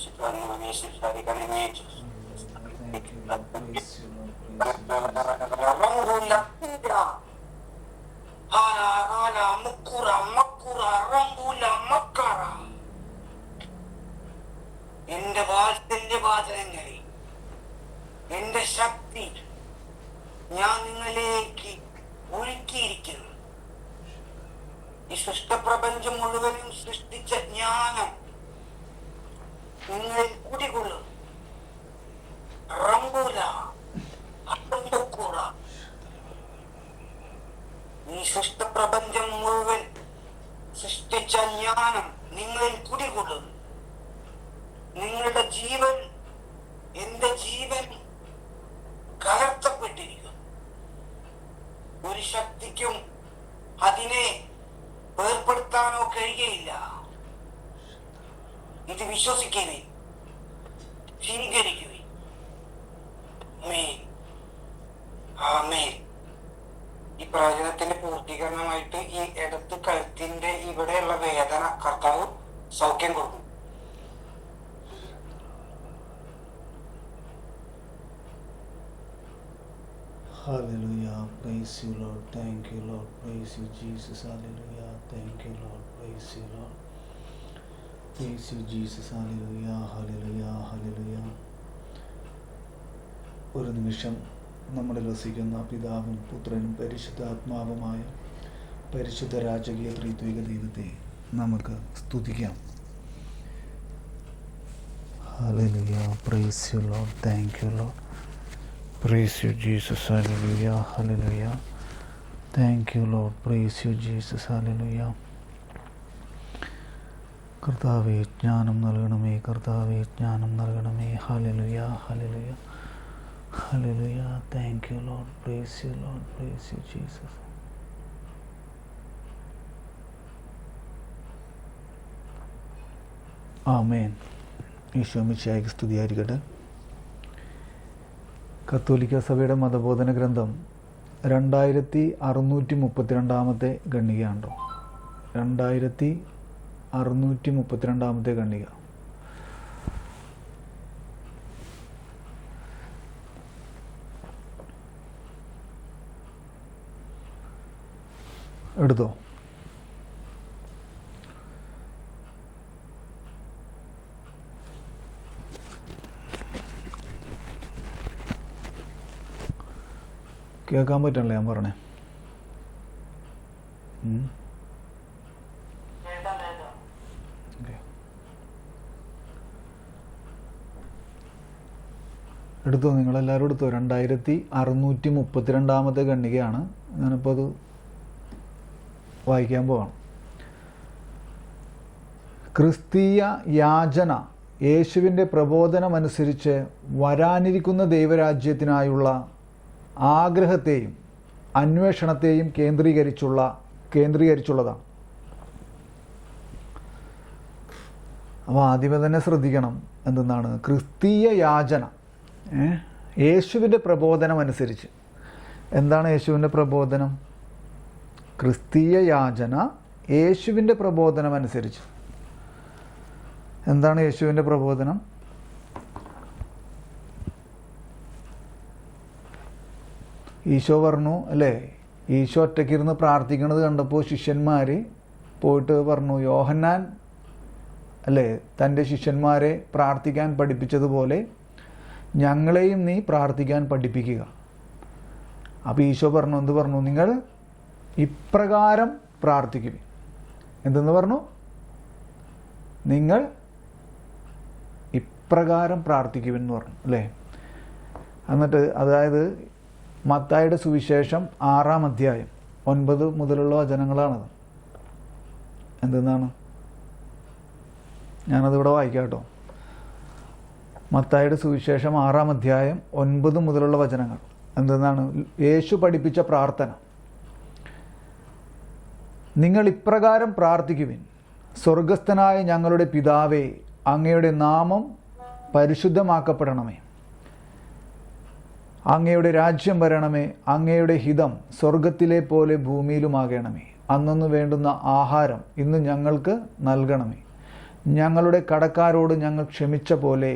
Thank you, Lord. Praise you, Lord. Praise you, Jesus. എന്റെ വാചനങ്ങളിൽ എന്റെ ശക്തി ഞാൻ നിങ്ങളിലേക്ക് ഒഴുക്കിയിരിക്കുന്നു. ഈ സൃഷ്ടപ്രപഞ്ചം മുഴുവനും സൃഷ്ടിച്ച ജ്ഞാനം നിങ്ങളിൽ കുടികൊള്ളും. റംബൂല ഈ സൃഷ്ടപ്രപഞ്ചം മുഴുവൻ സൃഷ്ടിച്ച ജ്ഞാനം നിങ്ങളിൽ കുടികൊള്ളും. നിങ്ങളുടെ ജീവൻ എന്റെ ജീവൻ കലർത്തപ്പെട്ടിരിക്കും. ഒരു ശക്തിക്കും അതിനെ വേർപ്പെടുത്താനോ കഴിയുകയില്ല. ഇത് വിശ്വസിക്കണേ, സ്വീകരിക്കുവേ. ആമേൻ. ഈ പ്രവചനത്തിന്റെ പൂർത്തീകരണമായിട്ട് ഈ ഇടത്ത് കഴുത്തിന്റെ ഇവിടെയുള്ള വേദന കർത്താവ് സൗഖ്യം കൊടുക്കും. Hallelujah. Praise you, Lord. Thank you, Lord. Praise you, Jesus. Hallelujah. Thank you, Lord. Praise you, Lord. Praise you, Jesus. Hallelujah. Hallelujah. Hallelujah. ഒരു നിമിഷം നമ്മളിൽ വസിക്കുന്ന പിതാവും പുത്രനും പരിശുദ്ധാത്മാവുമായ പരിശുദ്ധ രാജകീയ ത്രിത്വിക ദൈവത്തെ നമുക്ക് സ്തുതിക്കാം. Hallelujah. Praise you, Lord. Thank you, Lord. Praise you, Jesus. Hallelujah. Hallelujah. Thank you, Lord. Praise you, Jesus. Hallelujah. കർത്താവേ ജ്ഞാനം നൽകണമേ, കർത്താവേ ജ്ഞാനം നൽകണമേ. Hallelujah. Hallelujah. Hallelujah. Thank you, Lord. Praise you, Lord. Praise you, Jesus. ആമേൻ. ഈശോ മിശിഹായ്ക്ക് സ്തുതിയായിരിക്കട്ടെ. കത്തോലിക്ക സഭയുടെ മതബോധന ഗ്രന്ഥം 2632 ഖണ്ഡികയാണോ? 2632 ഖണ്ഡിക. എടുത്തോ? കേൾക്കാൻ പറ്റണല്ലേ ഞാൻ പറഞ്ഞേ? എടുത്തോ? നിങ്ങളെല്ലാവരും എടുത്തോ? 2632 ഖണ്ഡികയാണ്. ഞാനിപ്പോൾ അത് വായിക്കാൻ പോവാണ്. ക്രിസ്തീയ യാചന യേശുവിൻ്റെ പ്രബോധനമനുസരിച്ച് വരാനിരിക്കുന്ന ദൈവരാജ്യത്തിനായുള്ള ആഗ്രഹത്തെയും അന്വേഷണത്തെയും കേന്ദ്രീകരിച്ചുള്ളതാണ്. അപ്പോൾ ആദ്യമേ തന്നെ ശ്രദ്ധിക്കണം, എന്തെന്നാണ് ക്രിസ്തീയ യാചന? യേശുവിൻ്റെ പ്രബോധനം അനുസരിച്ച്. എന്താണ് യേശുവിൻ്റെ പ്രബോധനം? ക്രിസ്തീയ യാചന യേശുവിൻ്റെ പ്രബോധനം അനുസരിച്ച്. എന്താണ് യേശുവിൻ്റെ പ്രബോധനം? ഈശോ പറഞ്ഞു അല്ലേ, ഈശോ ഒറ്റയ്ക്കിരുന്ന് പ്രാർത്ഥിക്കുന്നത് കണ്ടപ്പോൾ ശിഷ്യന്മാർ പോയിട്ട് പറഞ്ഞു, യോഹന്നാൻ അല്ലേ തൻ്റെ ശിഷ്യന്മാരെ പ്രാർത്ഥിക്കാൻ പഠിപ്പിച്ചതുപോലെ ഞങ്ങളെയും നീ പ്രാർത്ഥിക്കാൻ പഠിപ്പിക്കുക. അപ്പോൾ ഈശോ പറഞ്ഞു, എന്ത് പറഞ്ഞു? നിങ്ങൾ ഇപ്രകാരം പ്രാർത്ഥിക്കും. എന്തെന്ന് പറഞ്ഞു? നിങ്ങൾ ഇപ്രകാരം പ്രാർത്ഥിക്കുമെന്ന് പറഞ്ഞു അല്ലേ. എന്നിട്ട് അതായത് മത്തായിയുടെ സുവിശേഷം 6-ാം അധ്യായം 9 മുതലുള്ള വചനങ്ങളാണത്. എന്തെന്നാണ്? ഞാനതിവിടെ വായിക്കാം കേട്ടോ. മത്തായിയുടെ സുവിശേഷം 6-ാം അധ്യായം 9 മുതലുള്ള വചനങ്ങൾ എന്തെന്നാണ്? യേശു പഠിപ്പിച്ച പ്രാർത്ഥന. നിങ്ങൾ ഇപ്രകാരം പ്രാർത്ഥിക്കുവിൻ: സ്വർഗസ്ഥനായ ഞങ്ങളുടെ പിതാവേ, അങ്ങയുടെ നാമം പരിശുദ്ധമാക്കപ്പെടണമേ, അങ്ങയുടെ രാജ്യം വരണമേ, അങ്ങയുടെ ഹിതം സ്വർഗത്തിലെ പോലെ ഭൂമിയിലുമാകണമേ, അന്നന്ന് വേണ്ടുന്ന ആഹാരം ഇന്ന് ഞങ്ങൾക്ക് നൽകണമേ, ഞങ്ങളുടെ കടക്കാരോട് ഞങ്ങൾ ക്ഷമിച്ച പോലെ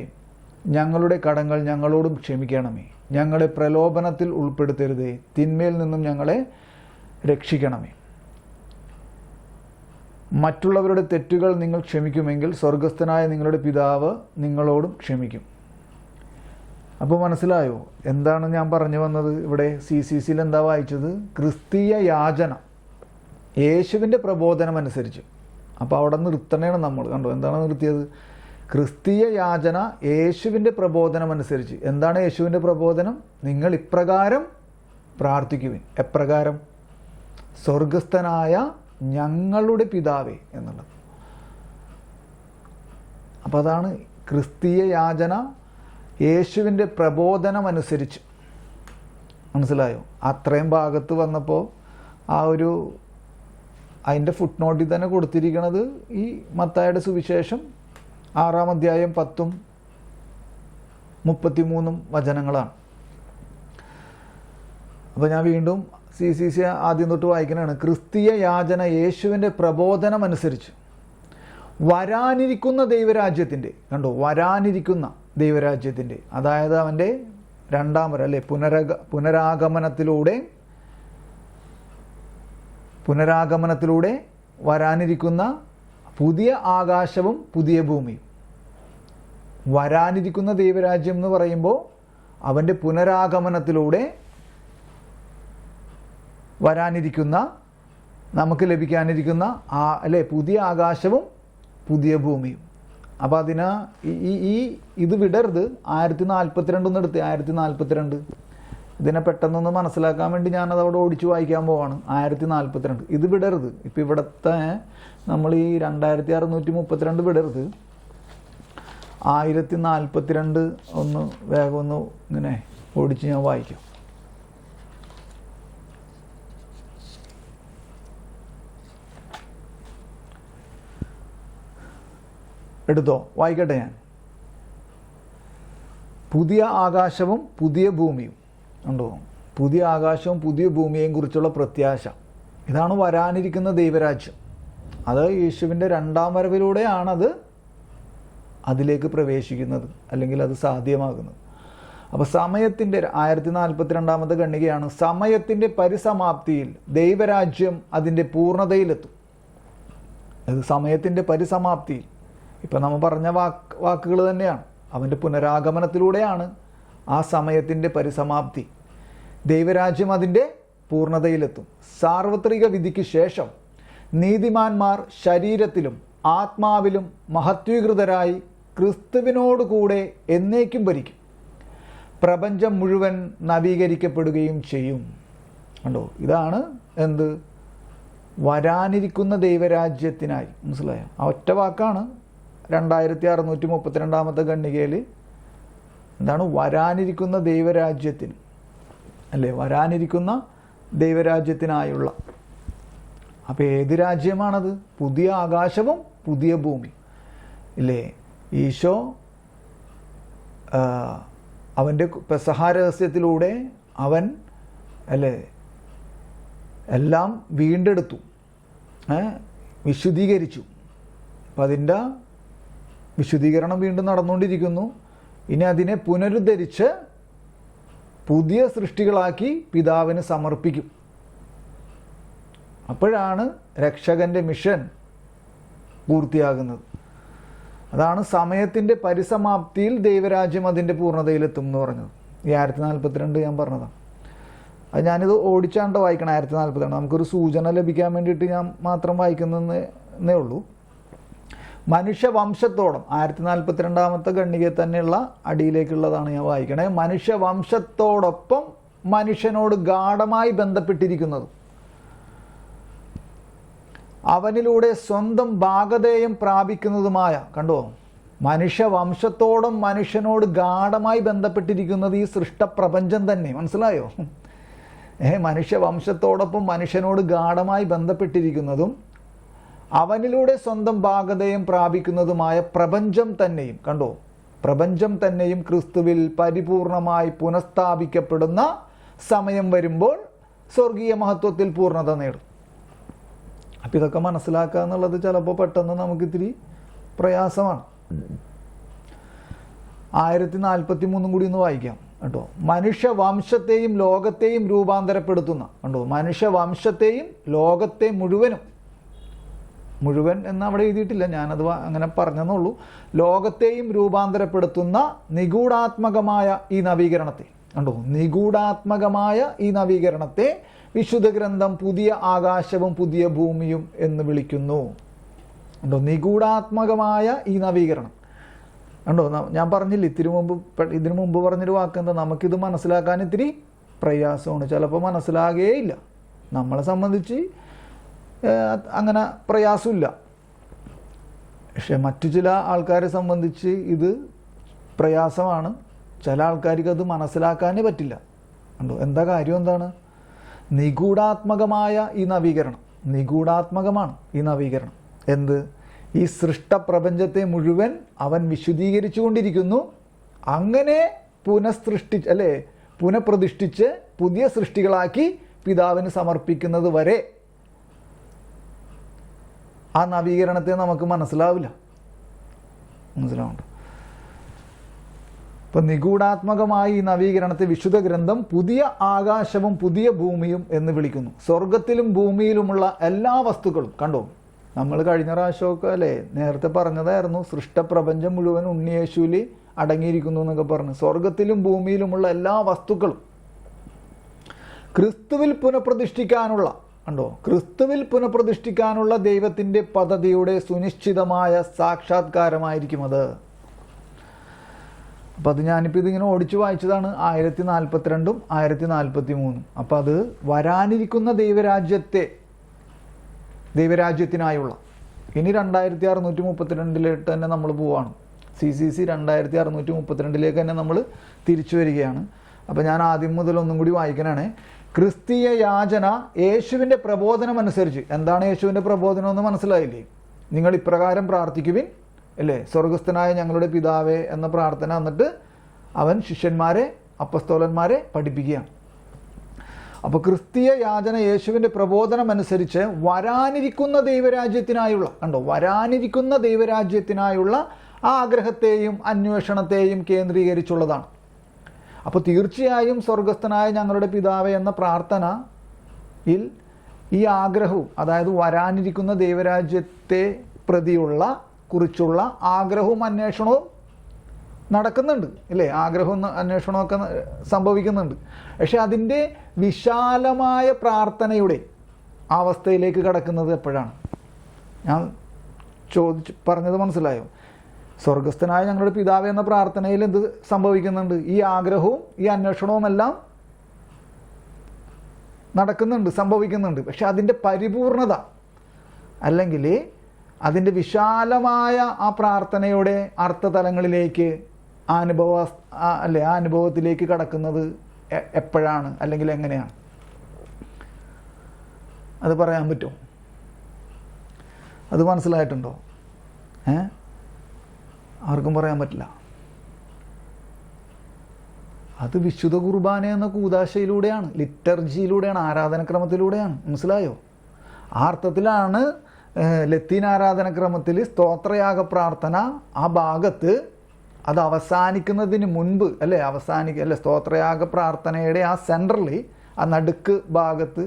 ഞങ്ങളുടെ കടങ്ങൾ ഞങ്ങളോടും ക്ഷമിക്കണമേ. ഞങ്ങളെ പ്രലോഭനത്തിൽ ഉൾപ്പെടുത്തരുതേ, തിന്മയിൽ നിന്നും ഞങ്ങളെ രക്ഷിക്കണമേ. മറ്റുള്ളവരുടെ തെറ്റുകൾ നിങ്ങൾ ക്ഷമിക്കുമെങ്കിൽ സ്വർഗസ്ഥനായ നിങ്ങളുടെ പിതാവ് നിങ്ങളോടും ക്ഷമിക്കും. അപ്പോൾ മനസ്സിലായോ എന്താണ് ഞാൻ പറഞ്ഞു വന്നത്? ഇവിടെ CCCയിൽ എന്താ വായിച്ചത്? ക്രിസ്തീയ യാചന യേശുവിൻ്റെ പ്രബോധനം അനുസരിച്ച്. അപ്പോൾ അവിടെ നിർത്തണേണ് നമ്മൾ. കണ്ടോ എന്താണ് നിർത്തിയത്? ക്രിസ്തീയ യാചന യേശുവിൻ്റെ പ്രബോധനം അനുസരിച്ച്. എന്താണ് യേശുവിൻ്റെ പ്രബോധനം? നിങ്ങൾ ഇപ്രകാരം പ്രാർത്ഥിക്കുവിൻ. എപ്രകാരം? സ്വർഗസ്ഥനായ ഞങ്ങളുടെ പിതാവേ എന്നുള്ളത്. അപ്പോൾ അതാണ് ക്രിസ്തീയ യാചന യേശുവിൻ്റെ പ്രബോധനം അനുസരിച്ച്. മനസ്സിലായോ? അത്രയും ഭാഗത്ത് വന്നപ്പോൾ അതിൻ്റെ ഫുട് നോട്ടിൽ തന്നെ കൊടുത്തിരിക്കുന്നത് ഈ മത്തായിയുടെ സുവിശേഷം 6-ാം അധ്യായം 10-ഉം 33-ഉം വചനങ്ങളാണ്. അപ്പോൾ ഞാൻ വീണ്ടും CCC ആദ്യം തൊട്ട് വായിക്കുന്നതാണ്. ക്രിസ്തീയ യാചന യേശുവിൻ്റെ പ്രബോധനം അനുസരിച്ച് വരാനിരിക്കുന്ന ദൈവരാജ്യത്തിൻ്റെ, കണ്ടോ, വരാനിരിക്കുന്ന ദൈവരാജ്യത്തിൻ്റെ, അതായത് അവൻ്റെ രണ്ടാം വരവ് അല്ലേ, പുനരാഗമനത്തിലൂടെ വരാനിരിക്കുന്ന പുതിയ ആകാശവും പുതിയ ഭൂമിയും. വരാനിരിക്കുന്ന ദൈവരാജ്യം എന്ന് പറയുമ്പോൾ അവൻ്റെ പുനരാഗമനത്തിലൂടെ വരാനിരിക്കുന്ന, നമുക്ക് ലഭിക്കാനിരിക്കുന്ന അല്ലേ, പുതിയ ആകാശവും പുതിയ ഭൂമിയും. അപ്പോൾ ഇത് വിടരുത്. 1042 എടുത്ത് 1042. ഇതിനെ പെട്ടെന്നൊന്ന് മനസ്സിലാക്കാൻ വേണ്ടി ഞാനത് അവിടെ ഓടിച്ചു വായിക്കാൻ പോവാണ്. 1042 ഇത് വിടരുത്. ഇപ്പം ഇവിടുത്തെ നമ്മൾ ഈ 2632 വിടരുത്. 1042 ഒന്ന് വേഗം ഒന്ന് ഇങ്ങനെ ഓടിച്ച് ഞാൻ വായിക്കാം. എടുത്തോ, വായിക്കട്ടെ ഞാൻ. പുതിയ ആകാശവും പുതിയ ഭൂമിയും. ഉണ്ടോ? പുതിയ ആകാശവും പുതിയ ഭൂമിയെയും കുറിച്ചുള്ള പ്രത്യാശ. ഇതാണ് വരാനിരിക്കുന്ന ദൈവരാജ്യം. അത് യേശുവിൻ്റെ രണ്ടാം വരവിലൂടെയാണത് അതിലേക്ക് പ്രവേശിക്കുന്നത്, അല്ലെങ്കിൽ അത് സാധ്യമാകുന്നത്. അപ്പോൾ സമയത്തിൻ്റെ 1042 ഖണ്ഡികയാണ്. സമയത്തിൻ്റെ പരിസമാപ്തിയിൽ ദൈവരാജ്യം അതിൻ്റെ പൂർണ്ണതയിലെത്തും. അത് സമയത്തിൻ്റെ പരിസമാപ്തിയിൽ. ഇപ്പം നമ്മൾ പറഞ്ഞ വാക്കുകൾ തന്നെയാണ്. അവൻ്റെ പുനരാഗമനത്തിലൂടെയാണ് ആ സമയത്തിൻ്റെ പരിസമാപ്തി. ദൈവരാജ്യം അതിൻ്റെ പൂർണ്ണതയിലെത്തും. സാർവത്രിക വിധിക്ക് ശേഷം നീതിമാന്മാർ ശരീരത്തിലും ആത്മാവിലും മഹത്വീകൃതരായി ക്രിസ്തുവിനോടുകൂടെ എന്നേക്കും ഭരിക്കും. പ്രപഞ്ചം മുഴുവൻ നവീകരിക്കപ്പെടുകയും ചെയ്യും. കണ്ടോ? ഇതാണ് എന്ത്? വരാനിരിക്കുന്ന ദൈവരാജ്യത്തിനായി. മനസ്സിലായോ? ആ ഒറ്റ വാക്കാണ് 2632 ഖണ്ഡികയിൽ എന്താണ്? വരാനിരിക്കുന്ന ദൈവരാജ്യത്തിന്, അല്ലേ, വരാനിരിക്കുന്ന ദൈവരാജ്യത്തിനായുള്ള. അപ്പോൾ ഏത് രാജ്യമാണത്? പുതിയ ആകാശവും പുതിയ ഭൂമി, ഇല്ലേ? ഈശോ അവൻ്റെ പെസഹ രഹസ്യത്തിലൂടെ അവൻ, അല്ലേ, എല്ലാം വീണ്ടെടുത്തു, വിശുദ്ധീകരിച്ചു. അപ്പം അതിൻ്റെ വിശുദ്ധീകരണം വീണ്ടും നടന്നുകൊണ്ടിരിക്കുന്നു. ഇനി അതിനെ പുനരുദ്ധരിച്ച് പുതിയ സൃഷ്ടികളാക്കി പിതാവിന് സമർപ്പിക്കും. അപ്പോഴാണ് രക്ഷകൻ്റെ മിഷൻ പൂർത്തിയാകുന്നത്. അതാണ് സമയത്തിൻ്റെ പരിസമാപ്തിയിൽ ദൈവരാജ്യം അതിൻ്റെ പൂർണ്ണതയിലെത്തും എന്ന് പറഞ്ഞത്. ഈ 1042 ഞാൻ പറഞ്ഞതാണ്. അത് ഞാനിത് ഓടിച്ചാണ്ട് വായിക്കണം. 1042 നമുക്കൊരു സൂചന ലഭിക്കാൻ വേണ്ടിയിട്ട് ഞാൻ മാത്രം വായിക്കുന്നതേ ഉള്ളൂ. മനുഷ്യവംശത്തോളം 1042 ഖണ്ഡികയിൽ തന്നെയുള്ള അടിയിലേക്കുള്ളതാണ് ഞാൻ വായിക്കണേ. മനുഷ്യവംശത്തോടൊപ്പം മനുഷ്യനോട് ഗാഢമായി ബന്ധപ്പെട്ടിരിക്കുന്നതും അവനിലൂടെ സ്വന്തം ഭാഗധേയം പ്രാപിക്കുന്നതുമായ, കണ്ടോ, മനുഷ്യവംശത്തോടും മനുഷ്യനോട് ഗാഢമായി ബന്ധപ്പെട്ടിരിക്കുന്നത് ഈ സൃഷ്ടപ്രപഞ്ചം തന്നെ. മനസ്സിലായോ? മനുഷ്യവംശത്തോടൊപ്പം മനുഷ്യനോട് ഗാഢമായി ബന്ധപ്പെട്ടിരിക്കുന്നതും അവനിലൂടെ സ്വന്തം ഭാഗധേയം പ്രാപിക്കുന്നതുമായ പ്രപഞ്ചം തന്നെയും, കണ്ടോ, പ്രപഞ്ചം തന്നെയും ക്രിസ്തുവിൽ പരിപൂർണമായി പുനഃസ്ഥാപിക്കപ്പെടുന്ന സമയം വരുമ്പോൾ സ്വർഗീയ മഹത്വത്തിൽ പൂർണ്ണത നേടും. അപ്പം ഇതൊക്കെ മനസ്സിലാക്കുക എന്നുള്ളത് ചിലപ്പോൾ പെട്ടെന്ന് നമുക്കിത്തിരി പ്രയാസമാണ്. 1043 കൂടി ഒന്ന് വായിക്കാം കേട്ടോ. മനുഷ്യവംശത്തെയും ലോകത്തെയും രൂപാന്തരപ്പെടുത്തുന്ന, കണ്ടോ, മനുഷ്യവംശത്തെയും ലോകത്തെ മുഴുവൻ എന്ന് അവിടെ എഴുതിയിട്ടില്ല, ഞാനത് അങ്ങനെ പറഞ്ഞെന്നുള്ളൂ. ലോകത്തെയും രൂപാന്തരപ്പെടുത്തുന്ന നിഗൂഢാത്മകമായ ഈ നവീകരണത്തെ, കണ്ടോ, നിഗൂഢാത്മകമായ ഈ നവീകരണത്തെ വിശുദ്ധ ഗ്രന്ഥം പുതിയ ആകാശവും പുതിയ ഭൂമിയും എന്ന് വിളിക്കുന്നു. കണ്ടോ, നിഗൂഢാത്മകമായ ഈ നവീകരണം. കണ്ടോ, ഞാൻ പറഞ്ഞില്ല ഇതിനു മുമ്പ് പറഞ്ഞൊരു വാക്കെന്താ, നമുക്കിത് മനസ്സിലാക്കാൻ ഇത്തിരി പ്രയാസമാണ്. ചിലപ്പോൾ മനസ്സിലാകുകയില്ല. നമ്മളെ സംബന്ധിച്ച് അങ്ങനെ പ്രയാസമില്ല. പക്ഷെ മറ്റു ചില ആൾക്കാരെ സംബന്ധിച്ച് ഇത് പ്രയാസമാണ്. ചില ആൾക്കാർക്ക് അത് മനസ്സിലാക്കാനേ പറ്റില്ല. കണ്ടോ, എന്താ കാര്യം എന്താണ്? നിഗൂഢാത്മകമായ ഈ നവീകരണം, നിഗൂഢാത്മകമാണ് ഈ നവീകരണം. എന്ത്? ഈ സൃഷ്ടപ്രപഞ്ചത്തെ മുഴുവൻ അവൻ വിശുദ്ധീകരിച്ചു കൊണ്ടിരിക്കുന്നു. അങ്ങനെ പുനഃപ്രതിഷ്ഠിച്ച് പുതിയ സൃഷ്ടികളാക്കി പിതാവിന് സമർപ്പിക്കുന്നത് വരെ ആ നവീകരണത്തെ നമുക്ക് മനസ്സിലാവില്ല. മനസ്സിലാവുന്നുണ്ട്? ഇപ്പം നിഗൂഢാത്മകമായി ഈ നവീകരണത്തെ വിശുദ്ധ ഗ്രന്ഥം പുതിയ ആകാശവും പുതിയ ഭൂമിയും എന്ന് വിളിക്കുന്നു. സ്വർഗത്തിലും ഭൂമിയിലുമുള്ള എല്ലാ വസ്തുക്കളും, കണ്ടോ, നമ്മൾ കഴിഞ്ഞ പ്രാവശ്യമൊക്കെ നേരത്തെ പറഞ്ഞതായിരുന്നു, സൃഷ്ടപ്രപഞ്ചം മുഴുവൻ ഉണ്ണിയേശുവിൽ അടങ്ങിയിരിക്കുന്നു എന്നൊക്കെ പറഞ്ഞു. സ്വർഗത്തിലും ഭൂമിയിലുമുള്ള എല്ലാ വസ്തുക്കളും ക്രിസ്തുവിൽ പുനഃപ്രതിഷ്ഠിക്കാനുള്ള ദൈവത്തിൻ്റെ പദ്ധതിയുടെ സുനിശ്ചിതമായ സാക്ഷാത്കാരമായിരിക്കും അത്. അപ്പം അത് ഞാനിപ്പോൾ ഇതിങ്ങനെ ഓടിച്ചു വായിച്ചതാണ് 1042 1043. അപ്പം അത് വരാനിരിക്കുന്ന ദൈവരാജ്യത്തിനായുള്ള, ഇനി 2632 തന്നെ നമ്മൾ പോവാണ്. CCC 2632 തന്നെ നമ്മൾ തിരിച്ചു വരികയാണ്. അപ്പം ഞാൻ ആദ്യം മുതൽ ഒന്നും കൂടി വായിക്കാനാണ്. ക്രിസ്തീയ യാചന യേശുവിൻ്റെ പ്രബോധനം അനുസരിച്ച്, എന്താണ് യേശുവിൻ്റെ പ്രബോധനം എന്ന് മനസ്സിലായില്ലേ? നിങ്ങൾ ഇപ്രകാരം പ്രാർത്ഥിക്കുവിൻ, അല്ലേ, സ്വർഗസ്ഥനായ ഞങ്ങളുടെ പിതാവേ എന്ന പ്രാർത്ഥന. എന്നിട്ട് അവൻ ശിഷ്യന്മാരെ, അപ്പസ്തോലന്മാരെ പഠിപ്പിക്കുകയാണ്. അപ്പോൾ ക്രിസ്തീയ യാചന യേശുവിൻ്റെ പ്രബോധനം അനുസരിച്ച് വരാനിരിക്കുന്ന ദൈവരാജ്യത്തിനായുള്ള ആഗ്രഹത്തെയും അന്വേഷണത്തെയും കേന്ദ്രീകരിച്ചുള്ളതാണ്. അപ്പോൾ തീർച്ചയായും സ്വർഗസ്ഥനായ ഞങ്ങളുടെ പിതാവേ എന്ന പ്രാർത്ഥനയിൽ ഈ ആഗ്രഹവും, അതായത് വരാനിരിക്കുന്ന ദൈവരാജ്യത്തെ കുറിച്ചുള്ള ആഗ്രഹവും അന്വേഷണവും നടക്കുന്നുണ്ട്, അല്ലേ? ആഗ്രഹവും അന്വേഷണമൊക്കെ സംഭവിക്കുന്നുണ്ട്. പക്ഷെ അതിൻ്റെ വിശാലമായ പ്രാർത്ഥനയുടെ അവസ്ഥയിലേക്ക് കടക്കുന്നത് എപ്പോഴാണ്? ഞാൻ പറഞ്ഞത് മനസ്സിലായോ? സ്വർഗസ്ഥനായ ഞങ്ങളുടെ പിതാവേ എന്ന പ്രാർത്ഥനയിൽ എന്ത് സംഭവിക്കുന്നുണ്ട്? ഈ ആഗ്രഹവും ഈ അന്വേഷണവും എല്ലാം സംഭവിക്കുന്നുണ്ട്. പക്ഷെ അതിൻ്റെ പരിപൂർണത, അല്ലെങ്കിൽ അതിൻ്റെ വിശാലമായ ആ പ്രാർത്ഥനയുടെ അർത്ഥതലങ്ങളിലേക്ക് ആ അനുഭവത്തിലേക്ക് കടക്കുന്നത് എപ്പോഴാണ്, അല്ലെങ്കിൽ എങ്ങനെയാണ്? അത് പറയാൻ പറ്റുമോ? അത് മനസ്സിലായിട്ടുണ്ടോ? ആർക്കും പറയാൻ പറ്റില്ല. അത് വിശുദ്ധ കുർബാന എന്ന കൂദാശയിലൂടെയാണ്, ലിറ്റർജിയിലൂടെയാണ്, ആരാധനക്രമത്തിലൂടെയാണ്. മനസ്സിലായോ? ആ അർത്ഥത്തിലാണ് ലത്തീൻ ആരാധനക്രമത്തിൽ സ്തോത്രയാഗ പ്രാർത്ഥന ആ ഭാഗത്ത് അത് അവസാനിക്കുന്നതിന് മുൻപ്, സ്തോത്രയാഗ പ്രാർത്ഥനയുടെ ആ സെൻട്രലിൽ, ആ നടുക്ക് ഭാഗത്ത്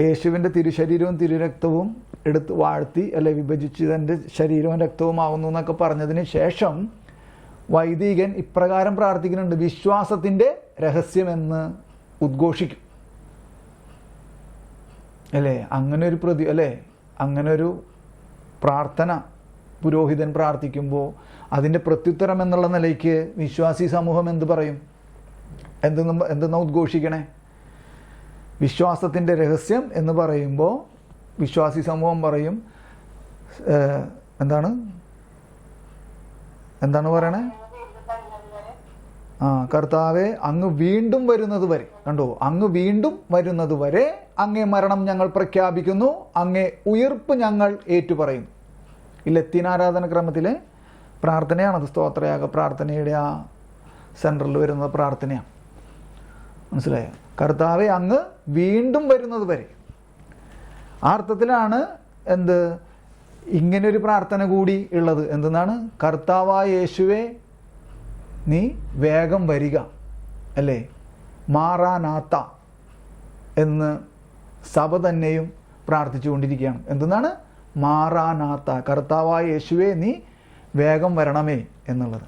യേശുവിൻ്റെ തിരുശരീരവും തിരുരക്തവും എടുത്ത് വാഴ്ത്തി, വിഭജിച്ച് തൻ്റെ ശരീരവും രക്തവും ആവുന്നു എന്നൊക്കെ പറഞ്ഞതിന് ശേഷം വൈദികൻ ഇപ്രകാരം പ്രാർത്ഥിക്കുന്നുണ്ട്: വിശ്വാസത്തിൻ്റെ രഹസ്യമെന്ന് ഉദ്ഘോഷിക്കും. അങ്ങനൊരു പ്രാർത്ഥന പുരോഹിതൻ പ്രാർത്ഥിക്കുമ്പോൾ അതിൻ്റെ പ്രത്യുത്തരം എന്നുള്ള നിലയ്ക്ക് വിശ്വാസി സമൂഹം എന്ത് പറയും? എന്തെന്നാ ഉദ്ഘോഷിക്കണേ? വിശ്വാസത്തിൻ്റെ രഹസ്യം എന്ന് പറയുമ്പോൾ വിശ്വാസി സമൂഹം പറയും, എന്താണ് പറയണേ? കർത്താവെ, അങ്ങ് വീണ്ടും വരുന്നത് വരെ, കണ്ടോ, അങ്ങ് വീണ്ടും വരുന്നത് വരെ അങ്ങേ മരണം ഞങ്ങൾ പ്രഖ്യാപിക്കുന്നു, അങ്ങേ ഉയിർപ്പ് ഞങ്ങൾ ഏറ്റുപറയുന്നു. ഈ ലത്തീൻ ആരാധനക്രമത്തിലെ പ്രാർത്ഥനയാണത്. സ്തോത്രയാഗ പ്രാർത്ഥനയുടെ ആ സെൻട്രലിൽ വരുന്ന പ്രാർത്ഥനയാണ്. മനസ്സിലായോ? കർത്താവെ, അങ്ങ് വീണ്ടും വരുന്നത് വരെ. ആ അർത്ഥത്തിലാണ് ഇങ്ങനൊരു പ്രാർത്ഥന കൂടി ഉള്ളത്. എന്തെന്നാണ്? കർത്താവായ യേശുവേ നീ വേഗം വരിക, അല്ലേ? മാറാനാത്ത എന്ന് സഭ തന്നെയും പ്രാർത്ഥിച്ചുകൊണ്ടിരിക്കുകയാണ്. എന്തെന്നാണ്? മാറാനാത്ത, കർത്താവായ യേശുവേ നീ വേഗം വരണമേ എന്നുള്ളത്.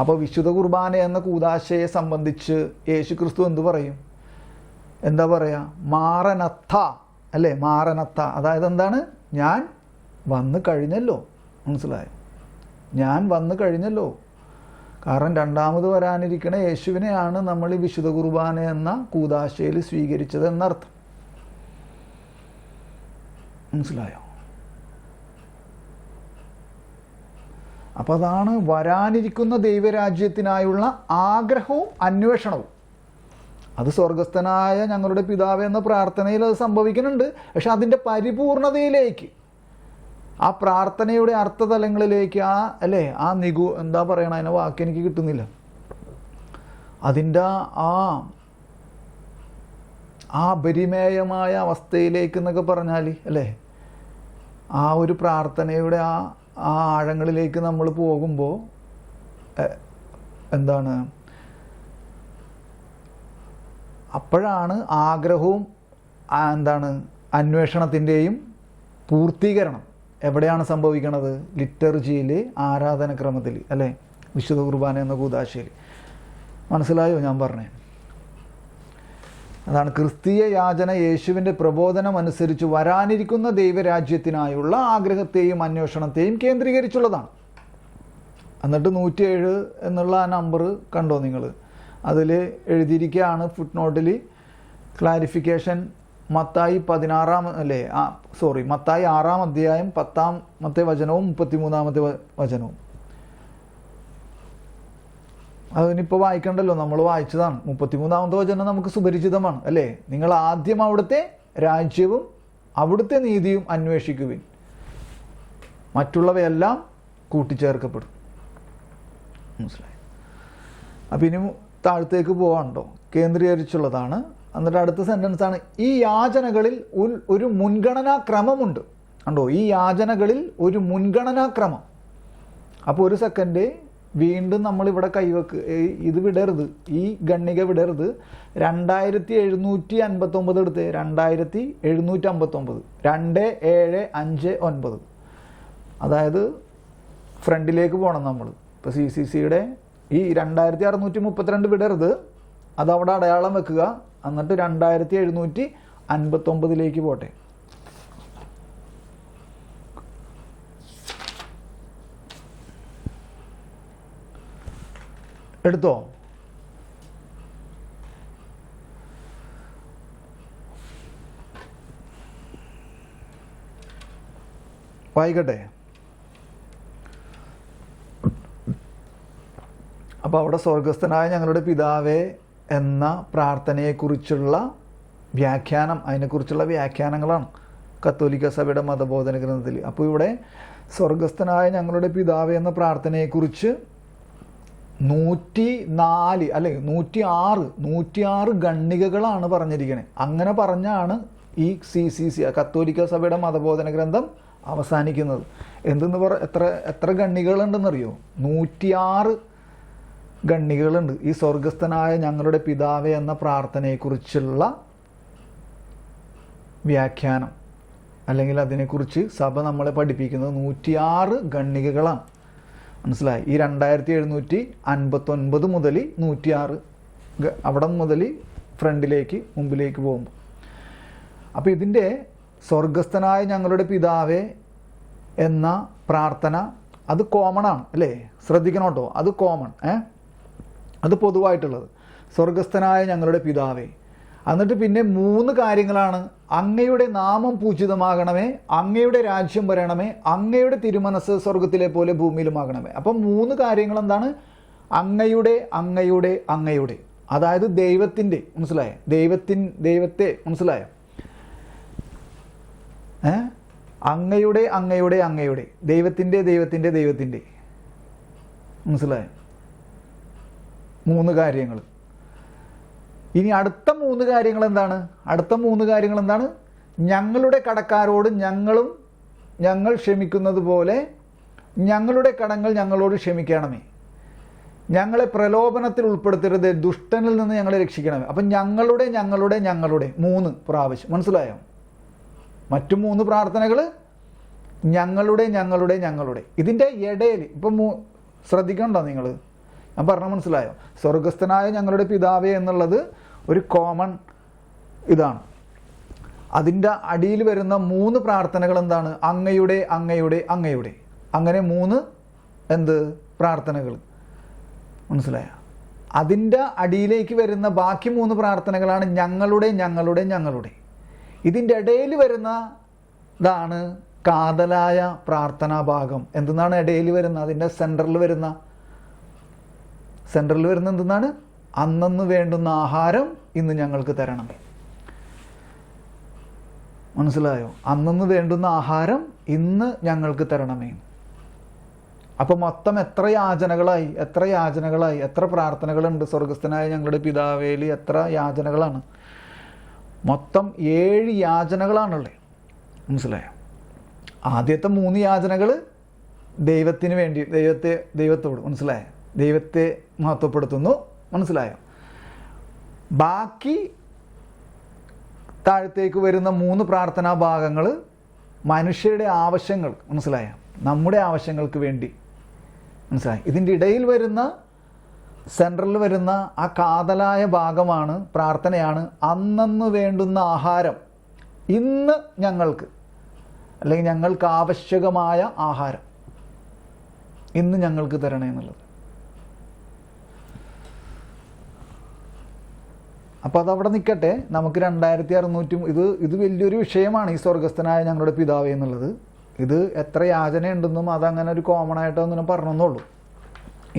അപ്പോൾ വിശുദ്ധ കുർബാന എന്ന കൂദാശയെ സംബന്ധിച്ച് യേശു ക്രിസ്തു എന്തു പറയും? എന്താ പറയുക? മാറനത്ത, അല്ലേ? മാറനത്ത, അതായത് എന്താണ്? ഞാൻ വന്നു കഴിഞ്ഞല്ലോ. മനസ്സിലായോ? ഞാൻ വന്നു കഴിഞ്ഞല്ലോ. കാരണം രണ്ടാമത് വരാനിരിക്കണ യേശുവിനെയാണ് നമ്മൾ ഈ വിശുദ്ധ കുർബാന എന്ന കൂദാശയിൽ സ്വീകരിച്ചത് എന്നർത്ഥം. മനസ്സിലായോ? അപ്പം അതാണ് വരാനിരിക്കുന്ന ദൈവരാജ്യത്തിനായുള്ള ആഗ്രഹവും അന്വേഷണവും. അത് സ്വർഗസ്ഥനായ ഞങ്ങളുടെ പിതാവേ എന്ന പ്രാർത്ഥനയിൽ അത് സംഭവിക്കുന്നുണ്ട്. പക്ഷെ അതിൻ്റെ പരിപൂർണതയിലേക്ക്, ആ പ്രാർത്ഥനയുടെ അർത്ഥതലങ്ങളിലേക്ക്, അല്ലേ, എന്താ പറയണ, അതിനെ വാക്ക് എനിക്ക് കിട്ടുന്നില്ല, അതിൻ്റെ ആ അപരിമേയമായ അവസ്ഥയിലേക്ക് എന്നൊക്കെ പറഞ്ഞാൽ, അല്ലേ, ആ ഒരു പ്രാർത്ഥനയുടെ ആ ആഴങ്ങളിലേക്ക് നമ്മൾ പോകുമ്പോൾ എന്താണ്, അപ്പോഴാണ് ആഗ്രഹവും അന്വേഷണത്തിൻ്റെയും പൂർത്തീകരണം എവിടെയാണ് സംഭവിക്കണത്? ലിറ്റർജിയിൽ, ആരാധനക്രമത്തിൽ, അല്ലേ, വിശുദ്ധ കുർബാന എന്ന കൂദാശയിൽ. മനസ്സിലായോ ഞാൻ പറഞ്ഞേ? അതാണ് ക്രിസ്തീയ യാചന യേശുവിൻ്റെ പ്രബോധനം അനുസരിച്ച് വരാനിരിക്കുന്ന ദൈവരാജ്യത്തിനായുള്ള ആഗ്രഹത്തെയും അന്വേഷണത്തെയും കേന്ദ്രീകരിച്ചുള്ളതാണ്. എന്നിട്ട് 107 എന്നുള്ള ആ നമ്പർ കണ്ടോ നിങ്ങൾ? അതിൽ എഴുതിയിരിക്കുകയാണ് ഫുട് നോട്ടിൽ, ക്ലാരിഫിക്കേഷൻ. മത്തായി 6-ാം അധ്യായം 10-ാമത്തെ വചനവും 33-ാമത്തെ വചനവും. അതിനിപ്പോൾ വായിക്കണ്ടല്ലോ, നമ്മൾ വായിച്ചതാണ്. 33-ാമത്തെ വചനം നമുക്ക് സുപരിചിതമാണ്, അല്ലേ? നിങ്ങൾ ആദ്യം അവിടുത്തെ രാജ്യവും അവിടുത്തെ നീതിയും അന്വേഷിക്കുവിൻ, മറ്റുള്ളവയെല്ലാം കൂട്ടിച്ചേർക്കപ്പെടും. മനസ്സിലായി? അപ്പം ഇനി താഴത്തേക്ക് പോകാനുണ്ടോ? കേന്ദ്രീകരിച്ചുള്ളതാണ്. എന്നിട്ട് അടുത്ത സെൻറ്റൻസ് ആണ്, ഈ യാചനകളിൽ ഒരു മുൻഗണനാ ക്രമമുണ്ട്. കണ്ടോ? ഈ യാചനകളിൽ ഒരു മുൻഗണനാ ക്രമം. അപ്പോൾ ഒരു സെക്കൻഡ് വീണ്ടും നമ്മളിവിടെ കൈവെക്ക്, ഇത് വിടരുത്, ഈ ഗണ്ണിക വിടരുത്. 2759 എടുത്ത്, 2759, 2759. അതായത് ഫ്രണ്ടിലേക്ക് പോകണം നമ്മൾ. ഇപ്പോൾ CCCയുടെ ഈ 2632 വിടരുത്, അതവിടെ അടയാളം വെക്കുക. എന്നിട്ട് 2759 പോട്ടെ. എടുത്തോ? വായിക്കട്ടെ. അപ്പോൾ അവിടെ സ്വർഗസ്ഥനായ ഞങ്ങളുടെ പിതാവേ എന്ന പ്രാർത്ഥനയെക്കുറിച്ചുള്ള വ്യാഖ്യാനം, അതിനെക്കുറിച്ചുള്ള വ്യാഖ്യാനങ്ങളാണ് കത്തോലിക്ക സഭയുടെ മതബോധന ഗ്രന്ഥത്തിൽ. അപ്പോൾ ഇവിടെ സ്വർഗസ്ഥനായ ഞങ്ങളുടെ പിതാവേ എന്ന പ്രാർത്ഥനയെക്കുറിച്ച് 104 അല്ലെ 106 ഗണ്ണികകളാണ് പറഞ്ഞിരിക്കുന്നത്. അങ്ങനെ പറഞ്ഞാണ് ഈ CCC കത്തോലിക്ക സഭയുടെ മതബോധന ഗ്രന്ഥം അവസാനിക്കുന്നത്. എത്ര ഗണ്ണികകളുണ്ടെന്നറിയോ? 106 ഗണ്ണികകളുണ്ട് ഈ സ്വർഗസ്ഥനായ ഞങ്ങളുടെ പിതാവേ എന്ന പ്രാർത്ഥനയെക്കുറിച്ചുള്ള വ്യാഖ്യാനം, അല്ലെങ്കിൽ അതിനെക്കുറിച്ച് സഭ നമ്മളെ പഠിപ്പിക്കുന്നത് 106 ഗണ്ണികകളാണ്. മനസ്സിലായി? ഈ 2759 മുതൽ 106 അവിടെ മുതൽ ഫ്രണ്ടിലേക്ക് മുമ്പിലേക്ക് പോകുമ്പോൾ. അപ്പോൾ ഇതിൻ്റെ സ്വർഗസ്ഥനായ ഞങ്ങളുടെ പിതാവേ എന്ന പ്രാർത്ഥന അത് കോമണാണ്, അല്ലേ? ശ്രദ്ധിക്കണം കേട്ടോ, അത് കോമൺ, അത് പൊതുവായിട്ടുള്ളത്. സ്വർഗസ്ഥനായ ഞങ്ങളുടെ പിതാവേ. എന്നിട്ട് പിന്നെ 3 കാര്യങ്ങളാണ്: അങ്ങയുടെ നാമം പൂജിതമാകണമേ, അങ്ങയുടെ രാജ്യം വരണമേ, അങ്ങയുടെ തിരുമനസ് സ്വർഗത്തിലെ പോലെ ഭൂമിയിലുമാകണമേ. അപ്പം 3 കാര്യങ്ങൾ എന്താണ്? അങ്ങയുടെ, അങ്ങയുടെ, അങ്ങയുടെ. അതായത് ദൈവത്തിൻ്റെ, മനസ്സിലായോ? ദൈവത്തെ മനസ്സിലായോ? അങ്ങയുടെ, അങ്ങയുടെ, അങ്ങയുടെ, ദൈവത്തിൻ്റെ, ദൈവത്തിൻ്റെ, ദൈവത്തിൻ്റെ. മനസ്സിലായോ? 3 കാര്യങ്ങൾ. ഇനി അടുത്ത 3 കാര്യങ്ങൾ എന്താണ്? അടുത്ത 3 കാര്യങ്ങൾ എന്താണ്? ഞങ്ങളുടെ കടക്കാരോട് ഞങ്ങളും ഞങ്ങൾ ക്ഷമിക്കുന്നത് പോലെ ഞങ്ങളുടെ കടങ്ങൾ ഞങ്ങളോട് ക്ഷമിക്കണമേ. ഞങ്ങളെ പ്രലോഭനത്തിൽ ഉൾപ്പെടുത്തരുത്, ദുഷ്ടനിൽ നിന്ന് ഞങ്ങളെ രക്ഷിക്കണമേ. അപ്പം ഞങ്ങളുടെ 3 പ്രാവശ്യം. മനസ്സിലായോ? മറ്റു 3 പ്രാർത്ഥനകൾ ഞങ്ങളുടെ. ഇതിൻ്റെ ഇടയിൽ ഇപ്പം ശ്രദ്ധിക്കണ്ടോ നിങ്ങൾ? ഞാൻ പറഞ്ഞ മനസ്സിലായോ? സ്വർഗസ്ഥനായ ഞങ്ങളുടെ പിതാവേ എന്നുള്ളത് ഒരു കോമൺ ഇതാണ്. അതിൻ്റെ അടിയിൽ വരുന്ന 3 പ്രാർത്ഥനകൾ എന്താണ്? അങ്ങയുടെ. അങ്ങനെ 3 പ്രാർത്ഥനകൾ. മനസ്സിലായോ? അതിൻ്റെ അടിയിലേക്ക് വരുന്ന ബാക്കി 3 പ്രാർത്ഥനകളാണ് ഞങ്ങളുടെ. ഇതിൻ്റെ ഇടയിൽ വരുന്ന ഇതാണ് കാതലായ പ്രാർത്ഥനാ ഭാഗം. എന്തെന്നാണ് ഇടയിൽ വരുന്ന? അതിൻ്റെ സെൻറ്ററിൽ വരുന്ന എന്തെന്നാണ്? അന്നന്ന് വേണ്ടുന്ന ആഹാരം ഇന്ന് ഞങ്ങൾക്ക് തരണമേ. മനസ്സിലായോ? അന്നന്ന് വേണ്ടുന്ന ആഹാരം ഇന്ന് ഞങ്ങൾക്ക് തരണമേ. അപ്പം മൊത്തം എത്ര യാചനകളായി, എത്ര പ്രാർത്ഥനകളുണ്ട്? സ്വർഗസ്ഥനായ ഞങ്ങളുടെ പിതാവേൽ എത്ര യാചനകളാണ്? മൊത്തം 7 യാചനകളാണുള്ളത്. മനസ്സിലായോ? ആദ്യത്തെ 3 യാചനകൾ ദൈവത്തിന് വേണ്ടി, ദൈവത്തോട്. മനസ്സിലായോ? ദൈവത്തെ മഹത്വപ്പെടുത്തുന്നു. മനസ്സിലായോ? ബാക്കി താഴത്തേക്ക് വരുന്ന 3 പ്രാർത്ഥനാ ഭാഗങ്ങൾ മനുഷ്യരുടെ ആവശ്യങ്ങൾ. മനസ്സിലായോ? നമ്മുടെ ആവശ്യങ്ങൾക്ക് വേണ്ടി. മനസ്സിലായി? ഇതിൻ്റെ ഇടയിൽ വരുന്ന, സെൻട്രലിൽ വരുന്ന ആ കാതലായ ഭാഗമാണ്, പ്രാർത്ഥനയാണ് അന്നന്ന് വേണ്ടുന്ന ആഹാരം ഇന്ന് ഞങ്ങൾക്ക്, അല്ലെങ്കിൽ ഞങ്ങൾക്ക് ആവശ്യകമായ ആഹാരം ഇന്ന് ഞങ്ങൾക്ക് തരണേ എന്നുള്ളത്. അപ്പോൾ അതവിടെ നിൽക്കട്ടെ. നമുക്ക് 2600 ഇത് വലിയൊരു വിഷയമാണ് ഈ സ്വർഗസ്ഥനായ ഞങ്ങളുടെ പിതാവേ എന്നുള്ളത്. ഇത് എത്ര യാചനയുണ്ടെന്നും അതങ്ങനെ ഒരു കോമൺ ആയിട്ടൊന്നും പറഞ്ഞെന്നുള്ളൂ.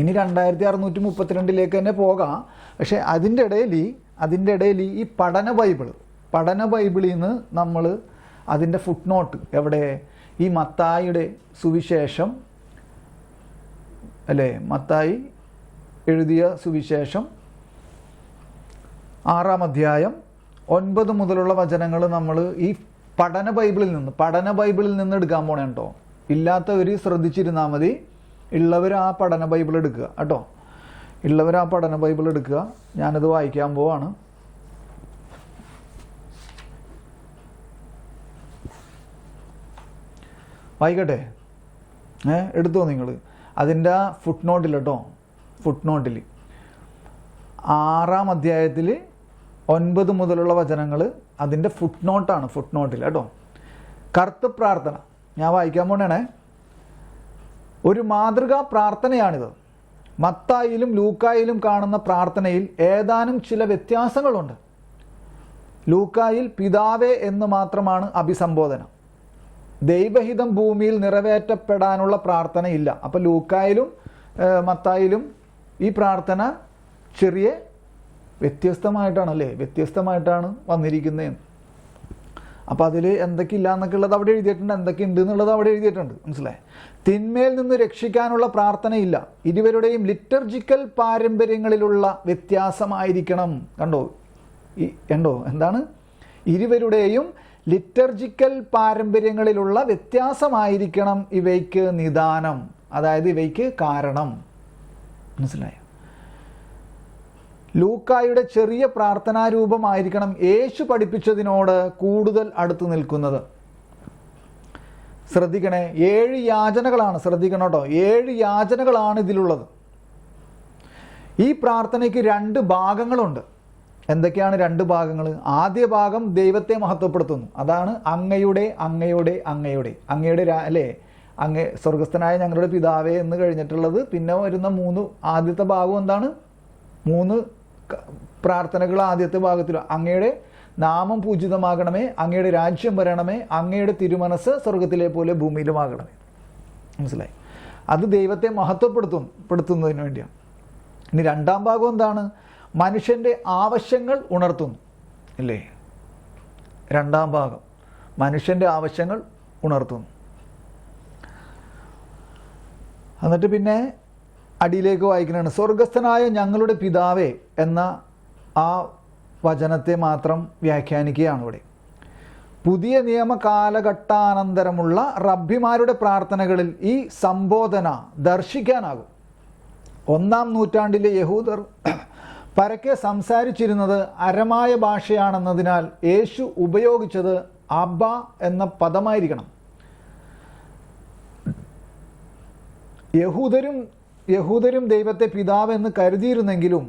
ഇനി 2632 തന്നെ പോകാം. പക്ഷേ അതിൻ്റെ ഇടയിൽ ഈ പഠന ബൈബിളിൽ നിന്ന് നമ്മൾ അതിൻ്റെ ഫുട് നോട്ട് എവിടെ? ഈ മത്തായിയുടെ സുവിശേഷം അല്ലേ? മത്തായി എഴുതിയ സുവിശേഷം 6-ാം അധ്യായം 9 മുതലുള്ള വചനങ്ങൾ നമ്മൾ ഈ പഠന ബൈബിളിൽ നിന്ന് എടുക്കാൻ പോണേ കേട്ടോ. ഇല്ലാത്തവർ ശ്രദ്ധിച്ചിരുന്നാൽ മതി. ഉള്ളവർ ആ പഠന ബൈബിൾ എടുക്കുക കേട്ടോ. ഞാനത് വായിക്കാൻ പോവാണ്. വായിക്കട്ടെ? എടുത്തോ നിങ്ങൾ? അതിൻ്റെ ഫുട് നോട്ടിൽ കേട്ടോ. 6-ാം അധ്യായത്തിൽ 9 മുതലുള്ള വചനങ്ങൾ അതിൻ്റെ ഫുട് നോട്ടിൽ കേട്ടോ. കർത്തൃ പ്രാർത്ഥന ഞാൻ വായിക്കാൻ പോണേ. ഒരു മാതൃകാ പ്രാർത്ഥനയാണിത്. മത്തായിലും ലൂക്കായിലും കാണുന്ന പ്രാർത്ഥനയിൽ ഏതാനും ചില വ്യത്യാസങ്ങളുണ്ട്. ലൂക്കായിൽ പിതാവേ എന്ന് മാത്രമാണ് അഭിസംബോധന. ദൈവഹിതം ഭൂമിയിൽ നിറവേറ്റപ്പെടാനുള്ള പ്രാർത്ഥനയില്ല. അപ്പോൾ ലൂക്കായിലും മത്തായിലും ഈ പ്രാർത്ഥന ചെറിയ വ്യത്യസ്തമായിട്ടാണ് വന്നിരിക്കുന്നത്. അപ്പോൾ അതിൽ എന്തൊക്കെ ഇല്ല എന്നൊക്കെ ഉള്ളത് അവിടെ എഴുതിയിട്ടുണ്ട്, എന്തൊക്കെ ഉണ്ട് എന്നുള്ളത് അവിടെ എഴുതിയിട്ടുണ്ട്. മനസ്സിലായി? തിന്മയിൽ നിന്ന് രക്ഷിക്കാനുള്ള പ്രാർത്ഥനയില്ല. ഇരുവരുടെയും ലിറ്റർജിക്കൽ പാരമ്പര്യങ്ങളിലുള്ള വ്യത്യാസമായിരിക്കണം. കണ്ടോ? എന്താണ്? ഇരുവരുടെയും ലിറ്റർജിക്കൽ പാരമ്പര്യങ്ങളിലുള്ള വ്യത്യാസമായിരിക്കണം ഇവയ്ക്ക് നിദാനം, അതായത് ഇവയ്ക്ക് കാരണം. മനസ്സിലായോ? ലൂക്കായുടെ ചെറിയ പ്രാർത്ഥനാരൂപമായിരിക്കണം യേശു പഠിപ്പിച്ചതിനോട് കൂടുതൽ അടുത്ത് നിൽക്കുന്നത്. ശ്രദ്ധിക്കണേ, 7 യാചനകളാണ്. ശ്രദ്ധിക്കണം കേട്ടോ, 7 യാചനകളാണ് ഇതിലുള്ളത്. ഈ പ്രാർത്ഥനയ്ക്ക് 2 ഭാഗങ്ങളുണ്ട്. എന്തൊക്കെയാണ് 2 ഭാഗങ്ങൾ? ആദ്യ ഭാഗം ദൈവത്തെ മഹത്വപ്പെടുത്തുന്നു. അതാണ് അങ്ങയുടെ അല്ലേ, സ്വർഗസ്ഥനായ ഞങ്ങളുടെ പിതാവേ എന്ന് കഴിഞ്ഞിട്ടുള്ളത്. പിന്നെ വരുന്ന 3 ആദ്യത്തെ ഭാഗം എന്താണ്? 3 പ്രാർത്ഥനകൾ ആദ്യത്തെ ഭാഗത്തിൽ അങ്ങയുടെ നാമം പൂജിതമാകണമേ, അങ്ങയുടെ രാജ്യം വരണമേ, അങ്ങയുടെ തിരുമനസ് സ്വർഗത്തിലെ പോലെ ഭൂമിയിലുമാകണമേ. മനസ്സിലായി? അത് ദൈവത്തെ മഹത്വപ്പെടുത്തുന്നതിന് വേണ്ടിയാണ്. ഇനി 2-ാം ഭാഗം എന്താണ്? മനുഷ്യൻ്റെ ആവശ്യങ്ങൾ ഉണർത്തുന്നു. അല്ലേ? 2-ാം ഭാഗം മനുഷ്യൻ്റെ ആവശ്യങ്ങൾ ഉണർത്തുന്നു. എന്നിട്ട് പിന്നെ അടിയിലേക്ക് വായിക്കുന്നതാണ് സ്വർഗസ്ഥനായ ഞങ്ങളുടെ പിതാവേ എന്ന ആ വചനത്തെ മാത്രം വ്യാഖ്യാനിക്കുകയാണ് ഇവിടെ. പുതിയ നിയമ കാലഘട്ടാനന്തരമുള്ള റബ്ബിമാരുടെ പ്രാർത്ഥനകളിൽ ഈ സംബോധന ദർശിക്കാനാകും. 1-ാം നൂറ്റാണ്ടിലെ യഹൂദർ പരക്കെ സംസാരിച്ചിരുന്നത് അരമായ ഭാഷയാണെന്നതിനാൽ യേശു ഉപയോഗിച്ചത് അബ്ബ എന്ന പദമായിരിക്കണം. യഹൂദരും ദൈവത്തെ പിതാവ് എന്ന് കരുതിയിരുന്നെങ്കിലും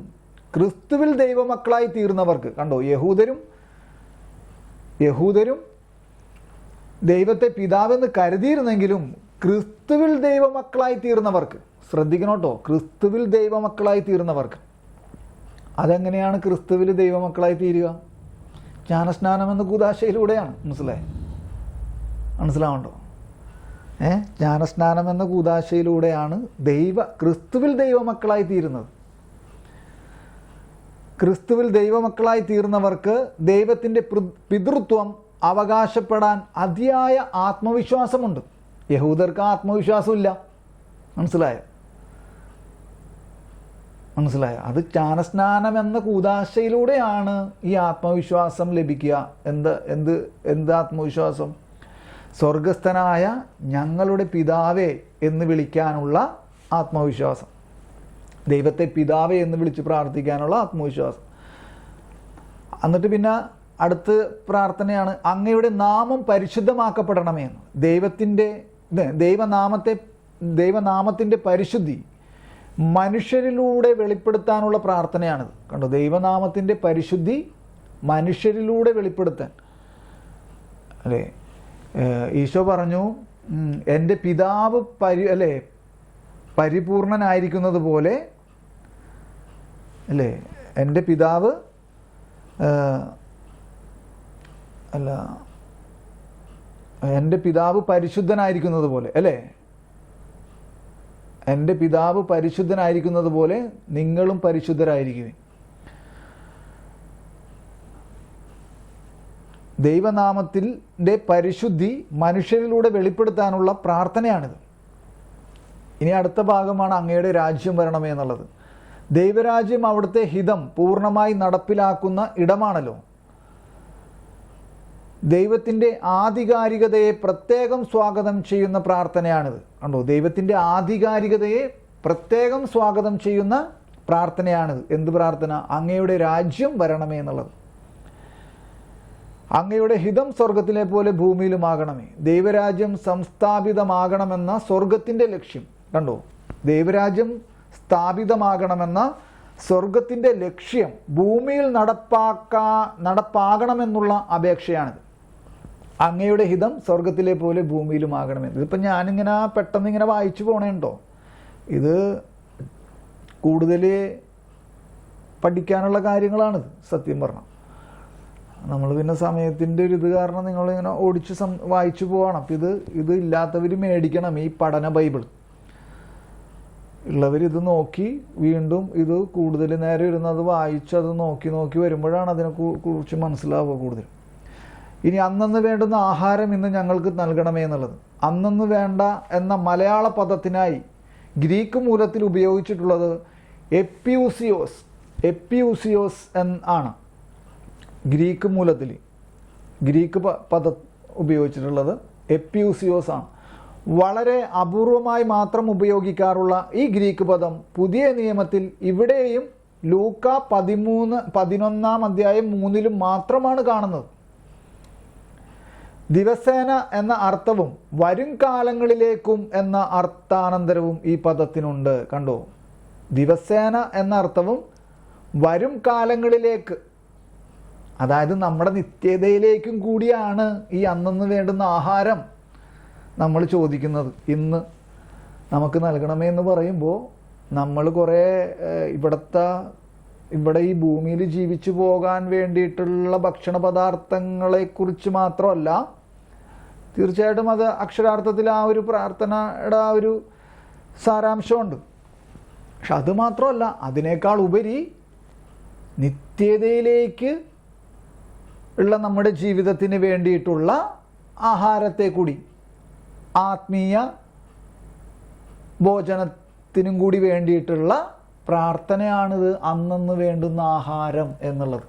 ക്രിസ്തുവിൽ ദൈവമക്കളായി തീർന്നവർക്ക്, കണ്ടോ, യഹൂദരും ദൈവത്തെ പിതാവെന്ന് കരുതിയിരുന്നെങ്കിലും ക്രിസ്തുവിൽ ദൈവമക്കളായി തീർന്നവർക്ക്, ശ്രദ്ധിക്കണം കേട്ടോ, ക്രിസ്തുവിൽ ദൈവമക്കളായി തീർന്നവർക്ക്. അതെങ്ങനെയാണ് ക്രിസ്തുവിൽ ദൈവമക്കളായി തീരുക? ജ്ഞാനസ്നാനം എന്ന കൂദാശയിലൂടെയാണ്. മനസ്സിലാവണ്ടോ? ജ്ഞാനസ്നാനം എന്ന കൂദാശയിലൂടെയാണ് ക്രിസ്തുവിൽ ദൈവമക്കളായി തീരുന്നത്. ക്രിസ്തുവിൽ ദൈവമക്കളായി തീർന്നവർക്ക് ദൈവത്തിൻ്റെ പിതൃത്വം അവകാശപ്പെടാൻ അതിയായ ആത്മവിശ്വാസമുണ്ട്. യഹൂദർക്ക് ആത്മവിശ്വാസമില്ല. മനസ്സിലായോ? അത് ജ്ഞാനസ്നാനം എന്ന കൂദാശയിലൂടെയാണ് ഈ ആത്മവിശ്വാസം ലഭിക്കുക. എന്ത് ആത്മവിശ്വാസം? സ്വർഗസ്ഥനായ ഞങ്ങളുടെ പിതാവേ എന്ന് വിളിക്കാനുള്ള ആത്മവിശ്വാസം, ദൈവത്തെ പിതാവേ എന്ന് വിളിച്ച് പ്രാർത്ഥിക്കാനുള്ള ആത്മവിശ്വാസം. എന്നിട്ട് പിന്നെ അടുത്ത പ്രാർത്ഥനയാണ് അങ്ങയുടെ നാമം പരിശുദ്ധമാക്കപ്പെടണമേ എന്ന്. ദൈവനാമത്തിൻ്റെ പരിശുദ്ധി മനുഷ്യരിലൂടെ വെളിപ്പെടുത്താനുള്ള പ്രാർത്ഥനയാണിത്. കണ്ടോ, ദൈവനാമത്തിൻ്റെ പരിശുദ്ധി മനുഷ്യരിലൂടെ വെളിപ്പെടുത്താൻ. അല്ലേ, ഈശോ പറഞ്ഞു, എൻ്റെ പിതാവ് പരിപൂർണനായിരിക്കുന്നത് പോലെ, അല്ലേ, എൻ്റെ പിതാവ് എൻ്റെ പിതാവ് പരിശുദ്ധനായിരിക്കുന്നത് പോലെ, അല്ലേ, എൻ്റെ പിതാവ് പരിശുദ്ധനായിരിക്കുന്നത് പോലെ നിങ്ങളും പരിശുദ്ധരായിരിക്കുവിൻ. ദൈവനാമത്തിൻ്റെ പരിശുദ്ധി മനുഷ്യരിലൂടെ വെളിപ്പെടുത്താനുള്ള പ്രാർത്ഥനയാണിത്. ഇനി അടുത്ത ഭാഗമാണ് അങ്ങയുടെ രാജ്യം വരണമേ എന്നുള്ളത്. ദൈവരാജ്യം അവിടുത്തെ ഹിതം പൂർണ്ണമായി നടപ്പിലാക്കുന്ന ഇടമാണല്ലോ. ദൈവത്തിൻ്റെ ആധികാരികതയെ പ്രത്യേകം സ്വാഗതം ചെയ്യുന്ന പ്രാർത്ഥനയാണിത്. കണ്ടോ, ദൈവത്തിൻ്റെ ആധികാരികതയെ പ്രത്യേകം സ്വാഗതം ചെയ്യുന്ന പ്രാർത്ഥനയാണിത്. എന്ത് പ്രാർത്ഥന? അങ്ങയുടെ രാജ്യം വരണമേ എന്നുള്ളത്. അങ്ങയുടെ ഹിതം സ്വർഗത്തിലെ പോലെ ഭൂമിയിലുമാകണമേ. ദൈവരാജ്യം സംസ്ഥാപിതമാകണമെന്ന സ്വർഗത്തിൻ്റെ ലക്ഷ്യം, കണ്ടോ, ദൈവരാജ്യം സ്ഥാപിതമാകണമെന്ന സ്വർഗത്തിൻ്റെ ലക്ഷ്യം ഭൂമിയിൽ നടപ്പാകണമെന്നുള്ള അപേക്ഷയാണിത്. അങ്ങയുടെ ഹിതം സ്വർഗത്തിലെ പോലെ ഭൂമിയിലുമാകണമെന്ന്. ഇതിപ്പോൾ ഞാനിങ്ങനെ പെട്ടെന്ന് വായിച്ചു പോണേണ്ടോ? ഇത് കൂടുതൽ പഠിക്കാനുള്ള കാര്യങ്ങളാണിത്. സത്യം പറഞ്ഞാൽ നമ്മൾ പിന്നെ സമയത്തിൻ്റെ ഒരു ഇത് കാരണം നിങ്ങളിങ്ങനെ ഓടിച്ച് വായിച്ചു പോവാണ്. അപ്പം ഇത് ഇല്ലാത്തവർ മേടിക്കണം ഈ പഠന ബൈബിൾ. ഉള്ളവരിത് നോക്കി വീണ്ടും ഇത് കൂടുതൽ നേരം ഇരുന്നത് വായിച്ച് അത് നോക്കി വരുമ്പോഴാണ് അതിനെ കുറിച്ച് മനസ്സിലാവുക കൂടുതൽ. ഇനി അന്നന്ന് വേണ്ടുന്ന ആഹാരം ഇന്ന് ഞങ്ങൾക്ക് നൽകണമേ എന്നുള്ളത്. അന്നന്ന് വേണ്ട എന്ന മലയാള പദത്തിനായി ഗ്രീക്ക് മൂലത്തിൽ ഉപയോഗിച്ചിട്ടുള്ളത് എപ്പിയൂസിയോസ് ആണ്. ഗ്രീക്ക് മൂലത്തിൽ ഗ്രീക്ക് പദം ഉപയോഗിച്ചിട്ടുള്ളത് എപ്പിയൂസിയോസ് ആണ്. വളരെ അപൂർവമായി മാത്രം ഉപയോഗിക്കാറുള്ള ഈ ഗ്രീക്ക് പദം പുതിയ നിയമത്തിൽ ഇവിടെയും ലൂക്ക 11-ാം അധ്യായം 3 മാത്രമാണ് കാണുന്നത്. ദിവസേന എന്ന അർത്ഥവും വരും കാലങ്ങളിലേക്കും എന്ന അർത്ഥാനന്തരവും ഈ പദത്തിനുണ്ട്. കണ്ടോ, ദിവസേന എന്ന അർത്ഥവും വരും കാലങ്ങളിലേക്ക്, അതായത് നമ്മുടെ നിത്യതയിലേക്കും കൂടിയാണ് ഈ അന്നന്ന് വേണ്ടുന്ന ആഹാരം നമ്മൾ ചോദിക്കുന്നത്. ഇന്ന് നമുക്ക് നൽകണമേ എന്ന് പറയുമ്പോൾ നമ്മൾ കുറേ ഇവിടെ ഈ ഭൂമിയിൽ ജീവിച്ചു പോകാൻ വേണ്ടിയിട്ടുള്ള ഭക്ഷണ പദാർത്ഥങ്ങളെക്കുറിച്ച് മാത്രമല്ല, തീർച്ചയായിട്ടും അത് അക്ഷരാർത്ഥത്തിൽ ആ ഒരു പ്രാർത്ഥനയുടെ ആ ഒരു സാരാംശമുണ്ട്. പക്ഷെ അത് മാത്രമല്ല, അതിനേക്കാൾ ഉപരി നിത്യതയിലേക്ക് ഉള്ള നമ്മുടെ ജീവിതത്തിന് വേണ്ടിയിട്ടുള്ള ആഹാരത്തെ കൂടി, ആത്മീയ ഭോജനത്തിനും കൂടി വേണ്ടിയിട്ടുള്ള പ്രാർത്ഥനയാണിത്, അന്നന്ന് വേണ്ടുന്ന ആഹാരം എന്നുള്ളത്.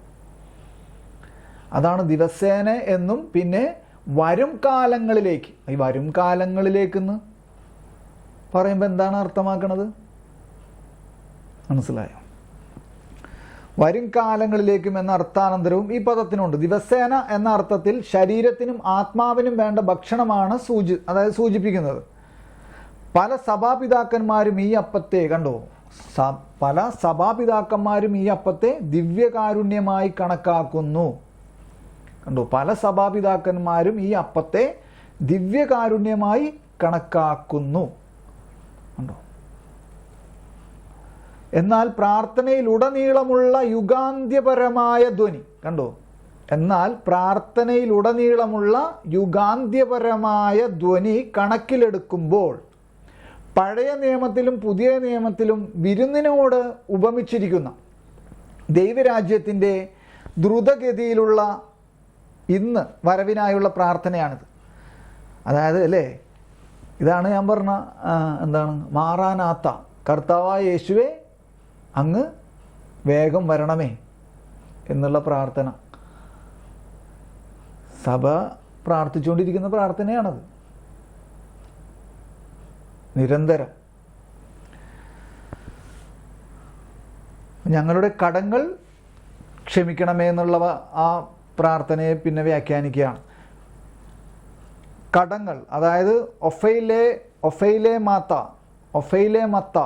അതാണ് ദിവസേന എന്നും പിന്നെ വരും കാലങ്ങളിലേക്ക്. ഈ വരും കാലങ്ങളിലേക്കെന്ന് പറയുമ്പോൾ എന്താണ് അർത്ഥമാക്കണത്? മനസ്സിലായോ? വരും കാലങ്ങളിലേക്കും എന്ന അർത്ഥാനന്തരവും ഈ പദത്തിനുണ്ട്. ദിവസേന എന്ന അർത്ഥത്തിൽ ശരീരത്തിനും ആത്മാവിനും വേണ്ട ഭക്ഷണമാണ് സൂചിപ്പിക്കുന്നത്. പല സഭാപിതാക്കന്മാരും ഈ അപ്പത്തെ പല സഭാപിതാക്കന്മാരും ഈ അപ്പത്തെ ദിവ്യകാരുണ്യമായി കണക്കാക്കുന്നു. പല സഭാപിതാക്കന്മാരും ഈ അപ്പത്തെ ദിവ്യകാരുണ്യമായി കണക്കാക്കുന്നു. എന്നാൽ പ്രാർത്ഥനയിലുടനീളമുള്ള യുഗാന്ത്യപരമായ ധ്വനി എന്നാൽ പ്രാർത്ഥനയിലുടനീളമുള്ള യുഗാന്ത്യപരമായ ധ്വനി കണക്കിലെടുക്കുമ്പോൾ പഴയ നിയമത്തിലും പുതിയ നിയമത്തിലും വിരുന്നിനോട് ഉപമിച്ചിരിക്കുന്ന ദൈവരാജ്യത്തിൻ്റെ ദ്രുതഗതിയിലുള്ള ഇന്ന് വരവിനായുള്ള പ്രാർത്ഥനയാണിത്. അതായത് അല്ലേ, ഇതാണ് ഞാൻ പറഞ്ഞ മാറാനാത്ത, കർത്താവായ യേശുവേ അങ്ങ് വേഗം വരണമേ എന്നുള്ള പ്രാർത്ഥന. സഭ പ്രാർത്ഥിച്ചുകൊണ്ടിരിക്കുന്ന പ്രാർത്ഥനയാണത്, നിരന്തരം. ഞങ്ങളുടെ കടങ്ങൾ ക്ഷമിക്കണമേ എന്നുള്ള ആ പ്രാർത്ഥനയെ പിന്നെ വ്യാഖ്യാനിക്കുകയാണ്. കടങ്ങൾ, അതായത് ഒഫൈലെ മത്ത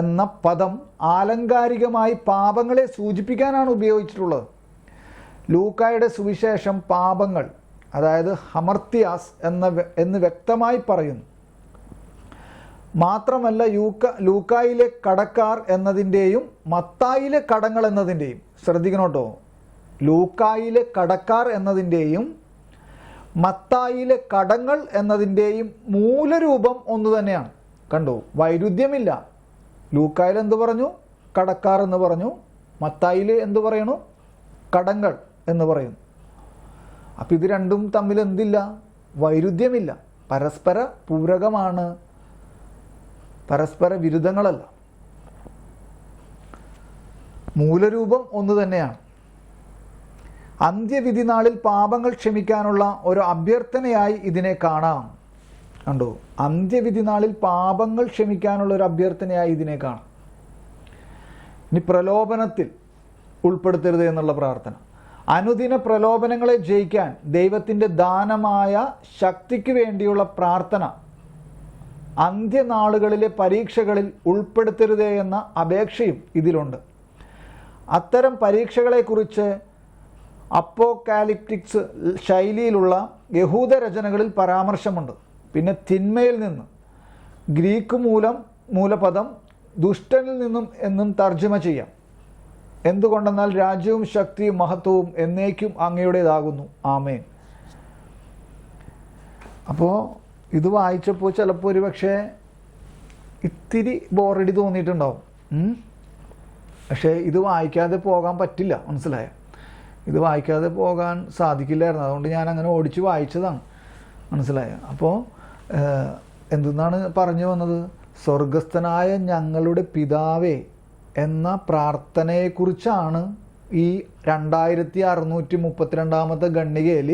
എന്ന പദം ആലങ്കാരികമായി പാപങ്ങളെ സൂചിപ്പിക്കാനാണ് ഉപയോഗിച്ചിട്ടുള്ളത്. ലൂക്കായുടെ സുവിശേഷം പാപങ്ങൾ, അതായത് ഹമർത്തിയാസ് എന്ന് വ്യക്തമായി പറയുന്നു. മാത്രമല്ല ലൂക്കായിലെ കടക്കാർ എന്നതിൻ്റെയും മത്തായിലെ കടങ്ങൾ എന്നതിൻ്റെയും, ശ്രദ്ധിക്കണോട്ടോ, ലൂക്കായിലെ കടക്കാർ എന്നതിൻ്റെയും മത്തായിലെ കടങ്ങൾ എന്നതിൻ്റെയും മൂലരൂപം ഒന്ന് തന്നെയാണ്. വൈരുദ്ധ്യമില്ല. ലൂക്കായിൽ എന്ത് പറഞ്ഞു? കടക്കാർ എന്ന് പറഞ്ഞു. മത്തായിൽ എന്ത് പറയണു? കടങ്ങൾ എന്ന് പറയുന്നു. അപ്പം ഇത് രണ്ടും തമ്മിൽ എന്തില്ല? വൈരുദ്ധ്യമില്ല. പരസ്പര പൂരകമാണ്, പരസ്പര വിരുദ്ധങ്ങളല്ല. മൂലരൂപം ഒന്ന് തന്നെയാണ്. അന്ത്യവിധി നാളിൽ പാപങ്ങൾ ക്ഷമിക്കാനുള്ള ഒരു അഭ്യർത്ഥനയായി ഇതിനെ കാണാം. അന്ത്യവിധി നാളിൽ പാപങ്ങൾ ക്ഷമിക്കാനുള്ള ഒരു അഭ്യർത്ഥനയായി ഇതിനെ കാണാം. ഇനി പ്രലോഭനത്തിൽ ഉൾപ്പെടുത്തരുത് എന്നുള്ള പ്രാർത്ഥന. അനുദിന പ്രലോഭനങ്ങളെ ജയിക്കാൻ ദൈവത്തിൻ്റെ ദാനമായ ശക്തിക്ക് വേണ്ടിയുള്ള പ്രാർത്ഥന. അന്ത്യനാളുകളിലെ പരീക്ഷകളിൽ ഉൾപ്പെടുത്തരുതേ എന്ന അപേക്ഷയും ഇതിലുണ്ട്. അത്തരം പരീക്ഷകളെക്കുറിച്ച് അപ്പോകാലിപ്റ്റിക്സ് ശൈലിയിലുള്ള യഹൂദ രചനകളിൽ പരാമർശമുണ്ട്. പിന്നെ തിന്മയിൽ നിന്ന്, ഗ്രീക്ക് മൂലപദം ദുഷ്ടനിൽ നിന്നും എന്നും തർജ്ജമ ചെയ്യാം. എന്തുകൊണ്ടെന്നാൽ രാജ്യവും ശക്തിയും മഹത്വവും എന്നേക്കും അങ്ങയുടേതാകുന്നു. ആമേൻ. അപ്പോൾ ഇത് വായിച്ചപ്പോൾ ചിലപ്പോൾ ഒരു പക്ഷേ ഇത്തിരി ബോറടി തോന്നിയിട്ടുണ്ടാവും. പക്ഷേ ഇത് വായിക്കാതെ പോകാൻ പറ്റില്ല, മനസ്സിലായോ? ഇത് വായിക്കാതെ പോകാൻ സാധിക്കില്ലായിരുന്നു. അതുകൊണ്ട് ഞാൻ അങ്ങനെ ഓടിച്ച് വായിച്ചതാണ്, മനസ്സിലായോ? അപ്പോൾ എന്തെന്നാണ് പറഞ്ഞു വന്നത്? സ്വർഗസ്ഥനായ ഞങ്ങളുടെ പിതാവേ എന്ന പ്രാർത്ഥനയെക്കുറിച്ചാണ് ഈ 2632 ഖണ്ഡികയിൽ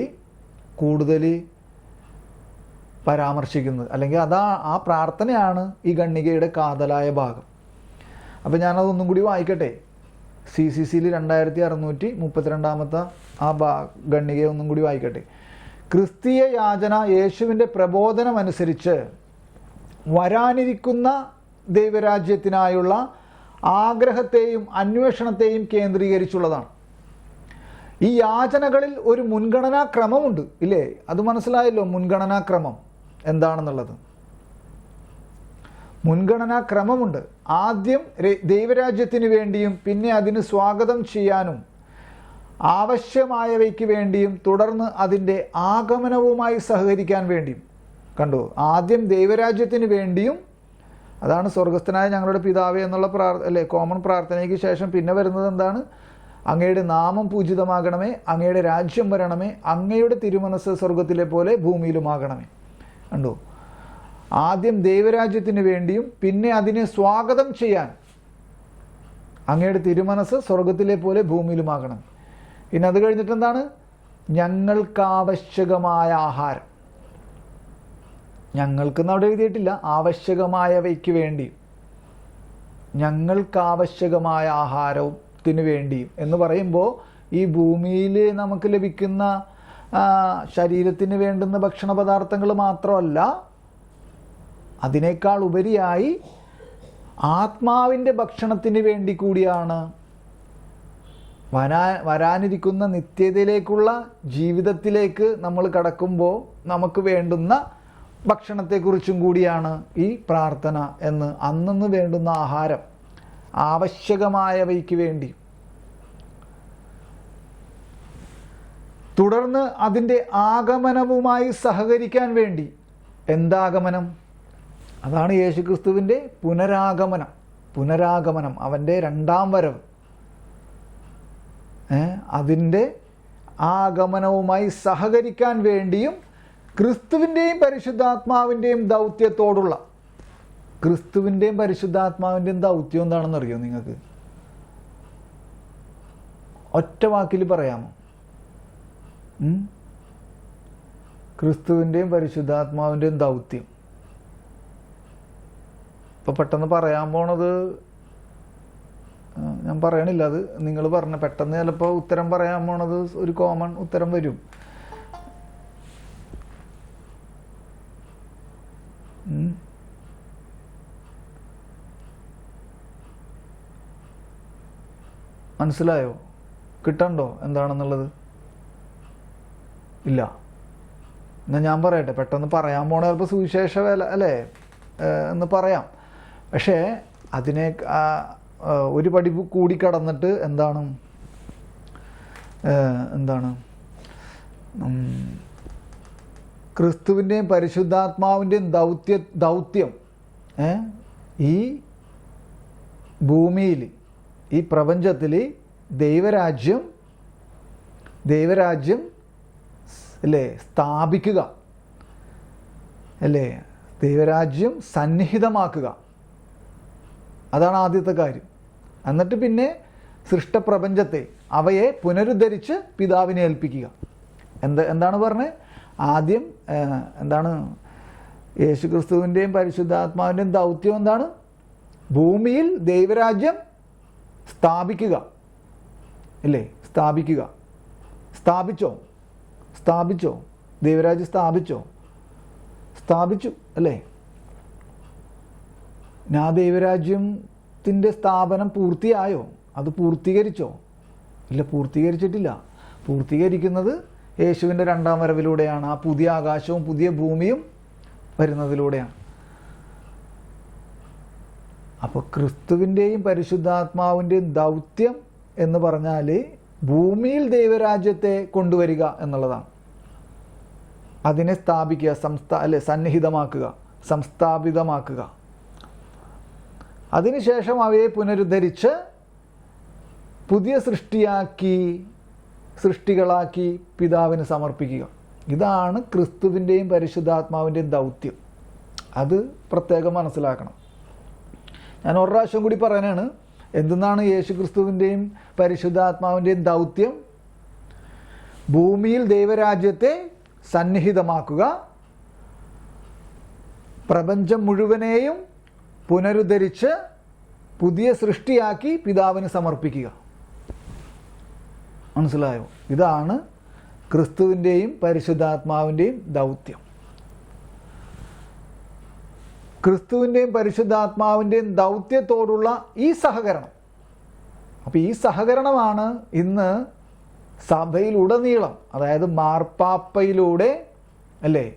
കൂടുതൽ പരാമർശിക്കുന്നത്. അല്ലെങ്കിൽ ആ പ്രാർത്ഥനയാണ് ഈ ഖണ്ഡികയുടെ കാതലായ ഭാഗം. അപ്പം ഞാനതൊന്നും കൂടി വായിക്കട്ടെ. CCCയിൽ 2632 ആ ഖണ്ഡികയെ ഒന്നും കൂടി വായിക്കട്ടെ. ക്രിസ്തീയ യാചന യേശുവിൻ്റെ പ്രബോധനമനുസരിച്ച് വരാനിരിക്കുന്ന ദൈവരാജ്യത്തിനായുള്ള ആഗ്രഹത്തെയും അന്വേഷണത്തെയും കേന്ദ്രീകരിച്ചുള്ളതാണ്. ഈ യാചനകളിൽ ഒരു മുൻഗണനാക്രമമുണ്ട്, ഇല്ലേ? അത് മനസ്സിലായല്ലോ, മുൻഗണനാക്രമം എന്താണെന്നുള്ളത്. മുൻഗണനാക്രമമുണ്ട്. ആദ്യം ദൈവരാജ്യത്തിന് വേണ്ടിയും പിന്നെ അതിന് സ്വാഗതം ചെയ്യാനും ആവശ്യമായവയ്ക്ക് വേണ്ടിയും തുടർന്ന് അതിൻ്റെ ആഗമനവുമായി സഹകരിക്കാൻ വേണ്ടിയും. ആദ്യം ദൈവരാജ്യത്തിന് വേണ്ടിയും, അതാണ് സ്വർഗസ്ഥനായ ഞങ്ങളുടെ പിതാവേ എന്നുള്ള കോമൺ പ്രാർത്ഥനയ്ക്ക് ശേഷം പിന്നെ വരുന്നത് എന്താണ്? അങ്ങയുടെ നാമം പൂജിതമാകണമേ, അങ്ങയുടെ രാജ്യം വരണമേ, അങ്ങയുടെ തിരുമനസ്സ് സ്വർഗത്തിലെ പോലെ ഭൂമിയിലുമാകണമേ. ആദ്യം ദൈവരാജ്യത്തിന് വേണ്ടിയും പിന്നെ അതിനെ സ്വാഗതം ചെയ്യാൻ അങ്ങയുടെ തിരുമനസ്സ് സ്വർഗത്തിലെ പോലെ ഭൂമിയിലുമാകണം. പിന്നെ അത് കഴിഞ്ഞിട്ട് എന്താണ്? ഞങ്ങൾക്കാവശ്യകമായ ആഹാരം. ഞങ്ങൾക്കെന്ന് അവിടെ എഴുതിയിട്ടില്ല, ആവശ്യകമായവയ്ക്ക് വേണ്ടി, ഞങ്ങൾക്കാവശ്യകമായ ആഹാരത്തിന് വേണ്ടിയും എന്ന് പറയുമ്പോൾ ഈ ഭൂമിയിൽ നമുക്ക് ലഭിക്കുന്ന ശരീരത്തിന് വേണ്ടുന്ന ഭക്ഷണ പദാർത്ഥങ്ങൾ മാത്രമല്ല, അതിനേക്കാൾ ഉപരിയായി ആത്മാവിൻ്റെ ഭക്ഷണത്തിന് വേണ്ടി കൂടിയാണ്, വരാനിരിക്കുന്ന നിത്യതയിലേക്കുള്ള ജീവിതത്തിലേക്ക് നമ്മൾ കടക്കുമ്പോൾ നമുക്ക് വേണ്ടുന്ന ഭക്ഷണത്തെക്കുറിച്ചും കൂടിയാണ് ഈ പ്രാർത്ഥന എന്ന്. അന്നന്ന് വേണ്ടുന്ന ആഹാരം, ആവശ്യകമായവയ്ക്ക് വേണ്ടി. തുടർന്ന് അതിൻ്റെ ആഗമനവുമായി സഹകരിക്കാൻ വേണ്ടി. എന്താഗമനം? അതാണ് യേശുക്രിസ്തുവിൻ്റെ പുനരാഗമനം, അവൻ്റെ രണ്ടാം വരവ്. അതിൻ്റെ ആഗമനവുമായി സഹകരിക്കാൻ വേണ്ടിയും ക്രിസ്തുവിൻ്റെയും പരിശുദ്ധാത്മാവിൻ്റെയും ദൗത്യത്തോടുള്ള, ക്രിസ്തുവിൻ്റെയും പരിശുദ്ധാത്മാവിൻ്റെയും ദൗത്യം എന്താണെന്നറിയോ നിങ്ങൾക്ക്? ഒറ്റ വാക്കിൽ പറയാമോ? ക്രിസ്തുവിൻ്റെയും പരിശുദ്ധാത്മാവിൻ്റെയും ദൗത്യം. ഇപ്പോൾ പെട്ടെന്ന് പറയാൻ പോണത് ഞാൻ പറയണില്ല, അത് നിങ്ങൾ പറഞ്ഞ പെട്ടെന്ന് ചിലപ്പോൾ ഉത്തരം പറയാൻ പോണത് ഒരു കോമൺ ഉത്തരം വരും. മനസ്സിലായോ? കിട്ടണ്ടോ എന്താണെന്നുള്ളത്? ഇല്ല. എന്നാൽ ഞാൻ പറയട്ടെ, പെട്ടെന്ന് പറയാൻ പോണ ചിലപ്പോൾ സുവിശേഷ വേല അല്ലേ എന്ന് പറയാം. പക്ഷേ അതിനെ ഒരു പടി കൂടി കടന്നിട്ട് എന്താണ് ക്രിസ്തുവിൻ്റെയും പരിശുദ്ധാത്മാവിൻ്റെയും ദൗത്യം ഈ ഭൂമിയിൽ, ഈ പ്രപഞ്ചത്തിൽ ദൈവരാജ്യം അല്ലേ സ്ഥാപിക്കുക, അല്ലേ ദൈവരാജ്യം സന്നിഹിതമാക്കുക. അതാണ് ആദ്യത്തെ കാര്യം. എന്നിട്ട് പിന്നെ സൃഷ്ടപ്രപഞ്ചത്തെ, അവയെ പുനരുദ്ധരിച്ച് പിതാവിനെ ഏൽപ്പിക്കുക. എന്താണ് പറഞ്ഞത്? ആദ്യം എന്താണ് യേശുക്രിസ്തുവിൻ്റെയും പരിശുദ്ധാത്മാവിൻ്റെയും ദൗത്യം എന്താണ്? ഭൂമിയിൽ ദൈവരാജ്യം സ്ഥാപിക്കുക, അല്ലേ? സ്ഥാപിച്ചോ? ദൈവരാജ്യം സ്ഥാപിച്ചു അല്ലേ? ആ ദൈവരാജ്യത്തിൻ്റെ സ്ഥാപനം പൂർത്തിയായോ? അത് പൂർത്തീകരിച്ചോ? ഇല്ല, പൂർത്തീകരിച്ചിട്ടില്ല. പൂർത്തീകരിക്കുന്നത് യേശുവിൻ്റെ രണ്ടാം വരവിലൂടെയാണ്. ആ പുതിയ ആകാശവും പുതിയ ഭൂമിയും വരുന്നതിലൂടെയാണ്. അപ്പോൾ ക്രിസ്തുവിൻ്റെയും പരിശുദ്ധാത്മാവിൻ്റെയും ദൗത്യം എന്ന് പറഞ്ഞാൽ ഭൂമിയിൽ ദൈവരാജ്യത്തെ കൊണ്ടുവരിക എന്നുള്ളതാണ്. അതിനെ സ്ഥാപിക്കുക, സന്നിഹിതമാക്കുക, സംസ്ഥാപിതമാക്കുക. അതിനുശേഷം അവയെ പുനരുദ്ധരിച്ച് പുതിയ സൃഷ്ടികളാക്കി പിതാവിന് സമർപ്പിക്കുക. ഇതാണ് ക്രിസ്തുവിൻ്റെയും പരിശുദ്ധാത്മാവിൻ്റെയും ദൗത്യം. അത് പ്രത്യേകം മനസ്സിലാക്കണം. ഞാൻ ഒരു പ്രാവശ്യം കൂടി പറയാനാണ്. എന്തെന്നാണ് യേശു ക്രിസ്തുവിൻ്റെയും പരിശുദ്ധാത്മാവിൻ്റെയും ദൗത്യം? ഭൂമിയിൽ ദൈവരാജ്യത്തെ സന്നിഹിതമാക്കുക, പ്രപഞ്ചം മുഴുവനെയും പുനരുദ്ധരിച്ച് പുതിയ സൃഷ്ടിയാക്കി പിതാവിന് സമർപ്പിക്കുക. മനസ്സിലായോ? ഇതാണ് ക്രിസ്തുവിൻ്റെയും പരിശുദ്ധാത്മാവിൻ്റെയും ദൗത്യം. ക്രിസ്തുവിൻ്റെയും പരിശുദ്ധാത്മാവിൻ്റെയും ദൗത്യത്തോടുള്ള ഈ സഹകരണം. അപ്പോൾ ഈ സഹകരണമാണ് ഇന്ന് സഭയിലുടനീളം, അതായത് മാർപ്പാപ്പയിലൂടെ അല്ലേ,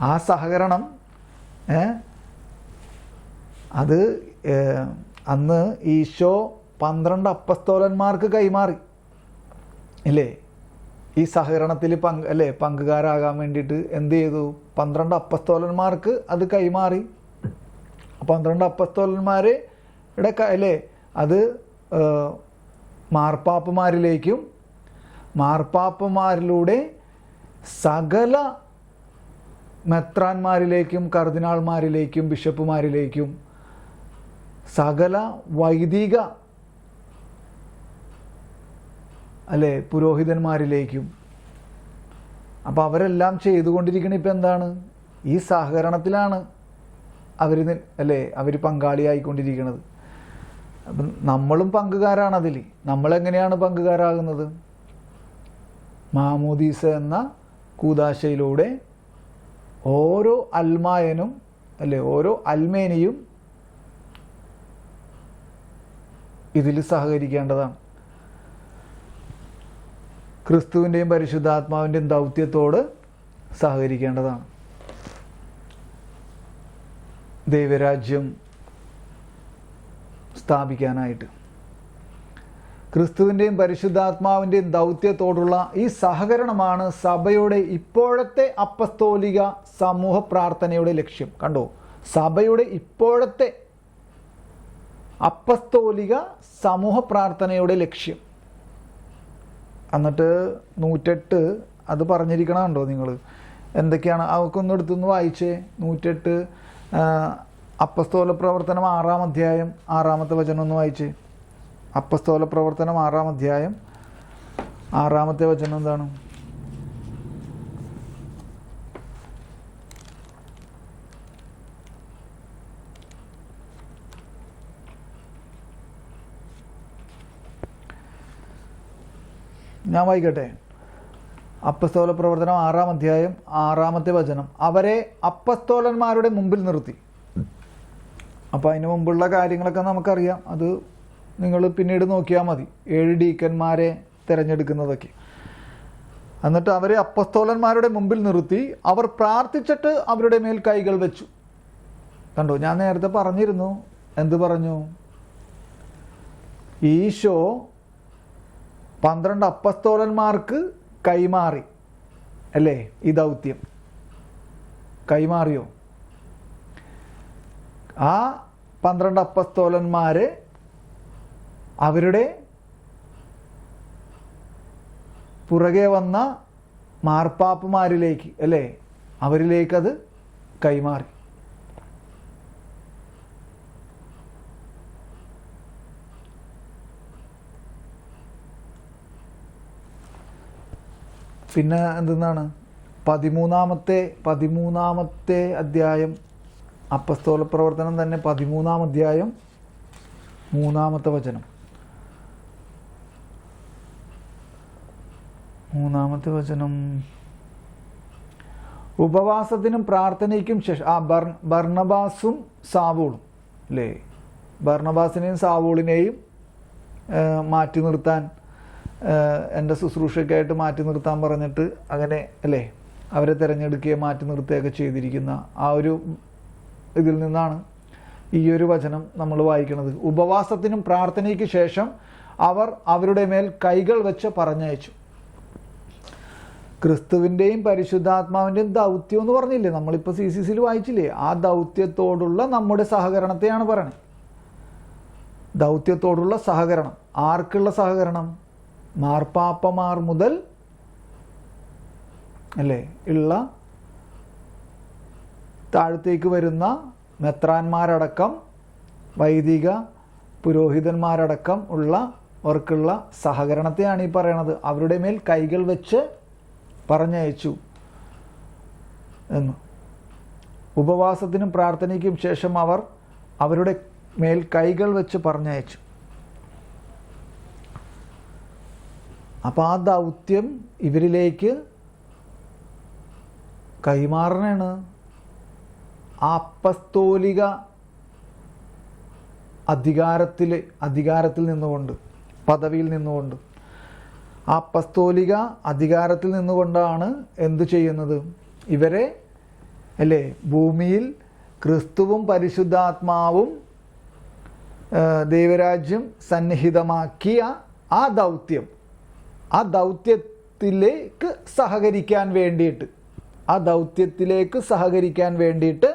ആ സഹകരണം അത് അന്ന് ഈശോ 12 അപ്പസ്തോലന്മാർക്ക് കൈമാറി അല്ലേ? ഈ സഹകരണത്തിൽ പങ്കുകാരാകാൻ വേണ്ടിയിട്ട് എന്ത് ചെയ്തു? 12 അപ്പസ്തോലന്മാർക്ക് അത് കൈമാറി. 12 അപ്പസ്തോലന്മാരുടെ അല്ലേ അത് മാർപ്പാപ്പമാരിലേക്കും മാർപ്പാപ്പമാരിലൂടെ സകല മെത്രാന്മാരിലേക്കും കർദിനാൾമാരിലേക്കും ബിഷപ്പുമാരിലേക്കും സകല വൈദിക അല്ലേ പുരോഹിതന്മാരിലേക്കും. അപ്പോൾ അവരെല്ലാം ചെയ്തുകൊണ്ടിരിക്കണ ഇപ്പം എന്താണ്? ഈ സഹകരണത്തിലാണ് അവർ പങ്കാളിയായിക്കൊണ്ടിരിക്കുന്നത്. അപ്പം നമ്മളും പങ്കുകാരാണ് അതിൽ. നമ്മളെങ്ങനെയാണ് പങ്കുകാരാകുന്നത്? മാമോദീസ എന്ന കൂദാശയിലൂടെ ഓരോ അൽമായനും ഓരോ അൽമേനിയും ഇതിൽ സഹകരിക്കേണ്ടതാണ്. ക്രിസ്തുവിൻ്റെയും പരിശുദ്ധാത്മാവിൻ്റെയും ദൗത്യത്തോട് സഹകരിക്കേണ്ടതാണ്. ദൈവരാജ്യം സ്ഥാപിക്കാനായിട്ട് ക്രിസ്തുവിൻ്റെയും പരിശുദ്ധാത്മാവിൻ്റെയും ദൗത്യത്തോടുള്ള ഈ സഹകരണമാണ് സഭയുടെ ഇപ്പോഴത്തെ അപ്പസ്തോലിക സമൂഹ പ്രാർത്ഥനയുടെ ലക്ഷ്യം. കണ്ടോ, സഭയുടെ ഇപ്പോഴത്തെ അപ്പസ്തോലിക സമൂഹ പ്രാർത്ഥനയുടെ ലക്ഷ്യം. എന്നിട്ട് 108 അത് പറഞ്ഞിരിക്കണമുണ്ടോ നിങ്ങൾ? എന്തൊക്കെയാണ്? അവർക്കൊന്നും എടുത്തൊന്ന് വായിച്ചേ. 108 അപ്പസ്തോല പ്രവർത്തനം 6-ാം അധ്യായം 6-ാമത്തെ വചനം ഒന്ന് വായിച്ചേ. അപ്പസ്തോല പ്രവർത്തനം 6-ാം അധ്യായം 6-ാമത്തെ വചനം എന്താണ്? ഞാൻ വായിക്കട്ടെ. അപ്പസ്തോല പ്രവർത്തനം 6-ാം അധ്യായം 6-ാമത്തെ വചനം. അവരെ അപ്പസ്തോലന്മാരുടെ മുമ്പിൽ നിർത്തി. അപ്പോൾ അതിന് മുമ്പുള്ള കാര്യങ്ങളൊക്കെ നമുക്കറിയാം. അത് നിങ്ങൾ പിന്നീട് നോക്കിയാൽ മതി. 7 ഡീക്കന്മാരെ തിരഞ്ഞെടുക്കുന്നതൊക്കെ. എന്നിട്ട് അവരെ അപ്പസ്തോലന്മാരുടെ മുമ്പിൽ നിർത്തി അവർ പ്രാർത്ഥിച്ചിട്ട് അവരുടെ മേൽ കൈകൾ വെച്ചു. കണ്ടോ, ഞാൻ നേരത്തെ പറഞ്ഞിരുന്നു. എന്ത് പറഞ്ഞു? ഈശോ 12 അപ്പസ്തോലന്മാർക്ക് കൈമാറി അല്ലേ? ഈ ദൗത്യം കൈമാറിയോ? ആ 12 അപ്പസ്തോലന്മാരെ അവരുടെ പുറകെ വന്ന മാർപ്പാപ്പമാരിലേക്ക് അല്ലേ, അവരിലേക്കത് കൈമാറി. പിന്നെ എന്തെന്നാണ്? 13-ാമത്തെ അധ്യായം അപ്പസ്തോല പ്രവർത്തനം തന്നെ 13-ാം അധ്യായം 3-ാമത്തെ വചനം. 3-ാമത്തെ വചനം. ഉപവാസത്തിനും പ്രാർത്ഥനയ്ക്കും ശേഷം ബർണബാസും സാവൂളും അല്ലേ, ബർണബാസിനെയും സാവൂളിനെയും മാറ്റി നിർത്താൻ, എൻ്റെ ശുശ്രൂഷയ്ക്കായിട്ട് മാറ്റി നിർത്താൻ പറഞ്ഞിട്ട് അങ്ങനെ അല്ലേ അവരെ തിരഞ്ഞെടുക്കുകയും മാറ്റി നിർത്തുകയൊക്കെ ചെയ്തിരിക്കുന്ന ആ ഒരു ഇതിൽ നിന്നാണ് ഈ ഒരു വചനം നമ്മൾ വായിക്കുന്നത്. ഉപവാസത്തിനും പ്രാർത്ഥനയ്ക്ക് ശേഷം അവർ അവരുടെ മേൽ കൈകൾ വെച്ച് പറഞ്ഞയച്ചു. ക്രിസ്തുവിൻ്റെയും പരിശുദ്ധാത്മാവിൻ്റെയും ദൗത്യം എന്ന് പറഞ്ഞില്ലേ, നമ്മളിപ്പോൾ CCCയിൽ വായിച്ചില്ലേ? ആ ദൗത്യത്തോടുള്ള നമ്മുടെ സഹകരണത്തെയാണ് പറയുന്നത്. ദൗത്യത്തോടുള്ള സഹകരണം. ആർക്കുള്ള സഹകരണം? മാർപ്പാപ്പമാർ മുതൽ അല്ലേ ഉള്ള താഴത്തേക്ക് വരുന്ന മെത്രാന്മാരടക്കം വൈദിക പുരോഹിതന്മാരടക്കം ഉള്ളവർക്കുള്ള സഹകരണത്തെയാണ് ഈ പറയണത്. അവരുടെ മേൽ കൈകൾ വെച്ച് പറഞ്ഞയച്ചു എന്ന്. ഉപവാസത്തിനും പ്രാർത്ഥനയ്ക്കും ശേഷം അവർ അവരുടെ മേൽ കൈകൾ വെച്ച് പറഞ്ഞയച്ചു. അപ്പോൾ ആ ദൗത്യം ഇവരിലേക്ക് കൈമാറണാണ്. ആ അപ്പസ്തോലിക അധികാരത്തിൽ നിന്നുകൊണ്ട്, പദവിയിൽ നിന്നുകൊണ്ട്, ആ അപ്പസ്തോലിക അധികാരത്തിൽ നിന്നുകൊണ്ടാണ് എന്തു ചെയ്യുന്നത്? ഇവരെ അല്ലേ ഭൂമിയിൽ ക്രിസ്തുവും പരിശുദ്ധാത്മാവും ദൈവരാജ്യം സന്നിഹിതമാക്കിയ ആ ദൗത്യത്തിലേക്ക് സഹകരിക്കാൻ വേണ്ടിയിട്ട്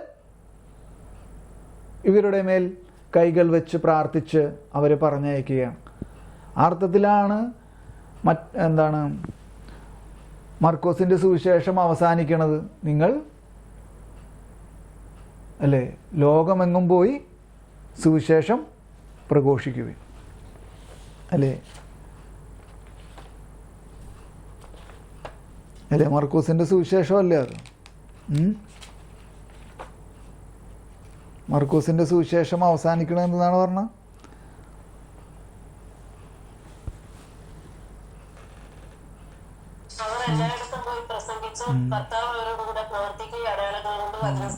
ഇവരുടെ മേൽ കൈകൾ വെച്ച് പ്രാർത്ഥിച്ച് അവരെ പറഞ്ഞയക്കുകയാണ്. ആ അർത്ഥത്തിലാണ് മർക്കോസിൻ്റെ സുവിശേഷം അവസാനിക്കുന്നത്. നിങ്ങൾ അല്ലേ ലോകമെങ്ങും പോയി സുവിശേഷം പ്രഘോഷിക്കുകയും അല്ലേ. അല്ലേ? മർക്കൂസിൻ്റെ സുവിശേഷമല്ലേ അത്? മർക്കൂസിൻ്റെ സുവിശേഷം അവസാനിക്കണത് എന്താണ് പറഞ്ഞത്?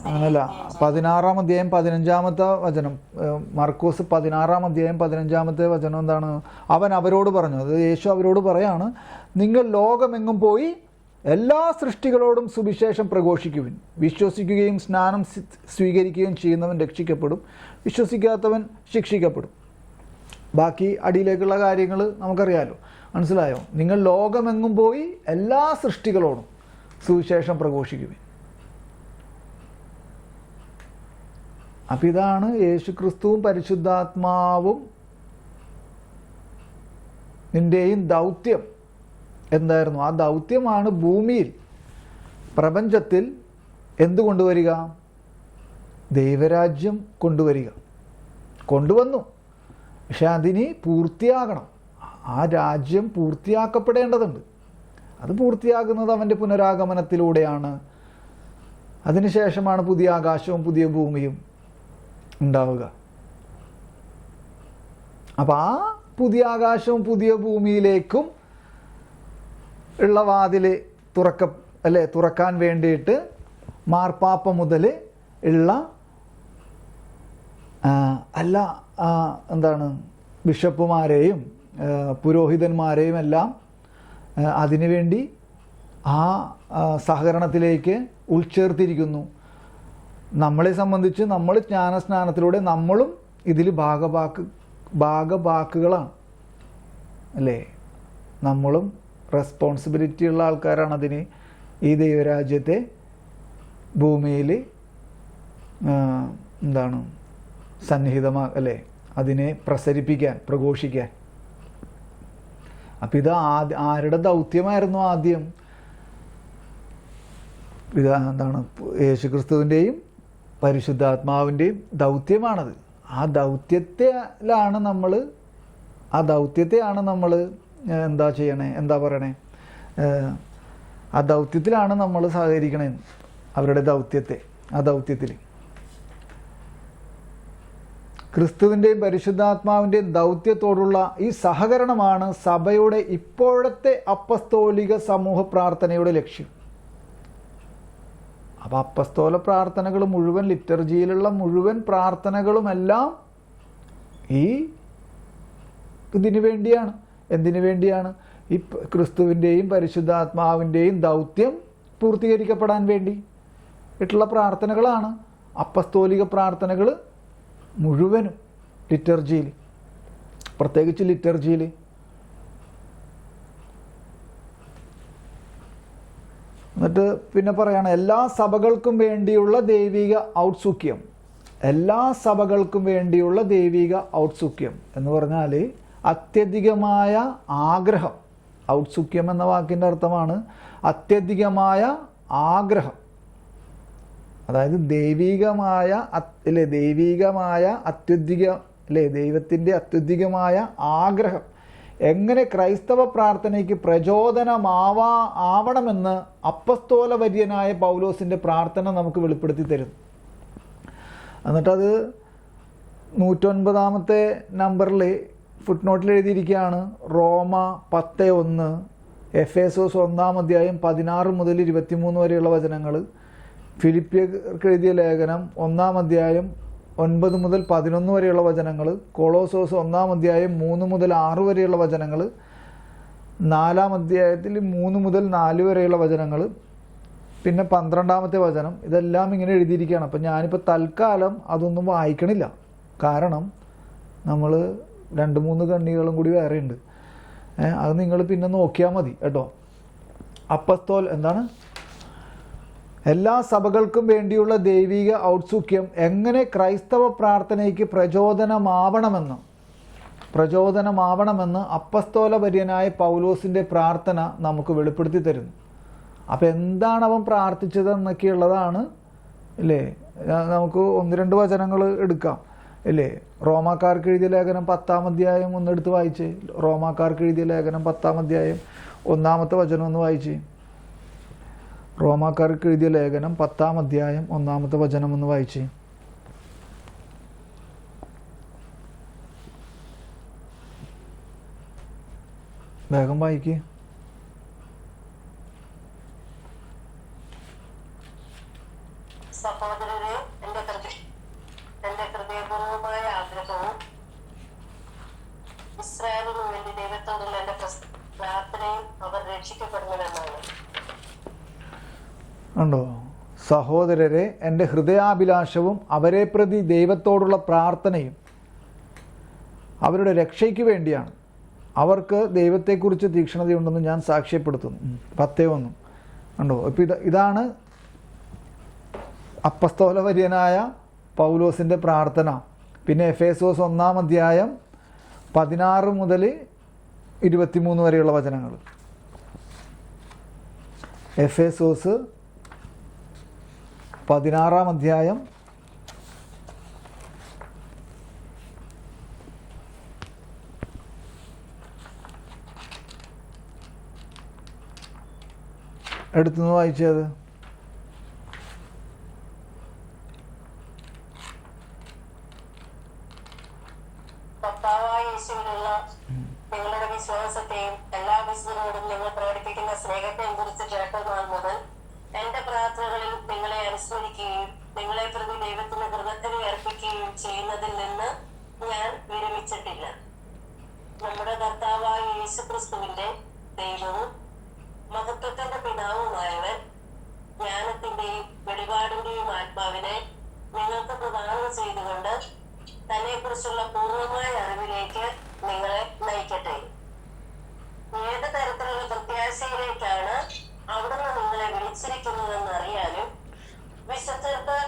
അങ്ങനല്ല, 16-ാം അധ്യായം 15-ാമത്തെ വചനം, മർക്കോസ് 16-ാം അധ്യായം 15-ാമത്തെ വചനം എന്താണ്? അവൻ അവരോട് പറഞ്ഞു, അത് യേശു അവരോട് പറയാണ്, നിങ്ങൾ ലോകമെങ്ങും പോയി എല്ലാ സൃഷ്ടികളോടും സുവിശേഷം പ്രഘോഷിക്കുവിൻ. വിശ്വസിക്കുകയും സ്നാനം സ്വീകരിക്കുകയും ചെയ്യുന്നവൻ രക്ഷിക്കപ്പെടും, വിശ്വസിക്കാത്തവൻ ശിക്ഷിക്കപ്പെടും. ബാക്കി അടിയിലേക്കുള്ള കാര്യങ്ങൾ നമുക്കറിയാലോ. മനസ്സിലായോ? നിങ്ങൾ ലോകമെങ്ങും പോയി എല്ലാ സൃഷ്ടികളോടും സുവിശേഷം പ്രഘോഷിക്കുവിൻ. അപ്പം ഇതാണ് യേശുക്രിസ്തുവും പരിശുദ്ധാത്മാവും നിൻ്റെയും ദൗത്യം എന്തായിരുന്നു? ആ ദൗത്യമാണ് ഭൂമിയിൽ, പ്രപഞ്ചത്തിൽ എന്ത് കൊണ്ടുവരിക? ദൈവരാജ്യം കൊണ്ടുവരിക. കൊണ്ടുവന്നു, പക്ഷെ അതിന് പൂർത്തിയാകണം. ആ രാജ്യം പൂർത്തിയാക്കപ്പെടേണ്ടതുണ്ട്. അത് പൂർത്തിയാകുന്നത് അവൻ്റെ പുനരാഗമനത്തിലൂടെയാണ്. അതിനുശേഷമാണ് പുതിയ ആകാശവും പുതിയ ഭൂമിയും ഉണ്ടാവുക. അപ്പം ആ പുതിയ ആകാശവും പുതിയ ഭൂമിയിലേക്കും ഉള്ള വാതിൽ തുറക്കാൻ വേണ്ടിയിട്ട് മാർപ്പാപ്പ മുതൽ ഉള്ള എല്ലാ ബിഷപ്പുമാരെയും പുരോഹിതന്മാരെയും എല്ലാം അതിനുവേണ്ടി ആ സഹകരണത്തിലേക്ക് ഉൾച്ചേർത്തിരിക്കുന്നു. നമ്മളെ സംബന്ധിച്ച് നമ്മൾ ജ്ഞാനസ്നാനത്തിലൂടെ നമ്മളും ഇതിൽ ഭാഗഭാക്കുകളാണ് അല്ലേ? നമ്മളും റെസ്പോൺസിബിലിറ്റി ഉള്ള ആൾക്കാരാണ് അതിന്. ഈ ദൈവരാജ്യത്തെ ഭൂമിയിൽ സന്നിഹിതമാ അതിനെ പ്രഘോഷിക്കാൻ. അപ്പം ഇത് ആരുടെ ദൗത്യമായിരുന്നു ആദ്യം? ഇത് യേശുക്രിസ്തുവിൻ്റെയും പരിശുദ്ധാത്മാവിൻ്റെയും ദൗത്യമാണത്. ആ ദൗത്യത്തെയാണ് നമ്മൾ ആ ദൗത്യത്തിലാണ് നമ്മൾ സഹകരിക്കണേ. അവരുടെ ദൗത്യത്തിൽ ക്രിസ്തുവിൻ്റെയും പരിശുദ്ധാത്മാവിൻ്റെയും ദൗത്യത്തോടുള്ള ഈ സഹകരണമാണ് സഭയുടെ ഇപ്പോഴത്തെ അപ്പസ്തോലിക സമൂഹ പ്രാർത്ഥനയുടെ ലക്ഷ്യം. അപ്പം അപ്പസ്തോല പ്രാർത്ഥനകൾ മുഴുവൻ, ലിറ്റർജിയിലുള്ള മുഴുവൻ പ്രാർത്ഥനകളുമെല്ലാം ഇതിനു വേണ്ടിയാണ്. എന്തിനു വേണ്ടിയാണ്? ഈ ക്രിസ്തുവിൻ്റെയും പരിശുദ്ധാത്മാവിൻ്റെയും ദൗത്യം പൂർത്തീകരിക്കപ്പെടാൻ വേണ്ടി ഇട്ടുള്ള പ്രാർത്ഥനകളാണ് അപ്പസ്തോലിക പ്രാർത്ഥനകൾ മുഴുവനും. ലിറ്റർജിയിൽ, പ്രത്യേകിച്ച് ലിറ്റർജിയിൽ എന്നിട്ട് പിന്നെ പറയാണ്, എല്ലാ സഭകൾക്കും വേണ്ടിയുള്ള ദൈവിക ഔത്സുക്യം. എല്ലാ സഭകൾക്കും വേണ്ടിയുള്ള ദൈവിക ഔത്സുക്യം എന്ന് പറഞ്ഞാൽ അത്യധികമായ ആഗ്രഹം. ഔത്സുക്യം എന്ന വാക്കിൻ്റെ അർത്ഥമാണ് അത്യധികമായ ആഗ്രഹം. അതായത് ദൈവത്തിൻ്റെ അത്യധികമായ ആഗ്രഹം എങ്ങനെ ക്രൈസ്തവ പ്രാർത്ഥനയ്ക്ക് പ്രചോദനമാവണമെന്ന് അപ്പസ്തോല വര്യനായ പൗലോസിൻ്റെ പ്രാർത്ഥന നമുക്ക് വെളിപ്പെടുത്തി തരുന്നു. എന്നിട്ടത് 109-ാമത്തെ നമ്പറിൽ ഫുട്നോട്ടിൽ എഴുതിയിരിക്കുകയാണ്. റോമ 10:1, എഫേസോസ് 1-ാം അധ്യായം 16 മുതൽ 23 വരെയുള്ള വചനങ്ങൾ, ഫിലിപ്പിയർക്ക് എഴുതിയ ലേഖനം 1-ാം അധ്യായം 9 മുതൽ 11 വരെയുള്ള വചനങ്ങൾ, കൊളോസോസ് 1-ാം അധ്യായം 3 മുതൽ 6 വരെയുള്ള വചനങ്ങൾ, 4-ാം അധ്യായത്തിൽ 3 മുതൽ 4 വരെയുള്ള വചനങ്ങൾ, പിന്നെ 12-ാമത്തെ വചനം. ഇതെല്ലാം ഇങ്ങനെ എഴുതിയിരിക്കുകയാണ്. അപ്പം ഞാനിപ്പോൾ തൽക്കാലം അതൊന്നും വായിക്കണില്ല. കാരണം നമ്മൾ 2-3 കണ്ണികളും കൂടി വേറെ ഉണ്ട്. അത് നിങ്ങൾ പിന്നെ നോക്കിയാൽ മതി കേട്ടോ. എല്ലാ സഭകൾക്കും വേണ്ടിയുള്ള ദൈവിക ഔത്സുക്യം എങ്ങനെ ക്രൈസ്തവ പ്രാർത്ഥനയ്ക്ക് പ്രചോദനമാവണമെന്ന് അപ്പസ്തോല വര്യനായ പൗലോസിൻ്റെ പ്രാർത്ഥന നമുക്ക് വെളിപ്പെടുത്തി തരുന്നു. അപ്പം എന്താണ് അവൻ പ്രാർത്ഥിച്ചതെന്നൊക്കെയുള്ളതാണ് അല്ലേ? നമുക്ക് 1-2 വചനങ്ങൾ എടുക്കാം അല്ലേ? റോമാക്കാർക്ക് എഴുതിയ ലേഖനം 10-ാം അധ്യായം ഒന്നെടുത്ത് വായിച്ചേ. റോമാക്കാർക്ക് എഴുതിയ ലേഖനം 10-ാം അധ്യായം 1-ാമത്തെ വചനം ഒന്ന് വായിച്ചേ. റോമാക്കാർക്ക് എഴുതിയ ലേഖനം 10-ാം അധ്യായം 1-ാമത്തെ വചനം ഒന്ന് വായിച്ചേ. വേഗം വായിക്കേ. സഹോദരരെ, എന്റെ ഹൃദയപൂർവമായ ആഗ്രഹവും ഇസ്രായേലിനു വേണ്ടി ദൈവത്തോടുള്ള എന്റെ പ്രാർത്ഥനയും അവർ രക്ഷിക്കപ്പെടുന്നുവെന്നാണ്. ഉണ്ടോ? സഹോദരരെ, എൻ്റെ ഹൃദയാഭിലാഷവും അവരെ പ്രതി ദൈവത്തോടുള്ള പ്രാർത്ഥനയും അവരുടെ രക്ഷയ്ക്ക് വേണ്ടിയാണ്. അവർക്ക് ദൈവത്തെക്കുറിച്ച് തീക്ഷ്ണതയുണ്ടെന്ന് ഞാൻ സാക്ഷ്യപ്പെടുത്തുന്നു. 10:1 ഉണ്ടോ? ഇപ്പം ഇതാണ് അപ്പസ്തോല വര്യനായ പൗലോസിൻ്റെ പ്രാർത്ഥന. പിന്നെ എഫേസോസ് 1-ാം അധ്യായം 16 മുതൽ 23 വരെയുള്ള വചനങ്ങൾ. എഫേസോസ് 16-ാം അധ്യായം 16 വായിച്ചത്. കർത്താവായ യേശുവിലുള്ള നിങ്ങളുടെ വിശ്വാസത്തെയും എല്ലാ വിശുദ്ധരോടും നിങ്ങൾ പ്രകടിപ്പിക്കുന്ന സ്നേഹത്തെയും കുറിച്ച് കേട്ട നാൾ മുതൽ എന്റെ പ്രാർത്ഥനകളിൽ നിങ്ങളെ അനുസ്മരിക്കുകയും നിങ്ങളെ പ്രതി ദൈവത്തിന് കൃതജ്ഞത അർപ്പിക്കുകയും ചെയ്യുന്നതിൽ നിന്ന് ഞാൻ വിരമിച്ചിട്ടില്ല. നമ്മുടെ കർത്താവായ യേശുക്രിസ്തുവിന്റെ ദൈവവും മഹത്വത്തിന്റെ പിതാവുമായവൻ ജ്ഞാനത്തിന്റെയും വെളിപാടിന്റെയും ആത്മാവിനെ നിങ്ങൾക്ക് പ്രദാനം ചെയ്തുകൊണ്ട് തന്നെ കുറിച്ചുള്ള പൂർണ്ണമായ അറിവിലേക്ക് നിങ്ങളെ നയിക്കട്ടെ. ഏത് തരത്തിലുള്ള പ്രത്യാശയിലേക്കാണ് അവിടുന്ന് നിങ്ങളെ വിളിച്ചിരിക്കുന്നതെന്ന് അറിയാനും വിശുദ്ധർക്ക്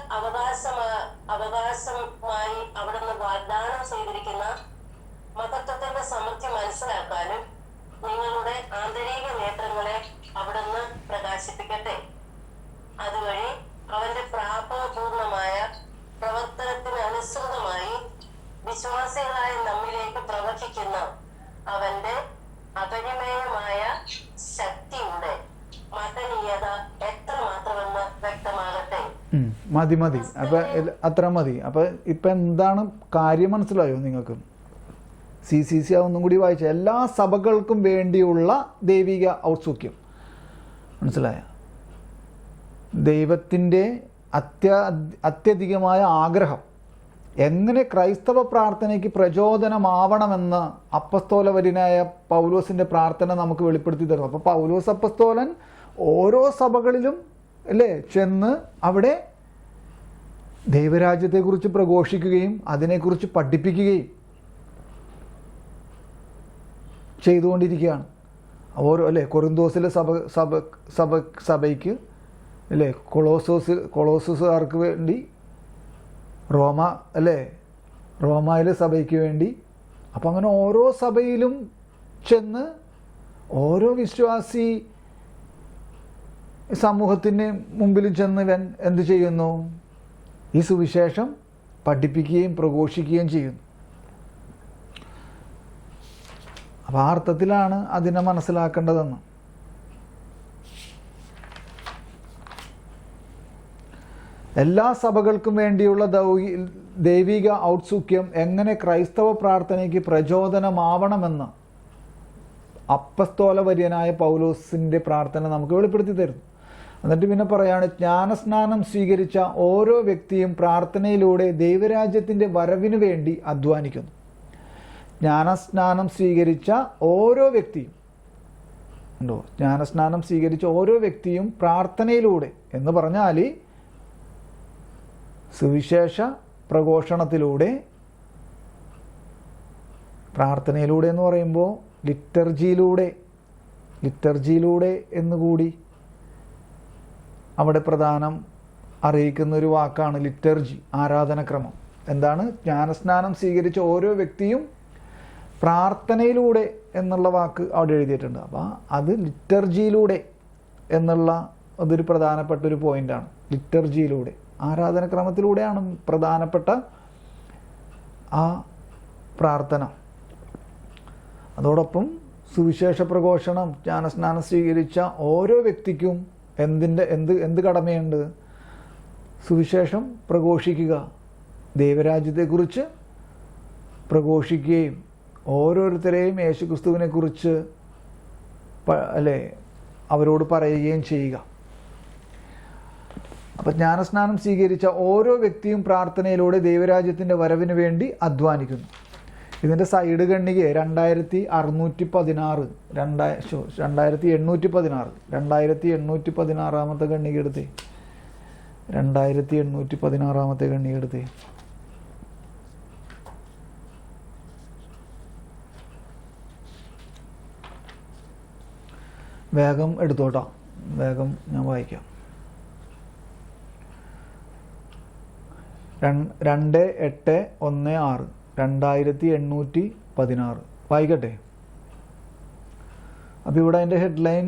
അവകാശമായി അവിടുന്ന് വാഗ്ദാനം ചെയ്തിരിക്കുന്ന മഹത്വത്തിന്റെ സമൃദ്ധി മനസ്സിലാക്കാനും നിങ്ങളുടെ ആന്തരിക നേത്രങ്ങളെ അവിടുന്ന് പ്രകാശിപ്പിക്കട്ടെ. അതുവഴി അവന്റെ പ്രാപൂർണമായ പ്രവർത്തനത്തിന് അനുസൃതമായി വിശ്വാസികളായ നമ്മിലേക്ക് പ്രവഹിക്കുന്ന അവന്റെ അപരിമേയമായ ശക്തിയുടെ മഹനീയത എത്രമാത്രമെന്ന് വ്യക്തമാകട്ടെ. മതി. അപ്പൊ അത്ര മതി. അപ്പൊ ഇപ്പൊ എന്താണ് കാര്യം മനസ്സിലായോ നിങ്ങൾക്ക്? CCC ഒന്നും കൂടി വായിച്ച എല്ലാ സഭകൾക്കും വേണ്ടിയുള്ള ദൈവിക ഔത്സുക്യം മനസ്സിലായ? ദൈവത്തിൻ്റെ അത്യധികമായ ആഗ്രഹം എങ്ങനെ ക്രൈസ്തവ പ്രാർത്ഥനയ്ക്ക് പ്രചോദനമാവണമെന്ന് അപ്പസ്തോലവര്യനായ പൗലോസിൻ്റെ പ്രാർത്ഥന നമുക്ക് വെളിപ്പെടുത്തി തരുന്നു. അപ്പോൾ പൗലോസ് അപ്പസ്തോലൻ ഓരോ സഭകളിലും അല്ലേ ചെന്ന് അവിടെ ദൈവരാജ്യത്തെക്കുറിച്ച് പ്രഘോഷിക്കുകയും അതിനെക്കുറിച്ച് പഠിപ്പിക്കുകയും ചെയ്തുകൊണ്ടിരിക്കുകയാണ്. ഓരോ അല്ലേ കൊറിന്തോസിലെ സഭയ്ക്ക് അല്ലേ കൊളോസോസുകാർക്ക് വേണ്ടി റോമായിലെ സഭയ്ക്ക് വേണ്ടി. അപ്പം അങ്ങനെ ഓരോ സഭയിലും ചെന്ന് ഓരോ വിശ്വാസി സമൂഹത്തിന് മുമ്പിലും ചെന്ന് ഇവൻ എന്ത് ചെയ്യുന്നു? ഈ സുവിശേഷം പഠിപ്പിക്കുകയും പ്രഘോഷിക്കുകയും ചെയ്യുന്നു. അപ്പം ആ അർത്ഥത്തിലാണ് അതിനെ മനസ്സിലാക്കേണ്ടതെന്ന്. എല്ലാ സഭകൾക്കും വേണ്ടിയുള്ള ദൈവിക ഔത്സുക്യം എങ്ങനെ ക്രൈസ്തവ പ്രാർത്ഥനയ്ക്ക് പ്രചോദനമാവണമെന്ന് അപ്പസ്തോലവര്യനായ പൗലോസിൻ്റെ പ്രാർത്ഥന നമുക്ക് വെളിപ്പെടുത്തി തരുന്നു. എന്നിട്ട് പിന്നെ പറയാണ്, ജ്ഞാനസ്നാനം സ്വീകരിച്ച ഓരോ വ്യക്തിയും പ്രാർത്ഥനയിലൂടെ ദൈവരാജ്യത്തിൻ്റെ വരവിന് വേണ്ടി അധ്വാനിക്കുന്നു. ജ്ഞാനസ്നാനം സ്വീകരിച്ച ഓരോ വ്യക്തിയും ജ്ഞാനസ്നാനം സ്വീകരിച്ച ഓരോ വ്യക്തിയും പ്രാർത്ഥനയിലൂടെ എന്ന് പറഞ്ഞാൽ സുവിശേഷ പ്രഘോഷണത്തിലൂടെ, പ്രാർത്ഥനയിലൂടെ എന്ന് പറയുമ്പോൾ ലിറ്റർജിയിലൂടെ എന്നുകൂടി അവിടെ പ്രധാനം അറിയിക്കുന്ന ഒരു വാക്കാണ് ലിറ്റർജി, ആരാധനക്രമം. എന്താണ്? ജ്ഞാനസ്നാനം സ്വീകരിച്ച ഓരോ വ്യക്തിയും പ്രാർത്ഥനയിലൂടെ എന്നുള്ള വാക്ക് അവിടെ എഴുതിയിട്ടുണ്ട്. അപ്പോൾ അത് ലിറ്റർജിയിലൂടെ എന്നുള്ള അതൊരു പ്രധാനപ്പെട്ട ഒരു പോയിൻ്റാണ്. ലിറ്റർജിയിലൂടെ, ആരാധനക്രമത്തിലൂടെയാണ് പ്രധാനപ്പെട്ട ആ പ്രാർത്ഥന. അതോടൊപ്പം സുവിശേഷ പ്രഘോഷണം, ജ്ഞാനസ്നാനം സ്വീകരിച്ച ഓരോ വ്യക്തിക്കും എന്ത് കടമയുണ്ട്? സുവിശേഷം പ്രഘോഷിക്കുക, ദൈവരാജ്യത്തെക്കുറിച്ച് പ്രഘോഷിക്കുകയും ഓരോരുത്തരെയും യേശുക്രിസ്തുവിനെ കുറിച്ച് അല്ലേ അവരോട് പറയുകയും ചെയ്യുക. അപ്പം ജ്ഞാനസ്നാനം സ്വീകരിച്ച ഓരോ വ്യക്തിയും പ്രാർത്ഥനയിലൂടെ ദൈവരാജ്യത്തിൻ്റെ വരവിന് വേണ്ടി അധ്വാനിക്കുന്നു. ഇതിൻ്റെ സൈഡ് ഖണ്ഡിക 2616 2816 ഖണ്ഡിക എടുത്തേ. 2816 ഖണ്ഡിക എടുത്തേ. വേഗം എടുത്തോട്ടോ, വേഗം ഞാൻ വായിക്കാം. 2816 2816 വായിക്കട്ടെ. അപ്പോൾ ഇവിടെ അതിൻ്റെ ഹെഡ്ലൈൻ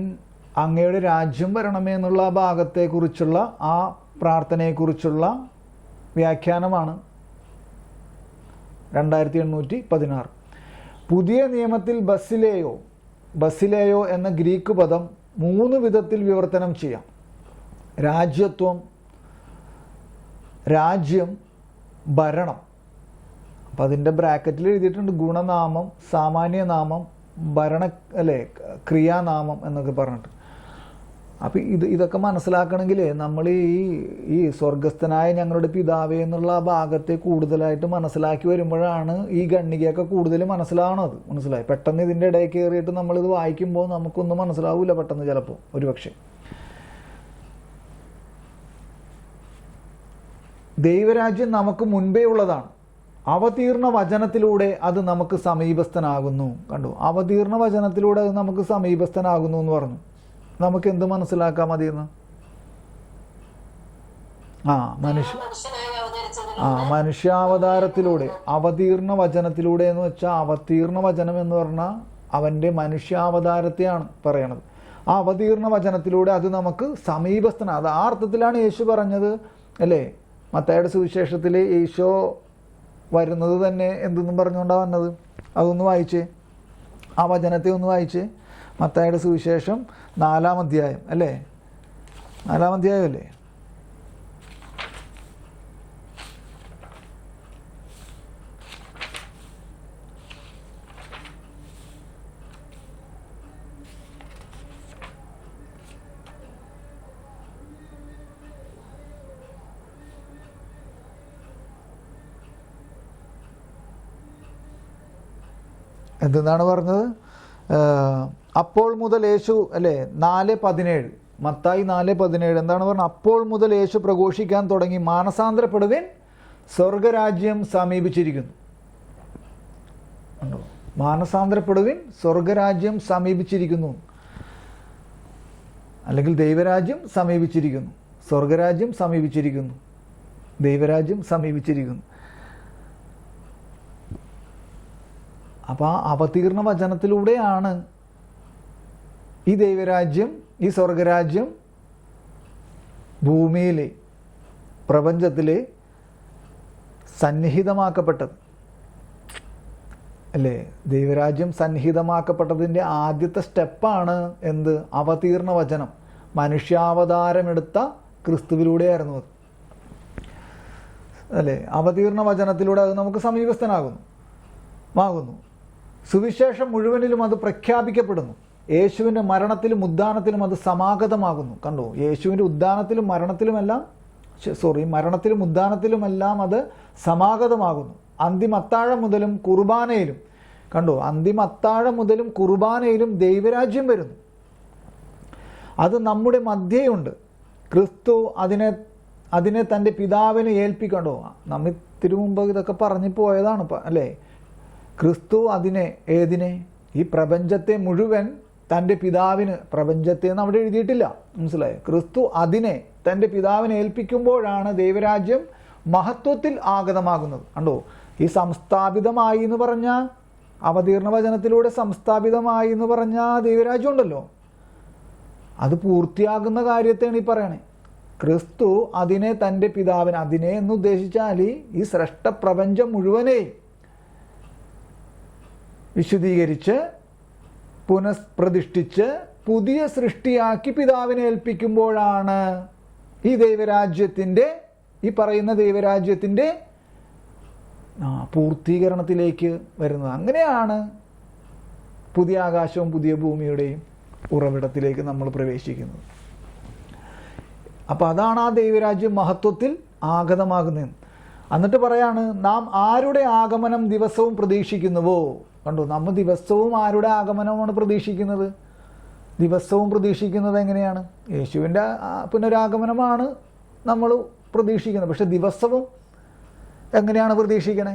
അങ്ങയുടെ രാജ്യം വരണമേ എന്നുള്ള ഭാഗത്തെക്കുറിച്ചുള്ള ആ പ്രാർത്ഥനയെക്കുറിച്ചുള്ള വ്യാഖ്യാനമാണ് 2816. പുതിയ നിയമത്തിൽ ബസിലേയോ എന്ന ഗ്രീക്ക് പദം 3 വിധത്തിൽ വിവർത്തനം ചെയ്യാം. രാജ്യത്വം, രാജ്യം, ഭരണം. അപ്പം അതിൻ്റെ ബ്രാക്കറ്റിൽ എഴുതിയിട്ടുണ്ട് ഗുണനാമം, സാമാന്യനാമം, ക്രിയാനാമം എന്നൊക്കെ പറഞ്ഞിട്ട്. അപ്പം ഇതൊക്കെ മനസ്സിലാക്കണമെങ്കിൽ നമ്മൾ ഈ സ്വർഗസ്ഥനായ ഞങ്ങളുടെ പിതാവേ എന്നുള്ള ആ ഭാഗത്തെ കൂടുതലായിട്ട് മനസ്സിലാക്കി വരുമ്പോഴാണ് ഈ ഖണ്ഡികയൊക്കെ കൂടുതൽ മനസ്സിലാവണത്. മനസ്സിലായി? പെട്ടെന്ന് ഇതിൻ്റെ ഇടയിൽ കയറിയിട്ട് നമ്മളിത് വായിക്കുമ്പോൾ നമുക്കൊന്നും മനസ്സിലാവില്ല പെട്ടെന്ന്, ചിലപ്പോൾ ഒരുപക്ഷെ. ദൈവരാജ്യം നമുക്ക് മുൻപേ ഉള്ളതാണ്. അവതീർണ വചനത്തിലൂടെ അത് നമുക്ക് സമീപസ്ഥനാകുന്നു. കണ്ടു? അവതീർണ വചനത്തിലൂടെ അത് നമുക്ക് സമീപസ്ഥനാകുന്നു എന്ന് പറഞ്ഞു. നമുക്ക് എന്ത് മനസ്സിലാക്കാം അതിന്ന്? മനുഷ്യാവതാരത്തിലൂടെ, അവതീർണ വചനത്തിലൂടെ എന്ന് വെച്ചാൽ, അവതീർണ വചനം എന്ന് പറഞ്ഞാൽ അവൻ്റെ മനുഷ്യാവതാരത്തെയാണ് പറയണത്. ആ അവതീർണ വചനത്തിലൂടെ അത് നമുക്ക് സമീപസ്ഥനാണ്. അത് ആ അർത്ഥത്തിലാണ് യേശു പറഞ്ഞത് അല്ലേ? മത്തായിയുടെ സുവിശേഷത്തിൽ യേശോ വരുന്നത് തന്നെ എന്തെന്നും പറഞ്ഞുകൊണ്ടാണ് വന്നത്. അതൊന്ന് വായിച്ചേ, ആ വചനത്തെ ഒന്ന് വായിച്ചേ. മത്തായിയുടെ സുവിശേഷം 4-ാം അധ്യായം അല്ലേ? 4-ാം അധ്യായം അല്ലേ? എന്തെന്നാണ് പറഞ്ഞത്? അപ്പോൾ മുതൽ യേശു അല്ലേ? 4:17 മത്തായി 4:17 എന്താണ് പറഞ്ഞത്? അപ്പോൾ മുതൽ യേശു പ്രഘോഷിക്കാൻ തുടങ്ങി, മാനസാന്തരപ്പെടുവിൻ, സ്വർഗരാജ്യം സമീപിച്ചിരിക്കുന്നു. മാനസാന്തരപ്പെടുവിൻ, സ്വർഗരാജ്യം സമീപിച്ചിരിക്കുന്നു. അല്ലെങ്കിൽ ദൈവരാജ്യം സമീപിച്ചിരിക്കുന്നു, സ്വർഗരാജ്യം സമീപിച്ചിരിക്കുന്നു, ദൈവരാജ്യം സമീപിച്ചിരിക്കുന്നു. അപ്പോൾ ആ അവതീർണ വചനത്തിലൂടെയാണ് ഈ ദൈവരാജ്യം, ഈ സ്വർഗരാജ്യം ഭൂമിയിലെ, പ്രപഞ്ചത്തിലെ സന്നിഹിതമാക്കപ്പെട്ടത് അല്ലേ? ദൈവരാജ്യം സന്നിഹിതമാക്കപ്പെട്ടതിൻ്റെ ആദ്യത്തെ സ്റ്റെപ്പാണ് എന്ത്? അവതീർണ വചനം. മനുഷ്യാവതാരമെടുത്ത ക്രിസ്തുവിലൂടെയായിരുന്നു അത് അല്ലേ? അവതീർണ വചനത്തിലൂടെ അത് നമുക്ക് സമീപസ്ഥനാകുന്നു. സുവിശേഷം മുഴുവനിലും അത് പ്രഖ്യാപിക്കപ്പെടുന്നു. യേശുവിൻ്റെ മരണത്തിലും ഉദ്ധാനത്തിലും അത് സമാഗതമാകുന്നു. കണ്ടോ? യേശുവിൻ്റെ മരണത്തിലും ഉദ്ധാനത്തിലുമെല്ലാം അത് സമാഗതമാകുന്നു. അന്തിമ അത്താഴം മുതലും കുർബാനയിലും, കണ്ടോ? അന്തിമ അത്താഴം മുതലും കുർബാനയിലും ദൈവരാജ്യം വരുന്നു. അത് നമ്മുടെ മധ്യേയുണ്ട്. ക്രിസ്തു അതിനെ തൻ്റെ പിതാവിനെ ഏൽപ്പിക്കണ്ടോ? നമ്മ തിരുമുമ്പ് ഇതൊക്കെ പറഞ്ഞു പോയതാണ് അല്ലേ? ക്രിസ്തു ഏതിനെ? ഈ പ്രപഞ്ചത്തെ മുഴുവൻ തൻ്റെ പിതാവിന്, പ്രപഞ്ചത്തെ എന്ന് അവിടെ എഴുതിയിട്ടില്ല, മനസ്സിലായോ? ക്രിസ്തു അതിനെ തൻ്റെ പിതാവിനെ ഏൽപ്പിക്കുമ്പോഴാണ് ദൈവരാജ്യം മഹത്വത്തിൽ ആഗതമാകുന്നത്. കണ്ടോ? ഈ സംസ്ഥാപിതമായി എന്ന് പറഞ്ഞാൽ, അവതീർണ വചനത്തിലൂടെ സംസ്ഥാപിതമായി എന്ന് പറഞ്ഞാൽ ദൈവരാജ്യം ഉണ്ടല്ലോ, അത് പൂർത്തിയാകുന്ന കാര്യത്തെയാണ് ഈ പറയണേ. ക്രിസ്തു അതിനെ തൻ്റെ പിതാവിന്, അതിനെ എന്ന് ഉദ്ദേശിച്ചാൽ ഈ സൃഷ്ട പ്രപഞ്ചം മുഴുവനെ വിശുദ്ധീകരിച്ച് പുനഃപ്രതിഷ്ഠിച്ച് പുതിയ സൃഷ്ടിയാക്കി പിതാവിനെ ഏൽപ്പിക്കുമ്പോഴാണ് ഈ ദൈവരാജ്യത്തിൻ്റെ, ഈ പറയുന്ന ദൈവരാജ്യത്തിൻ്റെ പൂർത്തീകരണത്തിലേക്ക് വരുന്നത്. അങ്ങനെയാണ് പുതിയ ആകാശവും പുതിയ ഭൂമിയുടെയും ഉറവിടത്തിലേക്ക് നമ്മൾ പ്രവേശിക്കുന്നത്. അപ്പോൾ അതാണ് ആ ദൈവരാജ്യം മഹത്വത്തിൽ ആഗതമാകുന്നത്. എന്നിട്ട് പറയാണ്, നാം ആരുടെ ആഗമനം ദിവസവും പ്രതീക്ഷിക്കുന്നുവോ. കണ്ടോ, നമ്മൾ ദിവസവും ആരുടെ ആഗമനമാണ് പ്രതീക്ഷിക്കുന്നത്? ദിവസവും പ്രതീക്ഷിക്കുന്നത് എങ്ങനെയാണ്? യേശുവിൻ്റെ പുനരാഗമനമാണ് നമ്മൾ പ്രതീക്ഷിക്കുന്നത്. പക്ഷെ ദിവസവും എങ്ങനെയാണ് പ്രതീക്ഷിക്കണേ?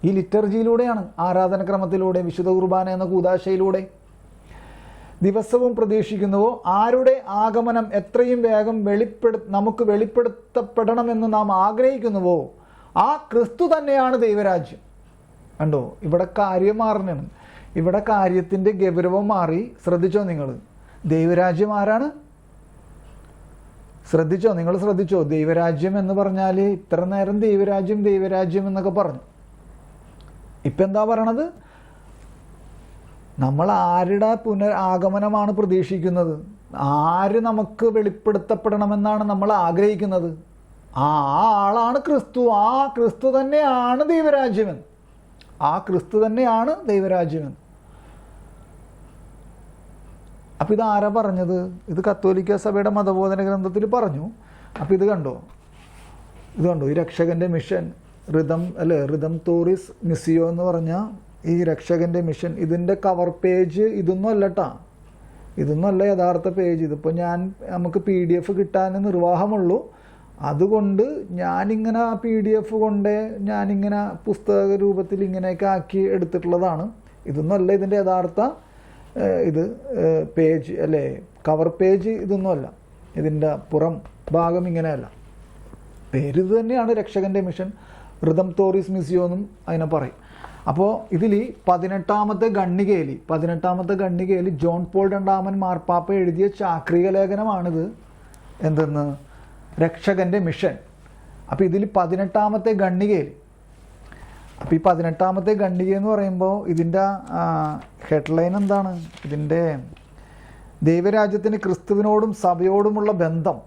ഈ ലിറ്റർജിയിലൂടെയാണ്, ആരാധനക്രമത്തിലൂടെ, വിശുദ്ധ കുർബാന എന്ന കൂദാശയിലൂടെ. ദിവസവും പ്രതീക്ഷിക്കുന്നുവോ, ആരുടെ ആഗമനം എത്രയും വേഗം നമുക്ക് വെളിപ്പെടുത്തപ്പെടണമെന്ന് നാം ആഗ്രഹിക്കുന്നുവോ ആ ക്രിസ്തു തന്നെയാണ് ദൈവരാജ്യം. കണ്ടോ, ഇവിടെ കാര്യം മാറണം. ഇവിടെ കാര്യത്തിൻ്റെ ഗൗരവം മാറി. ശ്രദ്ധിച്ചോ നിങ്ങൾ? ദൈവരാജ്യം ആരാണ്? ശ്രദ്ധിച്ചോ? നിങ്ങൾ ശ്രദ്ധിച്ചോ? ദൈവരാജ്യം എന്ന് പറഞ്ഞാൽ ഇത്ര നേരം ദൈവരാജ്യം ദൈവരാജ്യം എന്നൊക്കെ പറഞ്ഞു. ഇപ്പം എന്താ പറയണത്? നമ്മൾ ആരുടെ ആഗമനമാണ് പ്രതീക്ഷിക്കുന്നത്? ആര് നമുക്ക് വെളിപ്പെടുത്തപ്പെടണമെന്നാണ് നമ്മൾ ആഗ്രഹിക്കുന്നത്? ആ ആളാണ് ക്രിസ്തു. ആ ക്രിസ്തു തന്നെയാണ് ദൈവരാജ്യമെന്ന്. ആ ക്രിസ്തു തന്നെയാണ് ദൈവരാജ്യമെന്ന്. അപ്പം ഇത് ആരാ പറഞ്ഞത്? ഇത് കത്തോലിക്ക സഭയുടെ മതബോധന ഗ്രന്ഥത്തിൽ പറഞ്ഞു. അപ്പം ഇത് കണ്ടോ, ഈ രക്ഷകൻ്റെ മിഷൻ, റിതം തോറിസ് മിസിയോ എന്ന് പറഞ്ഞ ഈ രക്ഷകൻ്റെ മിഷൻ, ഇതിൻ്റെ കവർ പേജ് ഇതൊന്നും അല്ലട്ടാ. ഇതൊന്നും അല്ല യഥാർത്ഥ പേജ്. ഇതിപ്പോൾ നമുക്ക് PDF കിട്ടാൻ നിർവാഹമുള്ളൂ. അതുകൊണ്ട് ഞാനിങ്ങനെ ആ PDF കൊണ്ട് ഞാനിങ്ങനെ പുസ്തക രൂപത്തിൽ ഇങ്ങനെയൊക്കെ ആക്കി എടുത്തിട്ടുള്ളതാണ്. ഇതൊന്നും അല്ല ഇതിൻ്റെ യഥാർത്ഥ പേജ് അല്ലേ, കവർ പേജ് ഇതൊന്നുമല്ല. ഇതിൻ്റെ പുറം ഭാഗം ഇങ്ങനെയല്ല. പേര് ഇത് തന്നെയാണ്, രക്ഷകൻ്റെ മിഷൻ, റിതം തോറിസ് മിസിയോ എന്നും അതിനെ പറയും. അപ്പോൾ ഇതിൽ 18ാമത്തെ ഖണ്ഡികയിൽ ജോൺ പോൾ II മാർപ്പാപ്പ എഴുതിയ ചാക്രിക ലേഖനമാണിത്. എന്തെന്ന്? രക്ഷകൻ്റെ മിഷൻ. അപ്പോൾ ഇതിൽ 18ാമത്തെ ഖണ്ഡികയിൽ, അപ്പോൾ ഈ 18ാമത്തെ ഖണ്ഡിക എന്ന് പറയുമ്പോൾ ഇതിൻ്റെ ഹെഡ്ലൈൻ എന്താണ്? ഇതിൻ്റെ ദൈവരാജ്യത്തിന് ക്രിസ്തുവിനോടും സഭയോടുമുള്ള ബന്ധം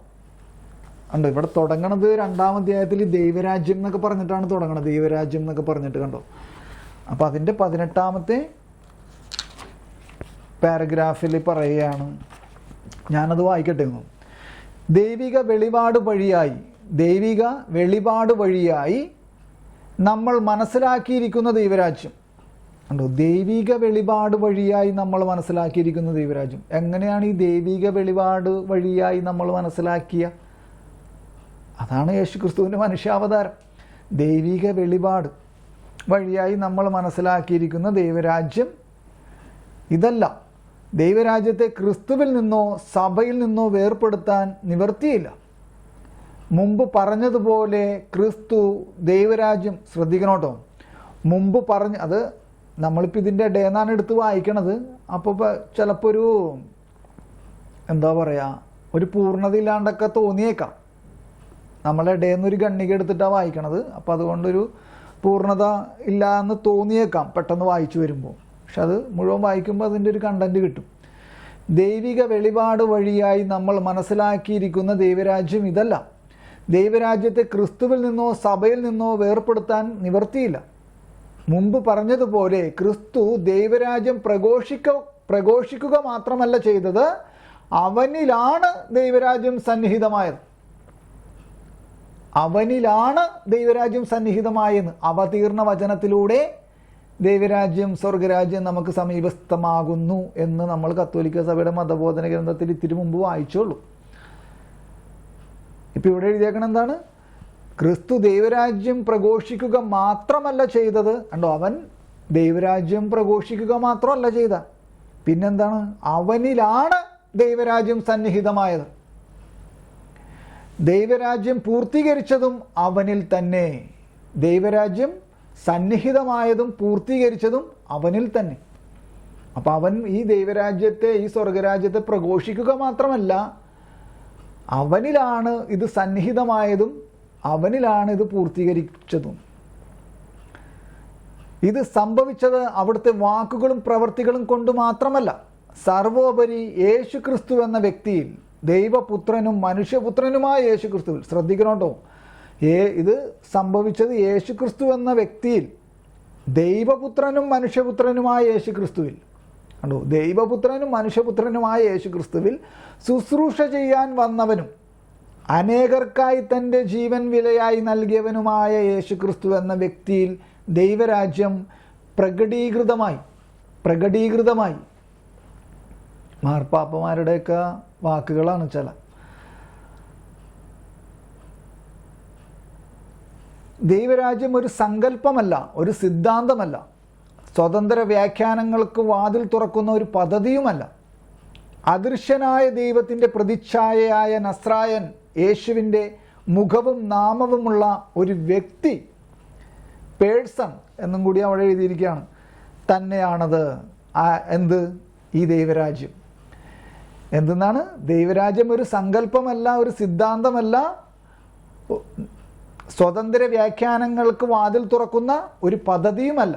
ഉണ്ട്. ഇവിടെ തുടങ്ങണത് 2ാം അധ്യായത്തിൽ ദൈവരാജ്യം എന്നൊക്കെ പറഞ്ഞിട്ടാണ് തുടങ്ങണത്. ദൈവരാജ്യം എന്നൊക്കെ പറഞ്ഞിട്ട് കണ്ടോ. അപ്പോൾ അതിൻ്റെ 18ാമത്തെ പാരഗ്രാഫിൽ പറയുകയാണ്, ഞാനത് വായിക്കട്ടെ. ദൈവിക വെളിപാട് വഴിയായി നമ്മൾ മനസ്സിലാക്കിയിരിക്കുന്ന ദൈവരാജ്യം. കണ്ടോ, ദൈവിക വെളിപാട് വഴിയായി നമ്മൾ മനസ്സിലാക്കിയിരിക്കുന്ന ദൈവരാജ്യം. എങ്ങനെയാണ് ഈ ദൈവിക വെളിപാട് വഴിയായി നമ്മൾ മനസ്സിലാക്കിയ? അതാണ് യേശുക്രിസ്തുവിൻ്റെ മനുഷ്യാവതാരം. ദൈവിക വെളിപാട് വഴിയായി നമ്മൾ മനസ്സിലാക്കിയിരിക്കുന്ന ദൈവരാജ്യം ഇതല്ല. ദൈവരാജ്യത്തെ ക്രിസ്തുവിൽ നിന്നോ സഭയിൽ നിന്നോ വേർപെടുത്താൻ നിവർത്തിയില്ല. മുമ്പ് പറഞ്ഞതുപോലെ ക്രിസ്തു ദൈവരാജ്യം, ശ്രദ്ധിക്കണം കേട്ടോ, മുമ്പ് അത് നമ്മളിപ്പോൾ ഇതിൻ്റെ ഡേന്നാണ് എടുത്ത് വായിക്കണത്. അപ്പോൾ ചിലപ്പോൾ ഒരു പൂർണ്ണത ഇല്ലാണ്ടൊക്കെ തോന്നിയേക്കാം. നമ്മളെ ഡേന്നൊരു ഖണ്ഡിക എടുത്തിട്ടാണ് വായിക്കണത്. അപ്പോൾ അതുകൊണ്ടൊരു പൂർണ്ണത ഇല്ല എന്ന് തോന്നിയേക്കാം പെട്ടെന്ന് വായിച്ചു വരുമ്പോൾ. പക്ഷെ അത് മുഴുവൻ വായിക്കുമ്പോൾ അതിൻ്റെ ഒരു കണ്ടന്റ് കിട്ടും. ദൈവിക വെളിപാട് വഴിയായി നമ്മൾ മനസ്സിലാക്കിയിരിക്കുന്ന ദൈവരാജ്യം ഇതല്ല. ദൈവരാജ്യത്തെ ക്രിസ്തുവിൽ നിന്നോ സഭയിൽ നിന്നോ വേർപെടുത്താൻ നിവർത്തിയില്ല. മുമ്പ് പറഞ്ഞതുപോലെ ക്രിസ്തു ദൈവരാജ്യം പ്രഘോഷിക്കുക മാത്രമല്ല ചെയ്തത്, അവനിലാണ് ദൈവരാജ്യം സന്നിഹിതമായത്. അവതീർണ വചനത്തിലൂടെ ദൈവരാജ്യം, സ്വർഗരാജ്യം നമുക്ക് സമീപസ്ഥമാകുന്നു എന്ന് നമ്മൾ കത്തോലിക്ക സഭയുടെ മതബോധന ഗ്രന്ഥത്തിൽ ഇത്തിരി മുമ്പ് വായിച്ചോളൂ. ഇപ്പം ഇവിടെ എഴുതിയേക്കണം എന്താണ്? ക്രിസ്തു ദൈവരാജ്യം പ്രഘോഷിക്കുക മാത്രമല്ല ചെയ്തത്. കണ്ടോ, അവൻ ദൈവരാജ്യം പ്രഘോഷിക്കുക മാത്രമല്ല ചെയ്ത, പിന്നെന്താണ്? അവനിലാണ് ദൈവരാജ്യം സന്നിഹിതമായത്. ദൈവരാജ്യം പൂർത്തീകരിച്ചതും അവനിൽ തന്നെ. ദൈവരാജ്യം സന്നിഹിതമായതും പൂർത്തീകരിച്ചതും അവനിൽ തന്നെ. അപ്പം അവൻ ഈ ദൈവരാജ്യത്തെ, ഈ സ്വർഗരാജ്യത്തെ പ്രഘോഷിക്കുക മാത്രമല്ല, അവനിലാണ് ഇത് സന്നിഹിതമായതും അവനിലാണ് ഇത് പൂർത്തീകരിച്ചതും. ഇത് സംഭവിച്ചത് അവിടുത്തെ വാക്കുകളും പ്രവൃത്തികളും കൊണ്ട് മാത്രമല്ല. സർവോപരി യേശു ക്രിസ്തു എന്ന വ്യക്തിയിൽ, ദൈവപുത്രനും മനുഷ്യപുത്രനുമായ യേശു ക്രിസ്തുവിൽ, ശ്രദ്ധിക്കണം കേട്ടോ, ഇത് സംഭവിച്ചത് യേശു ക്രിസ്തു എന്ന വ്യക്തിയിൽ, ദൈവപുത്രനും മനുഷ്യപുത്രനുമായ യേശു ക്രിസ്തുവിൽ. കണ്ടോ, ദൈവപുത്രനും മനുഷ്യപുത്രനുമായ യേശു ക്രിസ്തുവിൽ ശുശ്രൂഷ ചെയ്യാൻ വന്നവനും അനേകർക്കായി തൻ്റെ ജീവൻ വിലയായി നൽകിയവനുമായ യേശു ക്രിസ്തു എന്ന വ്യക്തിയിൽ ദൈവരാജ്യം പ്രകടീകൃതമായി. മാർപ്പാപ്പമാരുടെയൊക്കെ വാക്കുകളാണ് ചില. ദൈവരാജ്യം ഒരു സങ്കല്പമല്ല, ഒരു സിദ്ധാന്തമല്ല, സ്വതന്ത്ര വ്യാഖ്യാനങ്ങൾക്ക് വാതിൽ തുറക്കുന്ന ഒരു പദ്ധതിയുമല്ല. അദൃശ്യനായ ദൈവത്തിൻ്റെ പ്രതിച്ഛായയായ നസ്രായൻ യേശുവിൻ്റെ മുഖവും നാമവുമുള്ള ഒരു വ്യക്തി, പേഴ്സൺ എന്നും കൂടി അവിടെ എഴുതിയിരിക്കുകയാണ്, തന്നെയാണത്. എന്ത്? ഈ ദൈവരാജ്യം എന്തെന്നാണ്? ദൈവരാജ്യം ഒരു സങ്കല്പമല്ല, ഒരു സിദ്ധാന്തമല്ല, സ്വതന്ത്ര വ്യാഖ്യാനങ്ങൾക്ക് വാതിൽ തുറക്കുന്ന ഒരു പദ്ധതിയുമല്ല.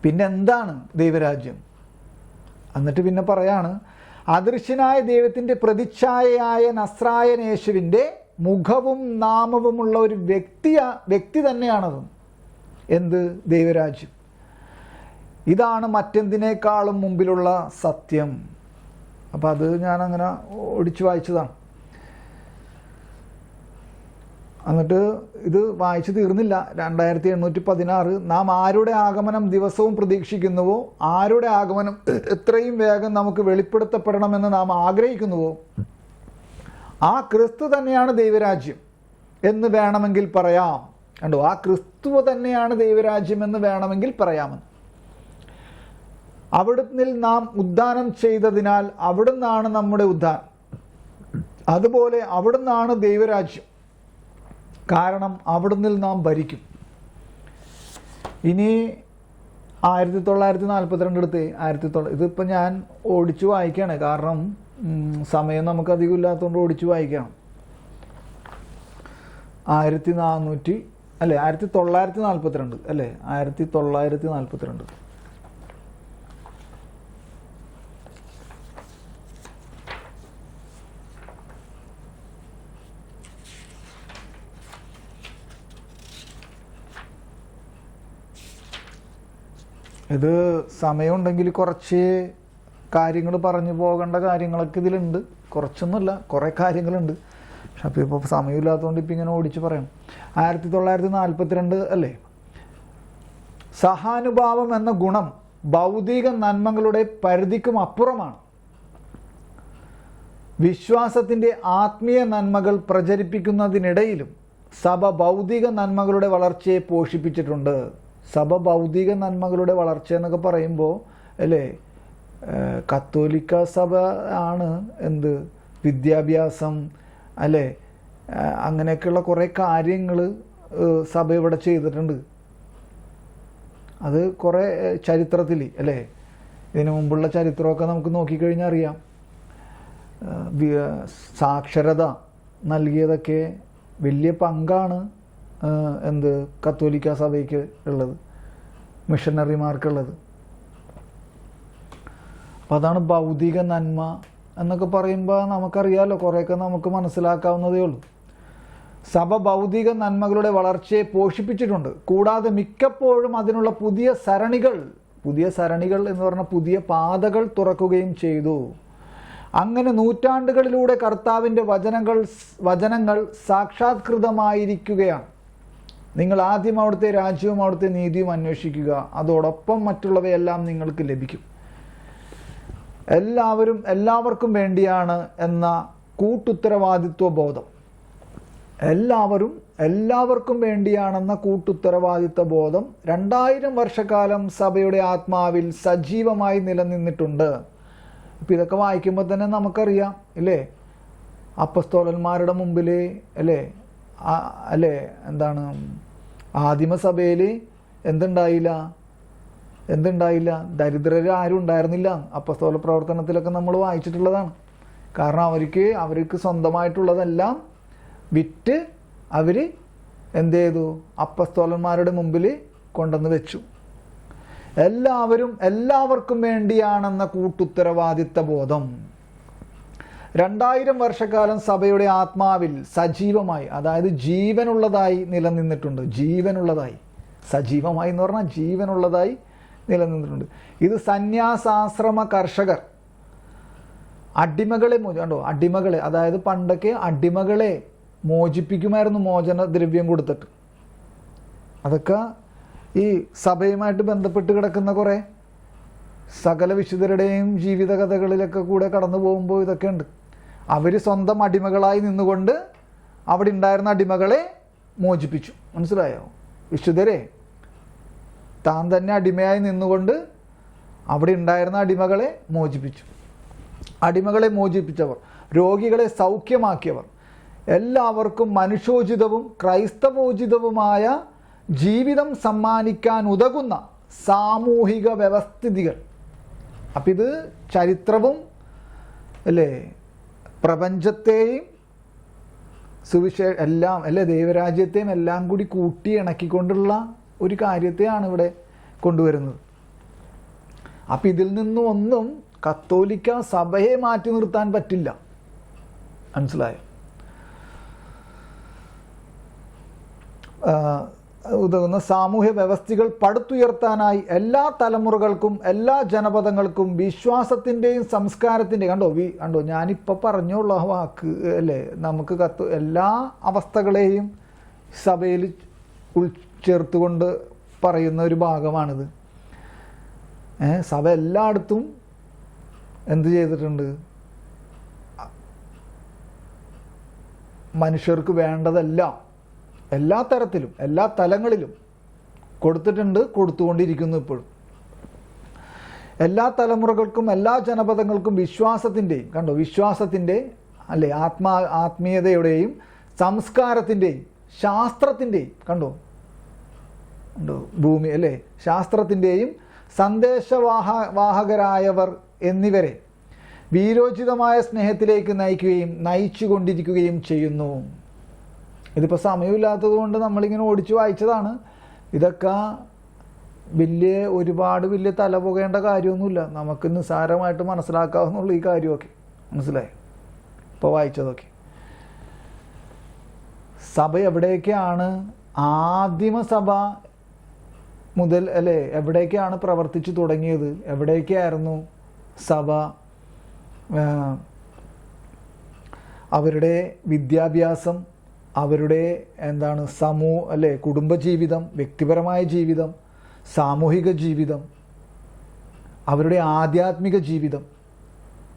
പിന്നെ എന്താണ് ദൈവരാജ്യം? എന്നിട്ട് പിന്നെ പറയാണ്, അദൃശ്യനായ ദൈവത്തിൻ്റെ പ്രതിച്ഛായയായ നസ്രായൻ യേശുവിൻ്റെ മുഖവും നാമവുമുള്ള ഒരു വ്യക്തി തന്നെയാണത്. എന്ത്? ദൈവരാജ്യം. ഇതാണ് മറ്റെന്തിനേക്കാളും മുമ്പിലുള്ള സത്യം. അപ്പം അത് ഞാനങ്ങനെ ഒടിച്ചു വായിച്ചതാണ്. എന്നിട്ട് ഇത് വായിച്ചു തീർന്നില്ല. 2816, നാം ആരുടെ ആഗമനം ദിവസവും പ്രതീക്ഷിക്കുന്നുവോ, ആരുടെ ആഗമനം എത്രയും വേഗം നമുക്ക് വെളിപ്പെടുത്തപ്പെടണമെന്ന് നാം ആഗ്രഹിക്കുന്നുവോ, ആ ക്രിസ്തു തന്നെയാണ് ദൈവരാജ്യം എന്ന് വേണമെങ്കിൽ പറയാം. കണ്ടോ, ആ ക്രിസ്തു തന്നെയാണ് ദൈവരാജ്യം എന്ന് വേണമെങ്കിൽ പറയാമെന്ന്. അവിടുന്ന് നാം ഉദ്ധാനം ചെയ്തതിനാൽ അവിടുന്നാണ് നമ്മുടെ ഉദ്ധാനം. അതുപോലെ അവിടുന്നാണ് ദൈവരാജ്യം, കാരണം അവിടുന്ന് നാം ഭരിക്കും. ഇനി 1942 എടുത്ത് 1900, ഇതിപ്പോൾ ഞാൻ ഓടിച്ചു വായിക്കുകയാണ്, കാരണം സമയം നമുക്ക് അധികം ഇല്ലാത്തതുകൊണ്ട് ഓടിച്ചു വായിക്കണം. 1942 അല്ലേ, 1942. ഇത് സമയമുണ്ടെങ്കിൽ കുറച്ച് കാര്യങ്ങൾ പറഞ്ഞു പോകേണ്ട കാര്യങ്ങളൊക്കെ ഇതിലുണ്ട്. കുറച്ചൊന്നുമില്ല, കുറേ കാര്യങ്ങളുണ്ട്. പക്ഷെ അപ്പോൾ ഇപ്പോൾ സമയമില്ലാത്തതുകൊണ്ട് ഇപ്പം ഇങ്ങനെ ഓടിച്ച് പറയണം. 1942 അല്ലേ. സഹാനുഭാവം എന്ന ഗുണം ഭൗതിക നന്മകളുടെ പരിധിക്കും അപ്പുറമാണ്. വിശ്വാസത്തിൻ്റെ ആത്മീയ നന്മകൾ പ്രചരിപ്പിക്കുന്നതിനിടയിലും സഭ ഭൗതിക നന്മകളുടെ വളർച്ചയെ പോഷിപ്പിച്ചിട്ടുണ്ട്. സഭ ഭൗതിക നന്മകളുടെ വളർച്ച എന്നൊക്കെ പറയുമ്പോൾ അല്ലേ, കത്തോലിക്ക സഭ ആണ് എന്ത് വിദ്യാഭ്യാസം അല്ലേ, അങ്ങനെയൊക്കെയുള്ള കുറേ കാര്യങ്ങൾ സഭ ഇവിടെ ചെയ്തിട്ടുണ്ട്. അത് കുറേ ചരിത്രത്തിൽ അല്ലേ, ഇതിനു മുമ്പുള്ള ചരിത്രമൊക്കെ നമുക്ക് നോക്കിക്കഴിഞ്ഞാൽ അറിയാം. സാക്ഷരത നൽകിയതൊക്കെ വലിയ പങ്കാണ് എന്ത് കത്തോലിക്ക സഭയ്ക്ക് ഉള്ളത്, മിഷണറിമാർക്കുള്ളത്. അപ്പം അതാണ് ഭൗതിക നന്മ എന്നൊക്കെ പറയുമ്പോൾ നമുക്കറിയാമല്ലോ, കുറേയൊക്കെ നമുക്ക് മനസ്സിലാക്കാവുന്നതേ ഉള്ളൂ. സഭ ഭൗതിക നന്മകളുടെ വളർച്ചയെ പോഷിപ്പിച്ചിട്ടുണ്ട്. കൂടാതെ മിക്കപ്പോഴും അതിനുള്ള പുതിയ സരണികൾ എന്ന് പറഞ്ഞാൽ പുതിയ പാതകൾ തുറക്കുകയും ചെയ്തു. അങ്ങനെ നൂറ്റാണ്ടുകളിലൂടെ കർത്താവിൻ്റെ വചനങ്ങൾ സാക്ഷാത്കൃതമായിരിക്കുകയാണ്. നിങ്ങൾ ആദ്യം അവിടുത്തെ രാജ്യവും അവിടുത്തെ നീതിയും അന്വേഷിക്കുക, അതോടൊപ്പം മറ്റുള്ളവയെല്ലാം നിങ്ങൾക്ക് ലഭിക്കും. എല്ലാവർക്കും വേണ്ടിയാണ് എന്ന കൂട്ടുത്തരവാദിത്വ ബോധം, എല്ലാവർക്കും വേണ്ടിയാണെന്ന കൂട്ടുത്തരവാദിത്വ ബോധം 2000 വർഷക്കാലം സഭയുടെ ആത്മാവിൽ സജീവമായി നിലനിന്നിട്ടുണ്ട്. ഇപ്പം ഇതൊക്കെ വായിക്കുമ്പോൾ തന്നെ നമുക്കറിയാം ഇല്ലേ, അപ്പസ്തോലന്മാരുടെ മുമ്പിൽ അല്ലേ എന്താണ് ആദിമസഭയിൽ എന്തുണ്ടായില്ല, ദരിദ്രർ ആരും ഉണ്ടായിരുന്നില്ല. അപ്പസ്തോല പ്രവർത്തനത്തിലൊക്കെ നമ്മൾ വായിച്ചിട്ടുള്ളതാണ്. കാരണം അവർക്ക് സ്വന്തമായിട്ടുള്ളതെല്ലാം വിറ്റ് അവർ എന്ത് ചെയ്തു, അപ്പസ്തോലന്മാരുടെ മുമ്പിൽ കൊണ്ടുവന്ന് വെച്ചു. എല്ലാവർക്കും വേണ്ടിയാണെന്ന കൂട്ടുത്തരവാദിത്ത ബോധം 2000 വർഷക്കാലം സഭയുടെ ആത്മാവിൽ സജീവമായി, അതായത് ജീവനുള്ളതായി നിലനിന്നിട്ടുണ്ട്. ജീവനുള്ളതായി, സജീവമായി എന്ന് പറഞ്ഞാൽ ജീവനുള്ളതായി നിലനിന്നിട്ടുണ്ട്. ഇത് സന്യാസാശ്രമ കർഷകർ അടിമകളെ കണ്ടോ, അടിമകളെ, അതായത് പണ്ടൊക്കെ അടിമകളെ മോചിപ്പിക്കുമായിരുന്നു മോചന ദ്രവ്യം കൊടുത്തിട്ട്. അതൊക്കെ ഈ സഭയുമായിട്ട് ബന്ധപ്പെട്ട് കിടക്കുന്ന കുറേ സകല വിശുദ്ധരുടെയും ജീവിത കഥകളിലൊക്കെ കൂടെ കടന്നു പോകുമ്പോൾ ഇതൊക്കെ ഉണ്ട്. അവർ സ്വന്തം അടിമകളായി നിന്നുകൊണ്ട് അവിടെ ഉണ്ടായിരുന്ന അടിമകളെ മോചിപ്പിച്ചു. മനസ്സിലായോ? വിശുദ്ധരെ താൻ തന്നെ അടിമയായി നിന്നുകൊണ്ട് അവിടെ ഉണ്ടായിരുന്ന അടിമകളെ മോചിപ്പിച്ചു. അടിമകളെ മോചിപ്പിച്ചവർ, രോഗികളെ സൗഖ്യമാക്കിയവർ, എല്ലാവർക്കും മനുഷ്യോചിതവും ക്രൈസ്തവോചിതവുമായ ജീവിതം സമ്മാനിക്കാൻ ഉതകുന്ന സാമൂഹിക വ്യവസ്ഥിതികൾ. അപ്പം ഇത് ചരിത്രവും അല്ലേ, പ്രപഞ്ചത്തെയും എല്ലാം അല്ലേ, ദൈവരാജ്യത്തെയും എല്ലാം കൂടി കൂട്ടി ഇണക്കിക്കൊണ്ടുള്ള ഒരു കാര്യത്തെയാണ് ഇവിടെ കൊണ്ടുവരുന്നത്. അപ്പം ഇതിൽ നിന്നും ഒന്നും കത്തോലിക്ക സഭയെ മാറ്റി നിർത്താൻ പറ്റില്ല. മനസ്സിലായോ? ഉതകുന്ന സാമൂഹ്യ വ്യവസ്ഥകൾ പടുത്തുയർത്താനായി എല്ലാ തലമുറകൾക്കും എല്ലാ ജനപദങ്ങൾക്കും വിശ്വാസത്തിൻ്റെയും സംസ്കാരത്തിൻ്റെയും കണ്ടോ ഞാനിപ്പോൾ പറഞ്ഞുള്ള വാക്ക് അല്ലേ, നമുക്ക് എല്ലാ അവസ്ഥകളെയും സഭയിൽ ഉൾച്ചേർത്തുകൊണ്ട് പറയുന്ന ഒരു ഭാഗമാണിത്. സഭ എല്ലായിടത്തും എന്ത് ചെയ്തിട്ടുണ്ട്? മനുഷ്യർക്ക് വേണ്ടതെല്ലാം എല്ലാ തരത്തിലും എല്ലാ തലങ്ങളിലും കൊടുത്തിട്ടുണ്ട്, കൊടുത്തുകൊണ്ടിരിക്കുന്നു ഇപ്പോഴും. എല്ലാ തലമുറകൾക്കും എല്ലാ ജനപദങ്ങൾക്കും വിശ്വാസത്തിൻ്റെയും വിശ്വാസത്തിൻ്റെ അല്ലേ, ആത്മീയതയുടെയും സംസ്കാരത്തിൻ്റെയും ശാസ്ത്രത്തിൻ്റെയും ഭൂമി അല്ലേ, ശാസ്ത്രത്തിൻ്റെയും സന്ദേശവാഹകരായവർ എന്നിവരെ വീരോചിതമായ സ്നേഹത്തിലേക്ക് നയിച്ചു കൊണ്ടിരിക്കുകയും ചെയ്യുന്നു. ഇതിപ്പോൾ സമയമില്ലാത്തത് കൊണ്ട് നമ്മളിങ്ങനെ ഓടിച്ചു വായിച്ചതാണ്. ഇതൊക്കെ ഒരുപാട് വലിയ തല പോകേണ്ട കാര്യമൊന്നുമില്ല, നമുക്ക് നിസ്സാരമായിട്ട് മനസ്സിലാക്കാവുന്നുള്ള ഈ കാര്യമൊക്കെ. മനസ്സിലായി? ഇപ്പോൾ വായിച്ചതൊക്കെ സഭ എവിടേക്കാണ് ആദിമസഭ മുതൽ അല്ലേ, എവിടേക്കാണ് പ്രവർത്തിച്ചു തുടങ്ങിയത്, എവിടേക്കായിരുന്നു സഭ അവരുടെ വിദ്യാഭ്യാസം, അവരുടെ കുടുംബജീവിതം, വ്യക്തിപരമായ ജീവിതം, സാമൂഹിക ജീവിതം, അവരുടെ ആധ്യാത്മിക ജീവിതം,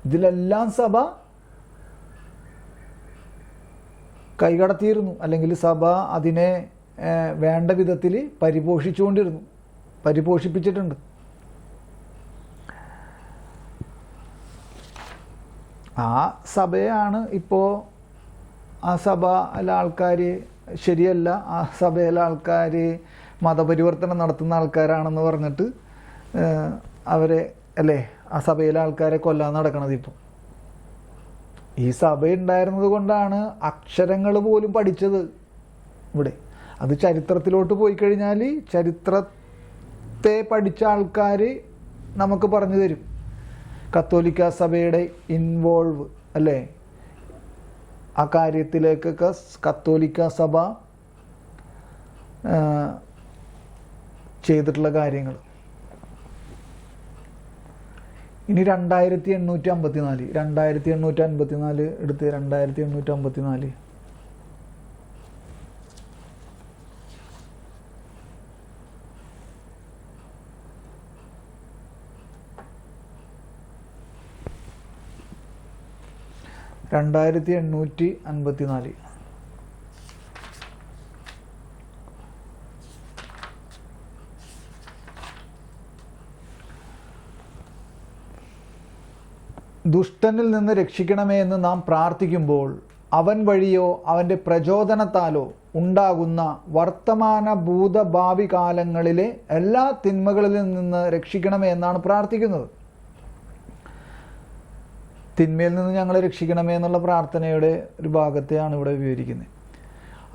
ഇതിലെല്ലാം സഭ കൈകടത്തിയിരുന്നു. അല്ലെങ്കിൽ സഭ അതിനെ വേണ്ട വിധത്തിൽ പരിപോഷിപ്പിച്ചിട്ടുണ്ട്. ആ സഭയാണ് ഇപ്പോൾ ആ സഭയിലെ ആൾക്കാർ ശരിയല്ല, ആ സഭയിലെ ആൾക്കാർ മതപരിവർത്തനം നടത്തുന്ന ആൾക്കാരാണെന്ന് പറഞ്ഞിട്ട് അവരെ അല്ലേ, ആ സഭയിലെ ആൾക്കാരെ കൊല്ലാൻ നടക്കണത്. ഇപ്പോൾ ഈ സഭ ഉണ്ടായിരുന്നത് കൊണ്ടാണ് അക്ഷരങ്ങൾ പോലും പഠിച്ചത് ഇവിടെ. അത് ചരിത്രത്തിലോട്ട് പോയി കഴിഞ്ഞാൽ ചരിത്രത്തെ പഠിച്ച ആൾക്കാർ നമുക്ക് പറഞ്ഞു തരും. കത്തോലിക്ക സഭയുടെ ഇൻവോൾവ് അല്ലേ, ആ കാര്യത്തിലേക്കൊക്കെ കത്തോലിക്ക സഭ ചെയ്തിട്ടുള്ള കാര്യങ്ങൾ. ഇനി 2854 എടുത്ത് 2854 2854 ദുഷ്ടനിൽ നിന്ന് രക്ഷിക്കണമേ എന്ന് നാം പ്രാർത്ഥിക്കുമ്പോൾ അവൻ വഴിയോ അവൻ്റെ പ്രചോദനത്താലോ ഉണ്ടാകുന്ന വർത്തമാന ഭൂതഭാവി കാലങ്ങളിലെ എല്ലാ തിന്മകളിൽ നിന്ന് രക്ഷിക്കണമേ എന്നാണ് പ്രാർത്ഥിക്കുന്നത്. തിന്മയിൽ നിന്ന് ഞങ്ങളെ രക്ഷിക്കണമേ എന്നുള്ള പ്രാർത്ഥനയുടെ ഒരു ഭാഗത്തെയാണ് ഇവിടെ വിവരിക്കുന്നത്.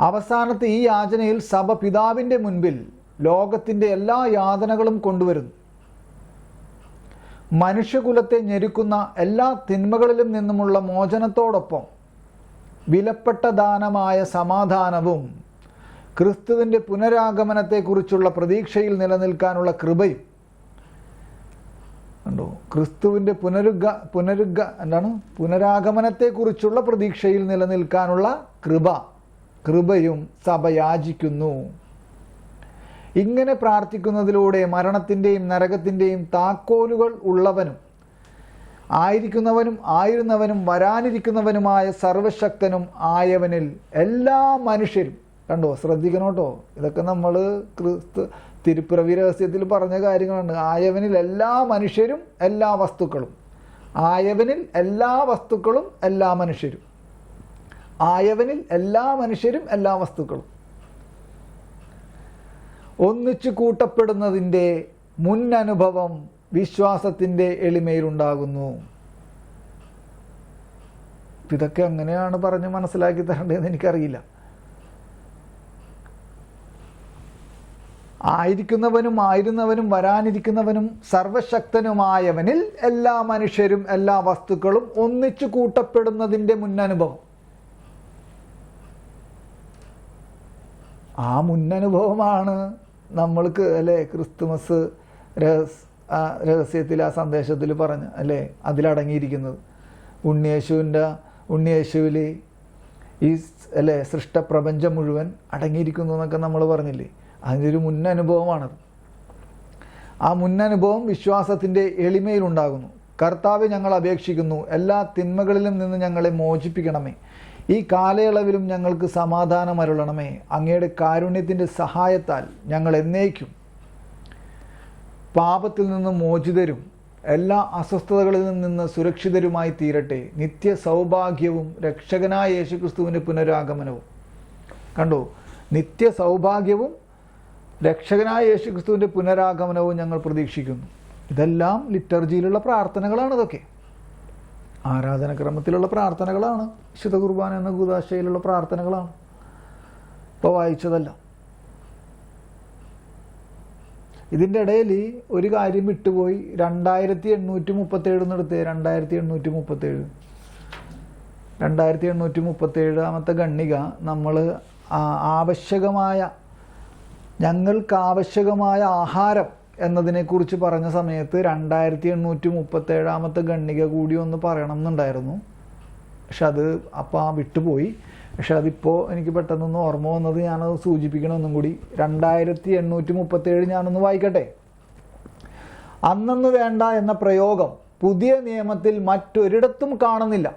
അവസാനത്തെ ഈ യാചനയിൽ സഭ പിതാവിൻ്റെ മുൻപിൽ ലോകത്തിൻ്റെ എല്ലാ യാതനകളും കൊണ്ടുവരുന്നു. മനുഷ്യകുലത്തെ ഞെരുക്കുന്ന എല്ലാ തിന്മകളിലും നിന്നുമുള്ള മോചനത്തോടൊപ്പം വിലപ്പെട്ട ദാനമായ സമാധാനവും ക്രിസ്തുവിൻ്റെ പുനരാഗമനത്തെക്കുറിച്ചുള്ള പ്രതീക്ഷയിൽ നിലനിൽക്കാനുള്ള കൃപയും കണ്ടോ. ക്രിസ്തുവിൻ്റെ പുനരാഗമനത്തെക്കുറിച്ചുള്ള പ്രതീക്ഷയിൽ നിലനിൽക്കാനുള്ള കൃപയും സഭ യാചിക്കുന്നു. ഇങ്ങനെ പ്രാർത്ഥിക്കുന്നതിലൂടെ മരണത്തിൻ്റെയും നരകത്തിൻ്റെയും താക്കോലുകൾ ഉള്ളവനും ആയിരുന്നവനും വരാനിരിക്കുന്നവനുമായ സർവശക്തനും ആയവനിൽ എല്ലാ മനുഷ്യരും, കണ്ടോ, ശ്രദ്ധിക്കണം കേട്ടോ, ഇതൊക്കെ നമ്മൾ തിരുപ്പിറവി രഹസ്യത്തിൽ പറഞ്ഞ കാര്യങ്ങളാണ്. ആയവനിൽ എല്ലാ മനുഷ്യരും എല്ലാ വസ്തുക്കളും, ആയവനിൽ എല്ലാ വസ്തുക്കളും എല്ലാ മനുഷ്യരും, ആയവനിൽ എല്ലാ മനുഷ്യരും എല്ലാ വസ്തുക്കളും ഒന്നിച്ചു കൂട്ടപ്പെടുന്നതിൻ്റെ മുൻ അനുഭവം വിശ്വാസത്തിൻ്റെ എളിമയിലുണ്ടാകുന്നു. ഇതൊക്കെ എങ്ങനെയാണ് പറഞ്ഞ് മനസ്സിലാക്കി തരേണ്ടതെന്ന് എനിക്കറിയില്ല. ആയിരുന്നവനും വരാനിരിക്കുന്നവനും സർവശക്തനുമായവനിൽ എല്ലാ മനുഷ്യരും എല്ലാ വസ്തുക്കളും ഒന്നിച്ചു കൂട്ടപ്പെടുന്നതിൻ്റെ മുന്നനുഭവം. ആ മുന്നനുഭവമാണ് നമ്മൾക്ക് അല്ലേ ക്രിസ്തുമസ് രഹസ്യത്തിൽ ആ സന്ദേശത്തിൽ പറഞ്ഞ് അല്ലേ അതിലടങ്ങിയിരിക്കുന്നത്. ഉണ്ണിയേശുവിൽ ഈ അല്ലേ സൃഷ്ടപ്രപഞ്ചം മുഴുവൻ അടങ്ങിയിരിക്കുന്നു എന്നൊക്കെ നമ്മൾ പറഞ്ഞില്ലേ. അതിൻ്റെ ഒരു മുന്നനുഭവമാണത്. ആ മുന്നനുഭവം വിശ്വാസത്തിൻ്റെ എളിമയിലുണ്ടാകുന്നു. കർത്താവെ, ഞങ്ങൾ അപേക്ഷിക്കുന്നു, എല്ലാ തിന്മകളിലും നിന്ന് ഞങ്ങളെ മോചിപ്പിക്കണമേ. ഈ കാലയളവിലും ഞങ്ങൾക്ക് സമാധാനം അരുളണമേ. അങ്ങയുടെ കാരുണ്യത്തിൻ്റെ സഹായത്താൽ ഞങ്ങൾ എന്നേക്കും പാപത്തിൽ നിന്ന് മോചിതരും എല്ലാ അസ്വസ്ഥതകളിൽ നിന്ന് സുരക്ഷിതരുമായി തീരട്ടെ. നിത്യ സൗഭാഗ്യവും രക്ഷകനായ യേശുക്രിസ്തുവിൻ്റെ പുനരാഗമനവും, കണ്ടോ, നിത്യ സൗഭാഗ്യവും രക്ഷകനായ യേശുക്രിസ്തുവിൻ്റെ പുനരാഗമനവും ഞങ്ങൾ പ്രതീക്ഷിക്കുന്നു. ഇതെല്ലാം ലിറ്റർജിയിലുള്ള പ്രാർത്ഥനകളാണ്. ഇതൊക്കെ ആരാധനക്രമത്തിലുള്ള പ്രാർത്ഥനകളാണ്. വിശുദ്ധ കുർബാന എന്ന കൂദാശയിലുള്ള പ്രാർത്ഥനകളാണ് ഇപ്പോൾ വായിച്ചതല്ല. ഇതിൻ്റെ ഇടയിൽ ഒരു കാര്യം വിട്ടുപോയി. 2837 എന്നെടുത്ത് 2837 ഖണ്ഡിക നമ്മൾ ഞങ്ങൾക്ക് ആവശ്യകമായ ആഹാരം എന്നതിനെക്കുറിച്ച് പറഞ്ഞ സമയത്ത് 2837 ഖണ്ഡിക കൂടി ഒന്ന് പറയണം എന്നുണ്ടായിരുന്നു. പക്ഷെ അത് അപ്പം വിട്ടുപോയി. പക്ഷെ അതിപ്പോൾ എനിക്ക് പെട്ടെന്നൊന്ന് ഓർമ്മ വന്നത് ഞാനത് സൂചിപ്പിക്കണമെന്നും കൂടി. 2837 ഞാനൊന്ന് വായിക്കട്ടെ. അന്നു വേണ്ട എന്ന പ്രയോഗം പുതിയ നിയമത്തിൽ മറ്റൊരിടത്തും കാണുന്നില്ല.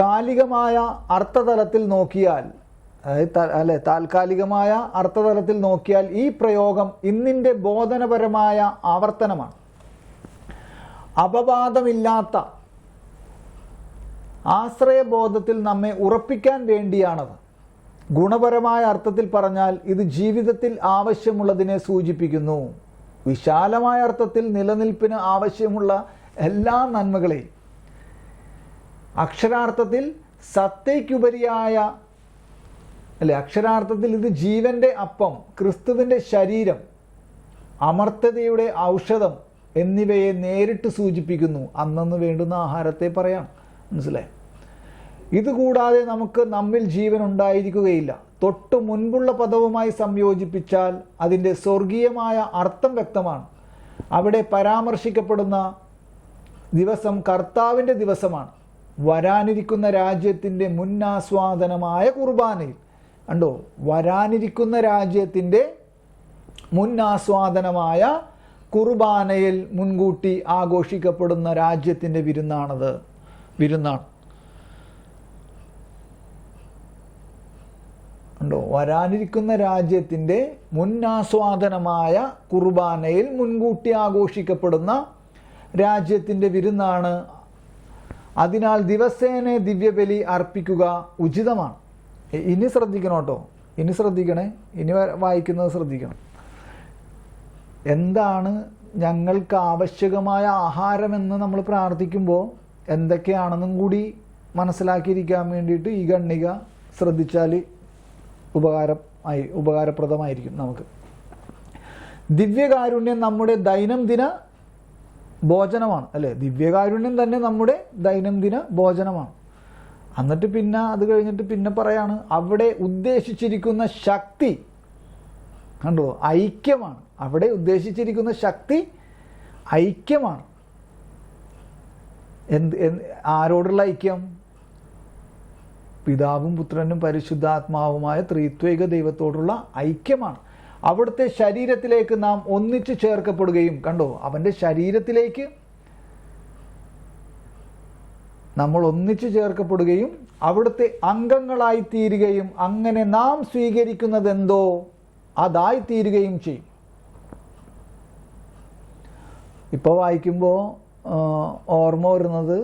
കാലികമായ അർത്ഥതലത്തിൽ നോക്കിയാൽ, അതായത് താൽക്കാലികമായ അർത്ഥതലത്തിൽ നോക്കിയാൽ ഈ പ്രയോഗം ഇന്നിൻ്റെ ബോധനപരമായ ആവർത്തനമാണ്. അപവാദമില്ലാത്ത ആശ്രയബോധത്തിൽ നമ്മെ ഉറപ്പിക്കാൻ വേണ്ടിയാണത്. ഗുണപരമായ അർത്ഥത്തിൽ പറഞ്ഞാൽ ഇത് ജീവിതത്തിൽ ആവശ്യമുള്ളതിനെ സൂചിപ്പിക്കുന്നു. വിശാലമായ അർത്ഥത്തിൽ നിലനിൽപ്പിന് ആവശ്യമുള്ള എല്ലാ നന്മകളെയും, അക്ഷരാർത്ഥത്തിൽ സത്തയ്ക്കുപരിയായ അക്ഷരാർത്ഥത്തിൽ ഇത് ജീവന്റെ അപ്പം, ക്രിസ്തുവിൻ്റെ ശരീരം, അമർത്യതയുടെ ഔഷധം എന്നിവയെ നേരിട്ട് സൂചിപ്പിക്കുന്നു. അന്നു വേണ്ടുന്ന ആഹാരത്തെ പറയാം. മനസ്സിലായി? ഇതുകൂടാതെ നമുക്ക് നമ്മിൽ ജീവൻ ഉണ്ടായിരിക്കുകയില്ല. തൊട്ടു മുൻപുള്ള പദവുമായി സംയോജിപ്പിച്ചാൽ അതിൻ്റെ സ്വർഗീയമായ അർത്ഥം വ്യക്തമാണ്. അവിടെ പരാമർശിക്കപ്പെടുന്ന ദിവസം കർത്താവിൻ്റെ ദിവസമാണ്. വരാനിരിക്കുന്ന രാജ്യത്തിൻ്റെ മുന്നാസ്വാദനമായ കുർബാനയിൽ, കണ്ടോ, വരാനിരിക്കുന്ന രാജ്യത്തിൻ്റെ മുന്നാസ്വാദനമായ കുർബാനയിൽ മുൻകൂട്ടി ആഘോഷിക്കപ്പെടുന്ന രാജ്യത്തിൻ്റെ വിരുന്നാണ്. കണ്ടോ, വരാനിരിക്കുന്ന രാജ്യത്തിൻ്റെ മുന്നാസ്വാദനമായ കുർബാനയിൽ മുൻകൂട്ടി ആഘോഷിക്കപ്പെടുന്ന രാജ്യത്തിൻ്റെ വിരുന്നാണ്. അതിനാൽ ദിവസേന ദിവ്യബലി അർപ്പിക്കുക ഉചിതമാണ്. ഇനി ശ്രദ്ധിക്കണം കേട്ടോ, ഇനി ശ്രദ്ധിക്കണേ, ഇനി വായിക്കുന്നത് ശ്രദ്ധിക്കണം. എന്താണ് ഞങ്ങൾക്ക് ആവശ്യകമായ ആഹാരമെന്ന് നമ്മൾ പ്രാർത്ഥിക്കുമ്പോൾ എന്തൊക്കെയാണെന്നും കൂടി മനസ്സിലാക്കിയിരിക്കാൻ വേണ്ടിയിട്ട് ഈ ഖണ്ഡിക ശ്രദ്ധിച്ചാൽ ഉപകാരപ്രദമായിരിക്കും നമുക്ക്. ദിവ്യകാരുണ്യം നമ്മുടെ ദൈനംദിന ഭോജനമാണ് അല്ലേ? ദിവ്യകാരുണ്യം തന്നെ നമ്മുടെ ദൈനംദിന ഭോജനമാണ്. എന്നിട്ട് പിന്നെ അത് കഴിഞ്ഞിട്ട് പിന്നെ പറയാണ് അവിടെ ഉദ്ദേശിച്ചിരിക്കുന്ന ശക്തി കണ്ടോ, ഐക്യമാണ്. അവിടെ ഉദ്ദേശിച്ചിരിക്കുന്ന ശക്തി ഐക്യമാണ്. ആരോടുള്ള ഐക്യം? പിതാവും പുത്രനും പരിശുദ്ധാത്മാവുമായ ത്രിത്വൈക ദൈവത്തോടുള്ള ഐക്യമാണ്. അവിടുത്തെ ശരീരത്തിലേക്ക് നാം ഒന്നിച്ചു ചേർക്കപ്പെടുകയും കണ്ടോ, അവൻ്റെ ശരീരത്തിലേക്ക് നമ്മൾ ഒന്നിച്ചു ചേർക്കപ്പെടുകയും അവിടുത്തെ അംഗങ്ങളായി തീരുകയും അങ്ങനെ നാം സ്വീകരിക്കുന്നതെന്തോ അതായി തീരുകയും ചെയ്യും. ഇപ്പോൾ വായിക്കുമ്പോൾ ഓർമ്മ വരുന്നത്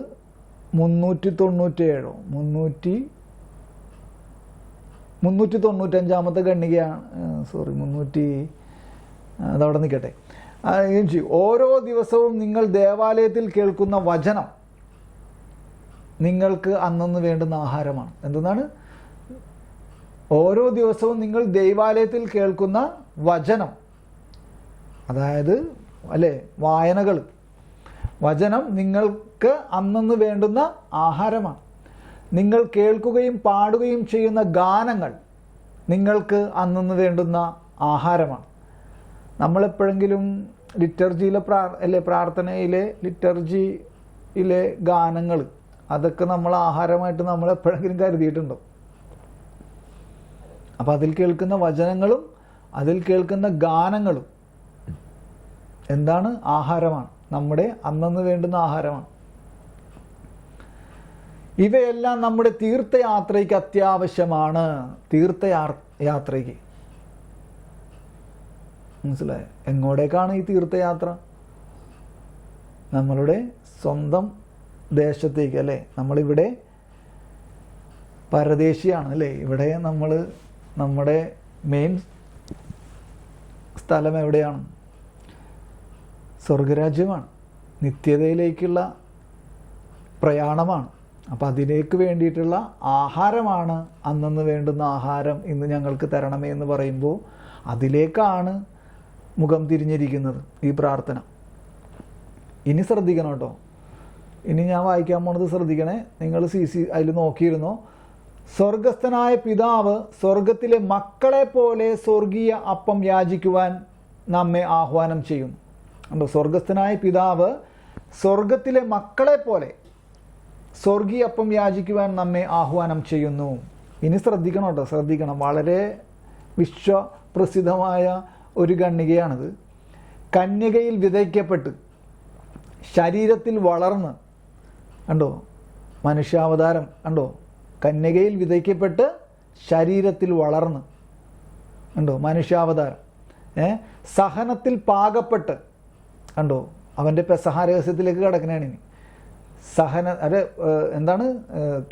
395 ഖണ്ഡികയാണ്. അതവിടെ നിൽക്കട്ടെ. ഓരോ ദിവസവും നിങ്ങൾ ദേവാലയത്തിൽ കേൾക്കുന്ന വചനം നിങ്ങൾക്ക് അന്നന്ന് വേണ്ടുന്ന ആഹാരമാണ്. എന്തെന്നാണ്? ഓരോ ദിവസവും നിങ്ങൾ ദൈവാലയത്തിൽ കേൾക്കുന്ന വചനം, അതായത് അല്ലേ വായനകൾ, വചനം നിങ്ങൾക്ക് അന്നന്ന് വേണ്ടുന്ന ആഹാരമാണ്. നിങ്ങൾ കേൾക്കുകയും പാടുകയും ചെയ്യുന്ന ഗാനങ്ങൾ നിങ്ങൾക്ക് അന്നന്ന് വേണ്ടുന്ന ആഹാരമാണ്. നമ്മളെപ്പോഴെങ്കിലും ലിറ്റർജിയിലെ പ്രാർത്ഥനയിലെ ലിറ്റർജിയിലെ ഗാനങ്ങൾ അതൊക്കെ നമ്മൾ ആഹാരമായിട്ട് നമ്മൾ എപ്പോഴെങ്കിലും കരുതിയിട്ടുണ്ടോ? അപ്പം അതിൽ കേൾക്കുന്ന വചനങ്ങളും അതിൽ കേൾക്കുന്ന ഗാനങ്ങളും എന്താണ്? ആഹാരമാണ്. നമ്മുടെ അന്നന്ന് വേണ്ടുന്ന ആഹാരമാണ്. ഇവയെല്ലാം നമ്മുടെ തീർത്ഥയാത്രയ്ക്ക് അത്യാവശ്യമാണ്. തീർത്ഥയാത്രയ്ക്ക് മനസ്സിലായോ? എങ്ങോട്ടേക്കാണ് ഈ തീർത്ഥയാത്ര? നമ്മളുടെ സ്വന്തം ദേശത്തേക്ക് അല്ലേ? നമ്മളിവിടെ പരദേശിയാണ് അല്ലേ? ഇവിടെ നമ്മുടെ മെയിൻ സ്ഥലം എവിടെയാണ്? സ്വർഗരാജ്യമാണ്, നിത്യതയിലേക്കുള്ള പ്രയാണമാണ്. അപ്പം അതിലേക്ക് വേണ്ടിയിട്ടുള്ള ആഹാരമാണ് അന്നന്ന് വേണ്ടുന്ന ആഹാരം ഇന്ന് ഞങ്ങൾക്ക് തരണമേ എന്ന് പറയുമ്പോൾ അതിലേക്കാണ് മുഖം തിരിഞ്ഞിരിക്കുന്നത് ഈ പ്രാർത്ഥന. ഇനി ശ്രദ്ധിക്കണം കേട്ടോ. ഇനി ഞാൻ വായിക്കാൻ പോണത് ശ്രദ്ധിക്കണേ. നിങ്ങൾ അതിൽ നോക്കിയിരുന്നോ? സ്വർഗസ്ഥനായ പിതാവ് സ്വർഗത്തിലെ മക്കളെ പോലെ സ്വർഗീയ അപ്പം യാചിക്കുവാൻ നമ്മെ ആഹ്വാനം ചെയ്യുന്നു. കണ്ടോ? സ്വർഗസ്ഥനായ പിതാവ് സ്വർഗത്തിലെ മക്കളെ പോലെ സ്വർഗീയ അപ്പം യാചിക്കുവാൻ നമ്മെ ആഹ്വാനം ചെയ്യുന്നു. ഇനി ശ്രദ്ധിക്കണം കേട്ടോ, ശ്രദ്ധിക്കണം. വളരെ വിശ്വപ്രസിദ്ധമായ ഒരു ഖണ്ഡികയാണിത്. കന്യകയിൽ വിതയ്ക്കപ്പെട്ട് ശരീരത്തിൽ വളർന്ന്, കണ്ടോ മനുഷ്യാവതാരം, കണ്ടോ കന്യകയിൽ വിതയ്ക്കപ്പെട്ട് ശരീരത്തിൽ വളർന്ന്, കണ്ടോ മനുഷ്യാവതാരം, സഹനത്തിൽ പാകപ്പെട്ട്, കണ്ടോ അവൻ്റെ പെസഹ രഹസ്യത്തിലേക്ക് കടക്കണേണ് ഇനി. എന്താണ്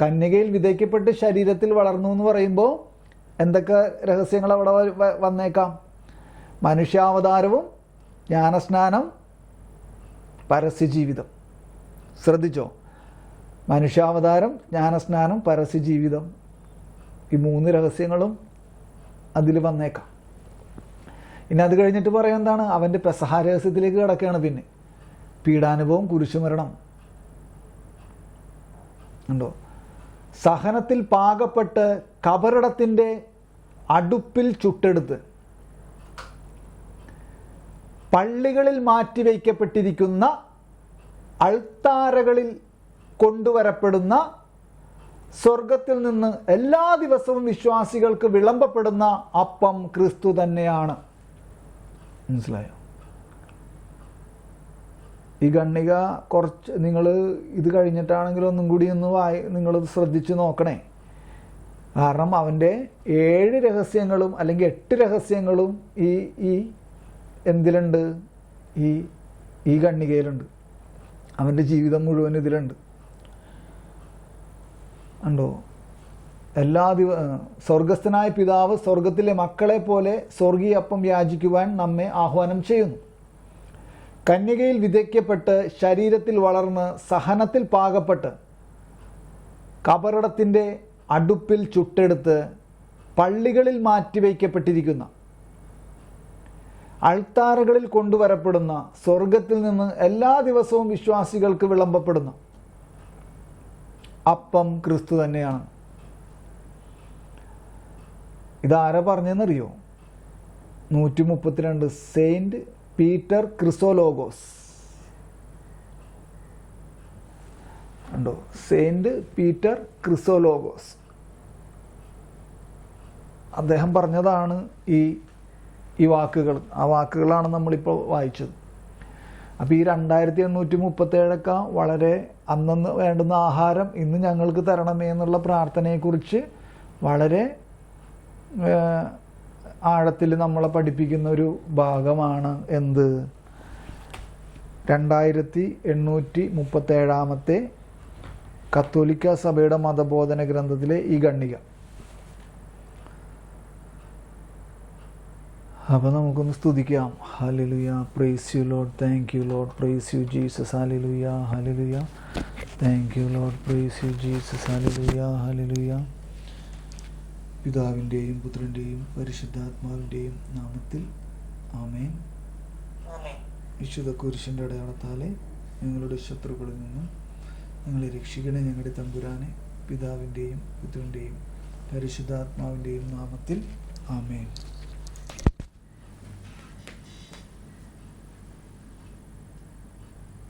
കന്യകയിൽ വിതയ്ക്കപ്പെട്ട് ശരീരത്തിൽ വളർന്നു എന്ന് പറയുമ്പോൾ എന്തൊക്കെ രഹസ്യങ്ങൾ അവിടെ വന്നേക്കാം? മനുഷ്യാവതാരവും, ജ്ഞാനസ്നാനം, പരസ്യജീവിതം. ശ്രദ്ധിച്ചോ? മനുഷ്യാവതാരം, ജ്ഞാനസ്നാനം, പരസ്യജീവിതം, ഈ 3 രഹസ്യങ്ങളും അതിൽ വന്നേക്കാം. ഇനി അത് കഴിഞ്ഞിട്ട് പറയാം എന്താണ്? അവൻ്റെ പെസഹ രഹസ്യത്തിലേക്ക് കിടക്കുകയാണ്. പിന്നെ പീഡാനുഭവം, കുരിശുമരണം, ഉണ്ടോ? സഹനത്തിൽ പാകപ്പെട്ട് കബറിടത്തിൻ്റെ അടുപ്പിൽ ചുട്ടെടുത്ത് പള്ളികളിൽ മാറ്റിവയ്ക്കപ്പെട്ടിരിക്കുന്ന അൾത്താരകളിൽ കൊണ്ടുവരപ്പെടുന്ന സ്വർഗത്തിൽ നിന്ന് എല്ലാ ദിവസവും വിശ്വാസികൾക്ക് വിളമ്പപ്പെടുന്ന അപ്പം ക്രിസ്തു തന്നെയാണ്. മനസ്സിലായോ? ഈ ഖണ്ഡിക കുറച്ച് നിങ്ങൾ ഇത് കഴിഞ്ഞിട്ടാണെങ്കിലും ഒന്നും കൂടി നിങ്ങളത് ശ്രദ്ധിച്ച് നോക്കണേ. കാരണം അവൻ്റെ 7 രഹസ്യങ്ങളും അല്ലെങ്കിൽ 8 രഹസ്യങ്ങളും ഈ എന്തിലുണ്ട്? ഈ ഖണ്ഡികയിലുണ്ട്. അവൻ്റെ ജീവിതം മുഴുവൻ ഇതിലുണ്ട്. ഉണ്ടോ? സ്വർഗസ്ഥനായ പിതാവ് സ്വർഗത്തിലെ മക്കളെ പോലെ സ്വർഗീയ അപ്പം യാചിക്കുവാൻ നമ്മെ ആഹ്വാനം ചെയ്യുന്നു. കന്യകയിൽ വിതയ്ക്കപ്പെട്ട് ശരീരത്തിൽ വളർന്ന് സഹനത്തിൽ പാകപ്പെട്ട് കബറിടത്തിൻ്റെ അടുപ്പിൽ ചുട്ടെടുത്ത് പള്ളികളിൽ മാറ്റിവയ്ക്കപ്പെട്ടിരിക്കുന്ന അൾത്താരകളിൽ കൊണ്ടുവരപ്പെടുന്ന, സ്വർഗത്തിൽ നിന്ന് എല്ലാ ദിവസവും വിശ്വാസികൾക്ക് വിളമ്പപ്പെടുന്ന അപ്പം ക്രിസ്തു തന്നെയാണ്. ഇതാരാ പറഞ്ഞെന്നറിയോ? 132 സെയിന്റ് പീറ്റർ ക്രിസോലോഗോസ്. ഉണ്ടോ? സെയിന്റ് പീറ്റർ ക്രിസോലോഗോസ് അദ്ദേഹം പറഞ്ഞതാണ് ഈ വാക്കുകൾ. ആ വാക്കുകളാണ് നമ്മളിപ്പോൾ വായിച്ചത്. അപ്പോൾ ഈ 2837 വളരെ അന്നന്ന് വേണ്ടുന്ന ആഹാരം ഇന്ന് ഞങ്ങൾക്ക് തരണമേ എന്നുള്ള പ്രാർത്ഥനയെക്കുറിച്ച് വളരെ ആഴത്തിൽ നമ്മളെ പഠിപ്പിക്കുന്ന ഒരു ഭാഗമാണ് എന്ത്? 2837 കത്തോലിക്ക സഭയുടെ മതബോധന ഗ്രന്ഥത്തിലെ ഈ ഖണ്ഡിക. അപ്പോൾ നമുക്കൊന്ന് സ്തുതിക്കാം. Hallelujah, praise you Lord, thank you Lord, praise you Jesus, hallelujah, hallelujah, thank you Lord, praise you Jesus, hallelujah, hallelujah. പിതാവിൻ്റെയും പുത്രൻ്റെയും പരിശുദ്ധാത്മാവിൻ്റെയും നാമത്തിൽ ആമേൻ. വിശുദ്ധ കുരിശിൻ്റെ അടയാളത്താലെ ഞങ്ങളുടെ ശത്രുക്കളിൽ നിന്നും ഞങ്ങളെ രക്ഷിക്കണേ ഞങ്ങളുടെ തമ്പുരാനെ. പിതാവിൻ്റെയും പുത്രൻ്റെയും പരിശുദ്ധാത്മാവിൻ്റെയും നാമത്തിൽ ആമേൻ.